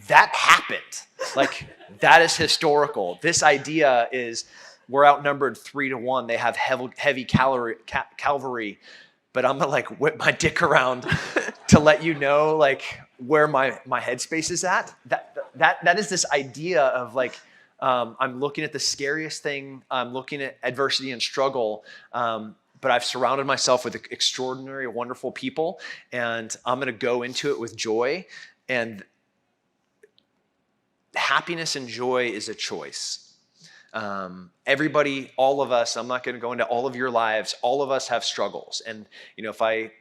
happened. Like, that is historical. This idea is we're outnumbered 3-1. They have heavy cavalry, but I'm gonna like whip my dick around to let you know like where my headspace is at. That is this idea of like, I'm looking at the scariest thing. I'm looking at adversity and struggle. But I've surrounded myself with extraordinary, wonderful people, and I'm going to go into it with joy. And happiness and joy is a choice. Everybody, all of us, I'm not going to go into all of your lives. All of us have struggles. And, you know, if I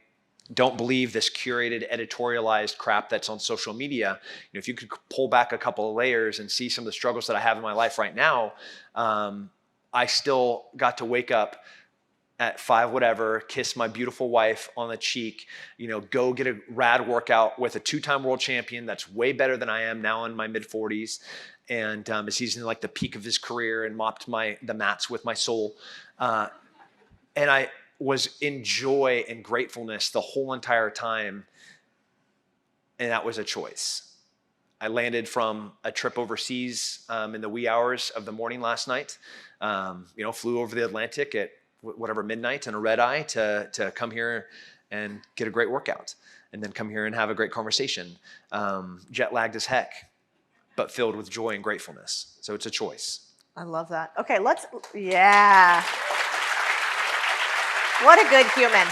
don't believe this curated, editorialized crap that's on social media, you know, if you could pull back a couple of layers and see some of the struggles that I have in my life right now, I still got to wake up at 5 whatever, kiss my beautiful wife on the cheek, you know, go get a rad workout with a 2-time world champion that's way better than I am now in my mid-40s. And as he's in like the peak of his career and mopped the mats with my soul. And I was in joy and gratefulness the whole entire time. And that was a choice. I landed from a trip overseas in the wee hours of the morning last night. You know, flew over the Atlantic at whatever midnight and a red eye to come here and get a great workout, and then come here and have a great conversation. Jet lagged as heck, but filled with joy and gratefulness. So it's a choice. I love that. Okay, yeah. What a good human.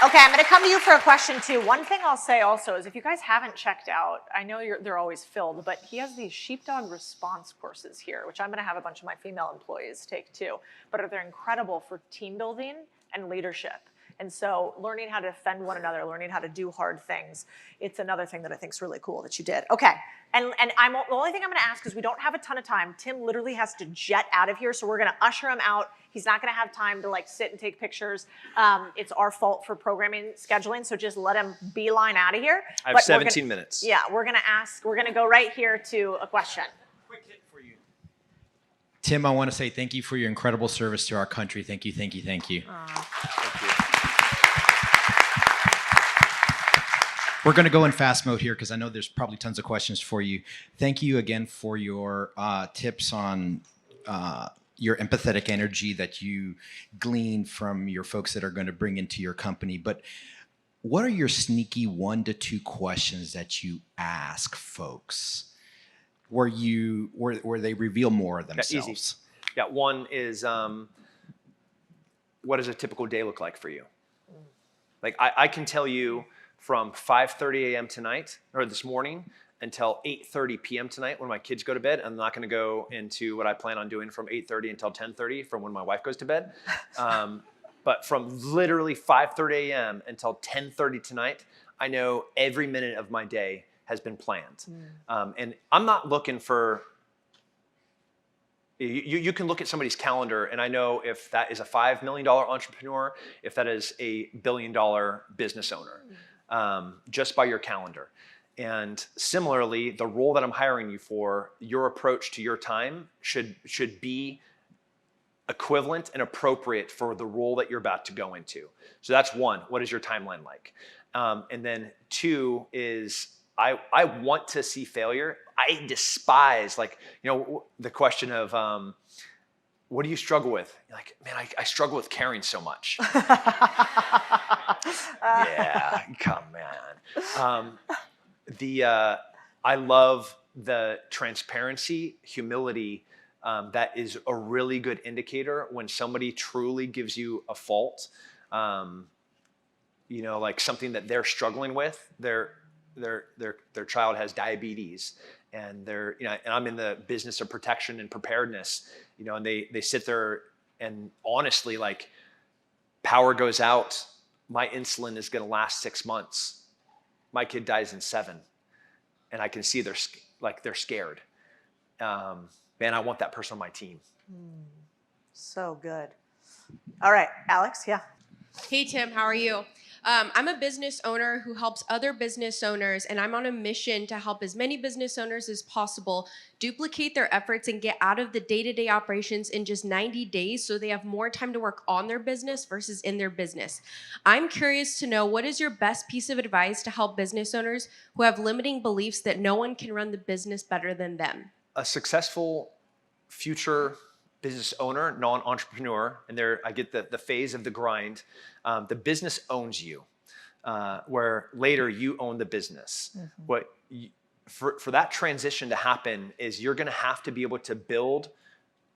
Okay, I'm going to come to you for a question too. One thing I'll say also is if you guys haven't checked out, I know they're always filled, but he has these sheepdog response courses here, which I'm going to have a bunch of my female employees take too. But they're incredible for team building and leadership. And so learning how to defend one another, learning how to do hard things, it's another thing that I think is really cool that you did. Okay, and the only thing I'm going to ask, because we don't have a ton of time, Tim literally has to jet out of here, so we're going to usher him out. He's not going to have time to like sit and take pictures. It's our fault for programming scheduling, so just let him beeline out of here. I have 17 minutes. Yeah, we're going to go right here to a question. Quick hit for you. Tim, I want to say thank you for your incredible service to our country. Thank you, thank you, thank you. Thank you. We're going to go in fast mode here because I know there's probably tons of questions for you. Thank you again for your tips on your empathetic energy that you glean from your folks that are going to bring into your company. But what are your sneaky 1 to 2 questions that you ask folks where they reveal more of themselves? Yeah, easy. Yeah, one is, what does a typical day look like for you? Like I can tell you from 5:30 a.m. tonight or this morning until 8:30 p.m. tonight when my kids go to bed. I'm not going to go into what I plan on doing from 8:30 until 10:30 from when my wife goes to bed. But from literally 5:30 a.m. until 10:30 tonight, I know every minute of my day has been planned. And I'm not looking for, you can look at somebody's calendar and I know if that is a $5 million entrepreneur, if that is a $1 billion business owner, just by your calendar. And similarly, the role that I'm hiring you for, your approach to your time should be equivalent and appropriate for the role that you're about to go into. So that's one. What is your timeline like? And then 2 is I want to see failure. I despise, like, you know, the question of what do you struggle with? You're like, man, I struggle with caring so much. Yeah, come on. I love the transparency, humility. That is a really good indicator when somebody truly gives you a fault. You know, like something that they're struggling with. Their child has diabetes, and and I'm in the business of protection and preparedness. You know, and they sit there and honestly, like, power goes out. My insulin is going to last 6 months. My kid dies in 7, and I can see they're scared. Man, I want that person on my team. So good. All right, Alex, yeah. Hey, Tim, how are you? I'm a business owner who helps other business owners, and I'm on a mission to help as many business owners as possible duplicate their efforts and get out of the day-to-day operations in just 90 days so they have more time to work on their business versus in their business. I'm curious to know, what is your best piece of advice to help business owners who have limiting beliefs that no one can run the business better than them? A successful future business owner, non-entrepreneur, and there I get the phase of the grind. The business owns you, where later you own the business. For that transition to happen is you're going to have to be able to build,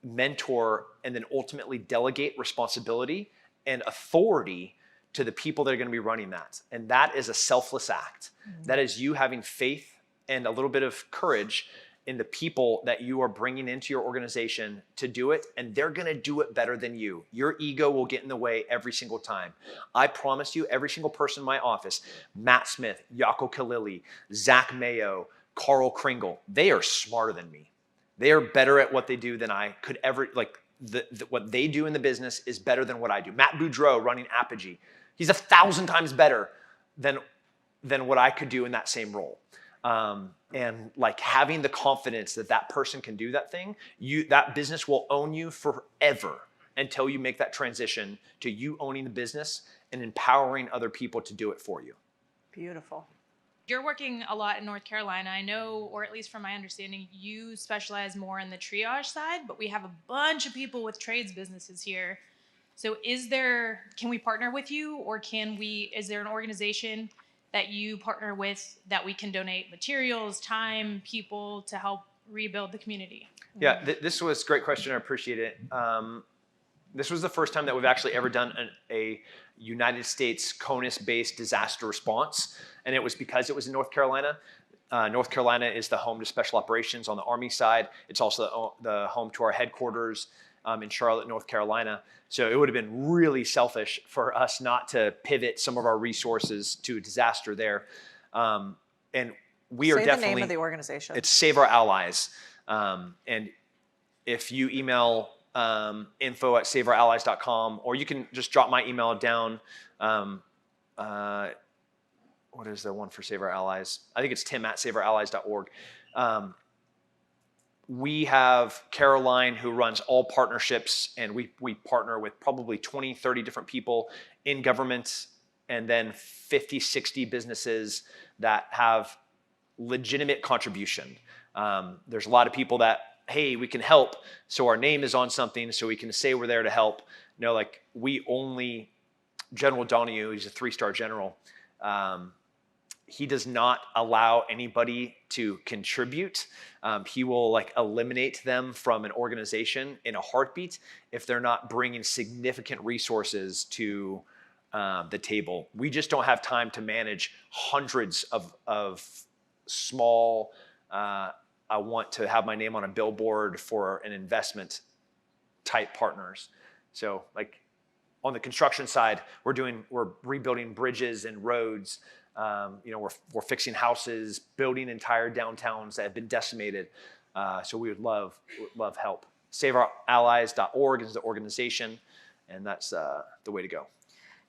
mentor, and then ultimately delegate responsibility and authority to the people that are going to be running that. And that is a selfless act. That is you having faith and a little bit of courage in the people that you are bringing into your organization to do it, and they're going to do it better than you. Your ego will get in the way every single time. I promise you, every single person in my office, Matt Smith, Yako Kalili, Zach Mayo, Carl Kringle, they are smarter than me. They are better at what they do than I could ever, like what they do in the business is better than what I do. Matt Boudreau running Apogee, he's 1,000 times better than what I could do in that same role. And like having the confidence that that person can do that thing, that business will own you forever until you make that transition to you owning the business and empowering other people to do it for you. Beautiful. You're working a lot in North Carolina. I know, or at least from my understanding, you specialize more in the triage side, but we have a bunch of people with trades businesses here. So can we partner with you, or is there an organization that you partner with that we can donate materials, time, people to help rebuild the community? Yeah, this was a great question. I appreciate it. This was the first time that we've actually ever done a United States CONUS-based disaster response, and it was because it was in North Carolina. North Carolina is the home to special operations on the Army side. It's also the home to our headquarters in Charlotte, North Carolina. So it would have been really selfish for us not to pivot some of our resources to a disaster there. And we are definitely— Say the name of the organization. It's Save Our Allies. And if you email info@saveourallies.com, or you can just drop my email down. What is the one for Save Our Allies? I think it's tim@saveourallies.org. We have Caroline, who runs all partnerships, and we partner with probably 20, 30 different people in government, and then 50, 60 businesses that have legitimate contribution. There's a lot of people that, hey, we can help, so our name is on something, so we can say we're there to help. Like General Donahue, he's a 3-star general, he does not allow anybody to contribute. He will eliminate them from an organization in a heartbeat if they're not bringing significant resources to the table. We just don't have time to manage hundreds of small, I want to have my name on a billboard for an investment type partners. So on the construction side, we're rebuilding bridges and roads. We're fixing houses, building entire downtowns that have been decimated. So we would love help. SaveOurAllies.org is the organization, and that's the way to go.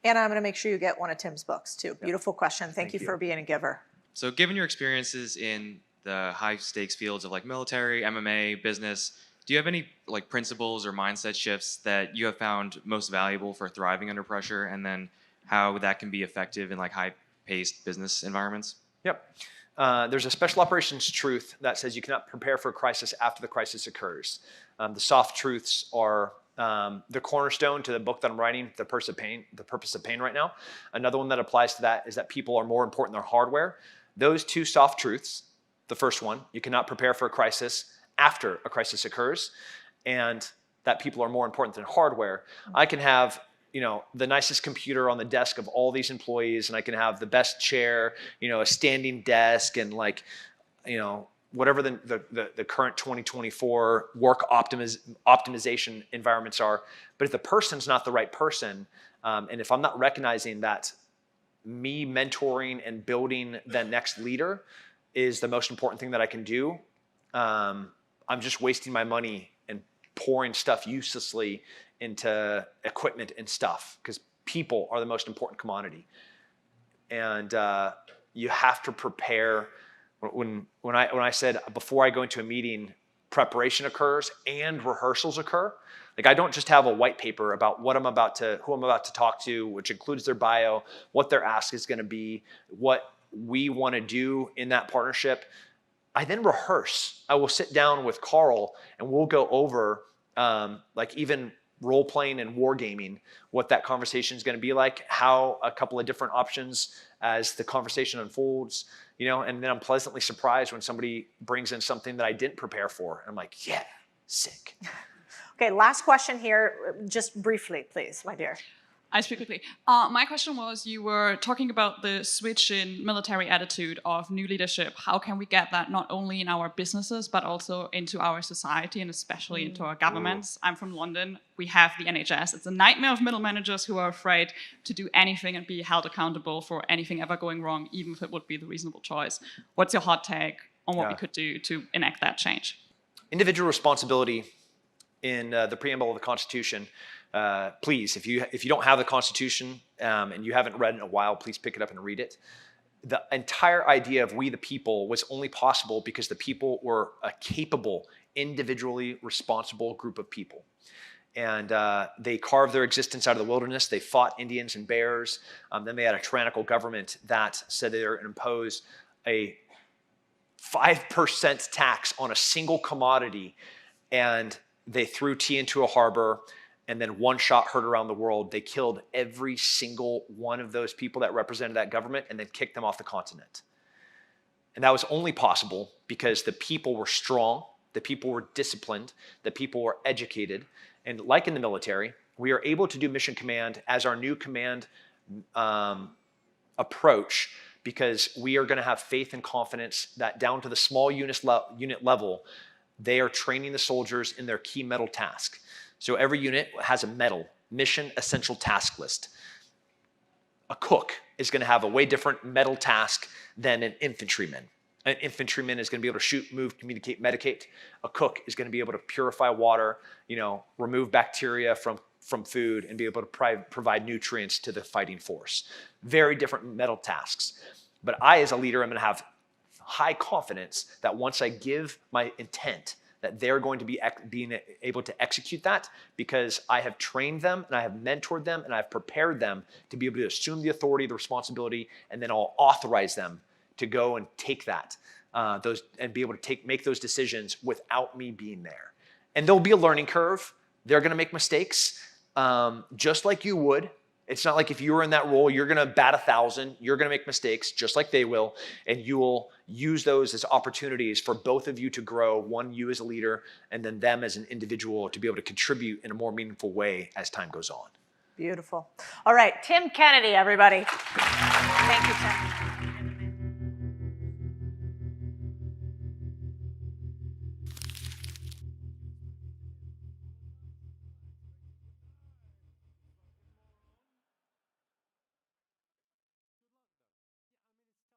And I'm going to make sure you get one of Tim's books too. Beautiful question. Thank you for being a giver. So given your experiences in the high stakes fields of military, MMA, business, do you have any principles or mindset shifts that you have found most valuable for thriving under pressure, and then how that can be effective in high-paced business environments? Yep. There's a special operations truth that says you cannot prepare for a crisis after the crisis occurs. The soft truths are the cornerstone to the book that I'm writing, The Purpose of Pain right now. Another one that applies to that is that people are more important than hardware. Those two soft truths, the first one, you cannot prepare for a crisis after a crisis occurs, and that people are more important than hardware. I can have the nicest computer on the desk of all these employees, and I can have the best chair, a standing desk, and whatever the current 2024 work optimization environments are. But if the person's not the right person, and if I'm not recognizing that me mentoring and building the next leader is the most important thing that I can do, I'm just wasting my money and pouring stuff uselessly into equipment and stuff, because people are the most important commodity. and you have to prepare. When I said before I go into a meeting, preparation occurs and rehearsals occur. Like, I don't just have a white paper about who I'm about to talk to, which includes their bio, what their ask is going to be, what we want to do in that partnership. I then rehearse. I will sit down with Carl and we'll go over like even role playing and wargaming, what that conversation is going to be like, how a couple of different options as the conversation unfolds, you know, and then I'm pleasantly surprised when somebody brings in something that I didn't prepare for. I'm like, yeah, sick. Okay, last question here, just briefly, please, my dear. I speak quickly. My question was, you were talking about the switch in military attitude of new leadership. How can we get that not only in our businesses, but also into our society and especially into our governments? I'm from London. We have the NHS. It's a nightmare of middle managers who are afraid to do anything and be held accountable for anything ever going wrong, even if it would be the reasonable choice. What's your hot take on what we could do to enact that change? Individual responsibility in the preamble of the Constitution. Please, if you don't have the Constitution and you haven't read it in a while, please pick it up and read it. The entire idea of we the people was only possible because the people were a capable, individually responsible group of people. And they carved their existence out of the wilderness. They fought Indians and bears. Then they had a tyrannical government that said they were going to impose a 5% tax on a single commodity, and they threw tea into a harbor, and then one shot heard around the world. They killed every single one of those people that represented that government and then kicked them off the continent. And that was only possible because the people were strong, the people were disciplined, the people were educated. And like in the military, we are able to do mission command as our new command approach, because we are going to have faith and confidence that down to the small unit level, they are training the soldiers in their key medal task. So every unit has a medal, mission essential task list. A cook is going to have a way different medal task than an infantryman. An infantryman is going to be able to shoot, move, communicate, medicate. A cook is going to be able to purify water, you know, remove bacteria from food, and be able to provide nutrients to the fighting force. Very different medal tasks. But I, as a leader, am going to have high confidence that once I give my intent, that they're going to be being able to execute that, because I have trained them and I have mentored them and I have prepared them to be able to assume the authority, the responsibility, and then I'll authorize them to go and take that, and be able to make those decisions without me being there. And there'll be a learning curve. They're going to make mistakes, just like you would. It's not like if you were in that role, you're going to bat 1,000. You're going to make mistakes just like they will. And you will use those as opportunities for both of you to grow, one, you as a leader, and then them as an individual to be able to contribute in a more meaningful way as time goes on. Beautiful. All right, Tim Kennedy, everybody. Thank you, Tim.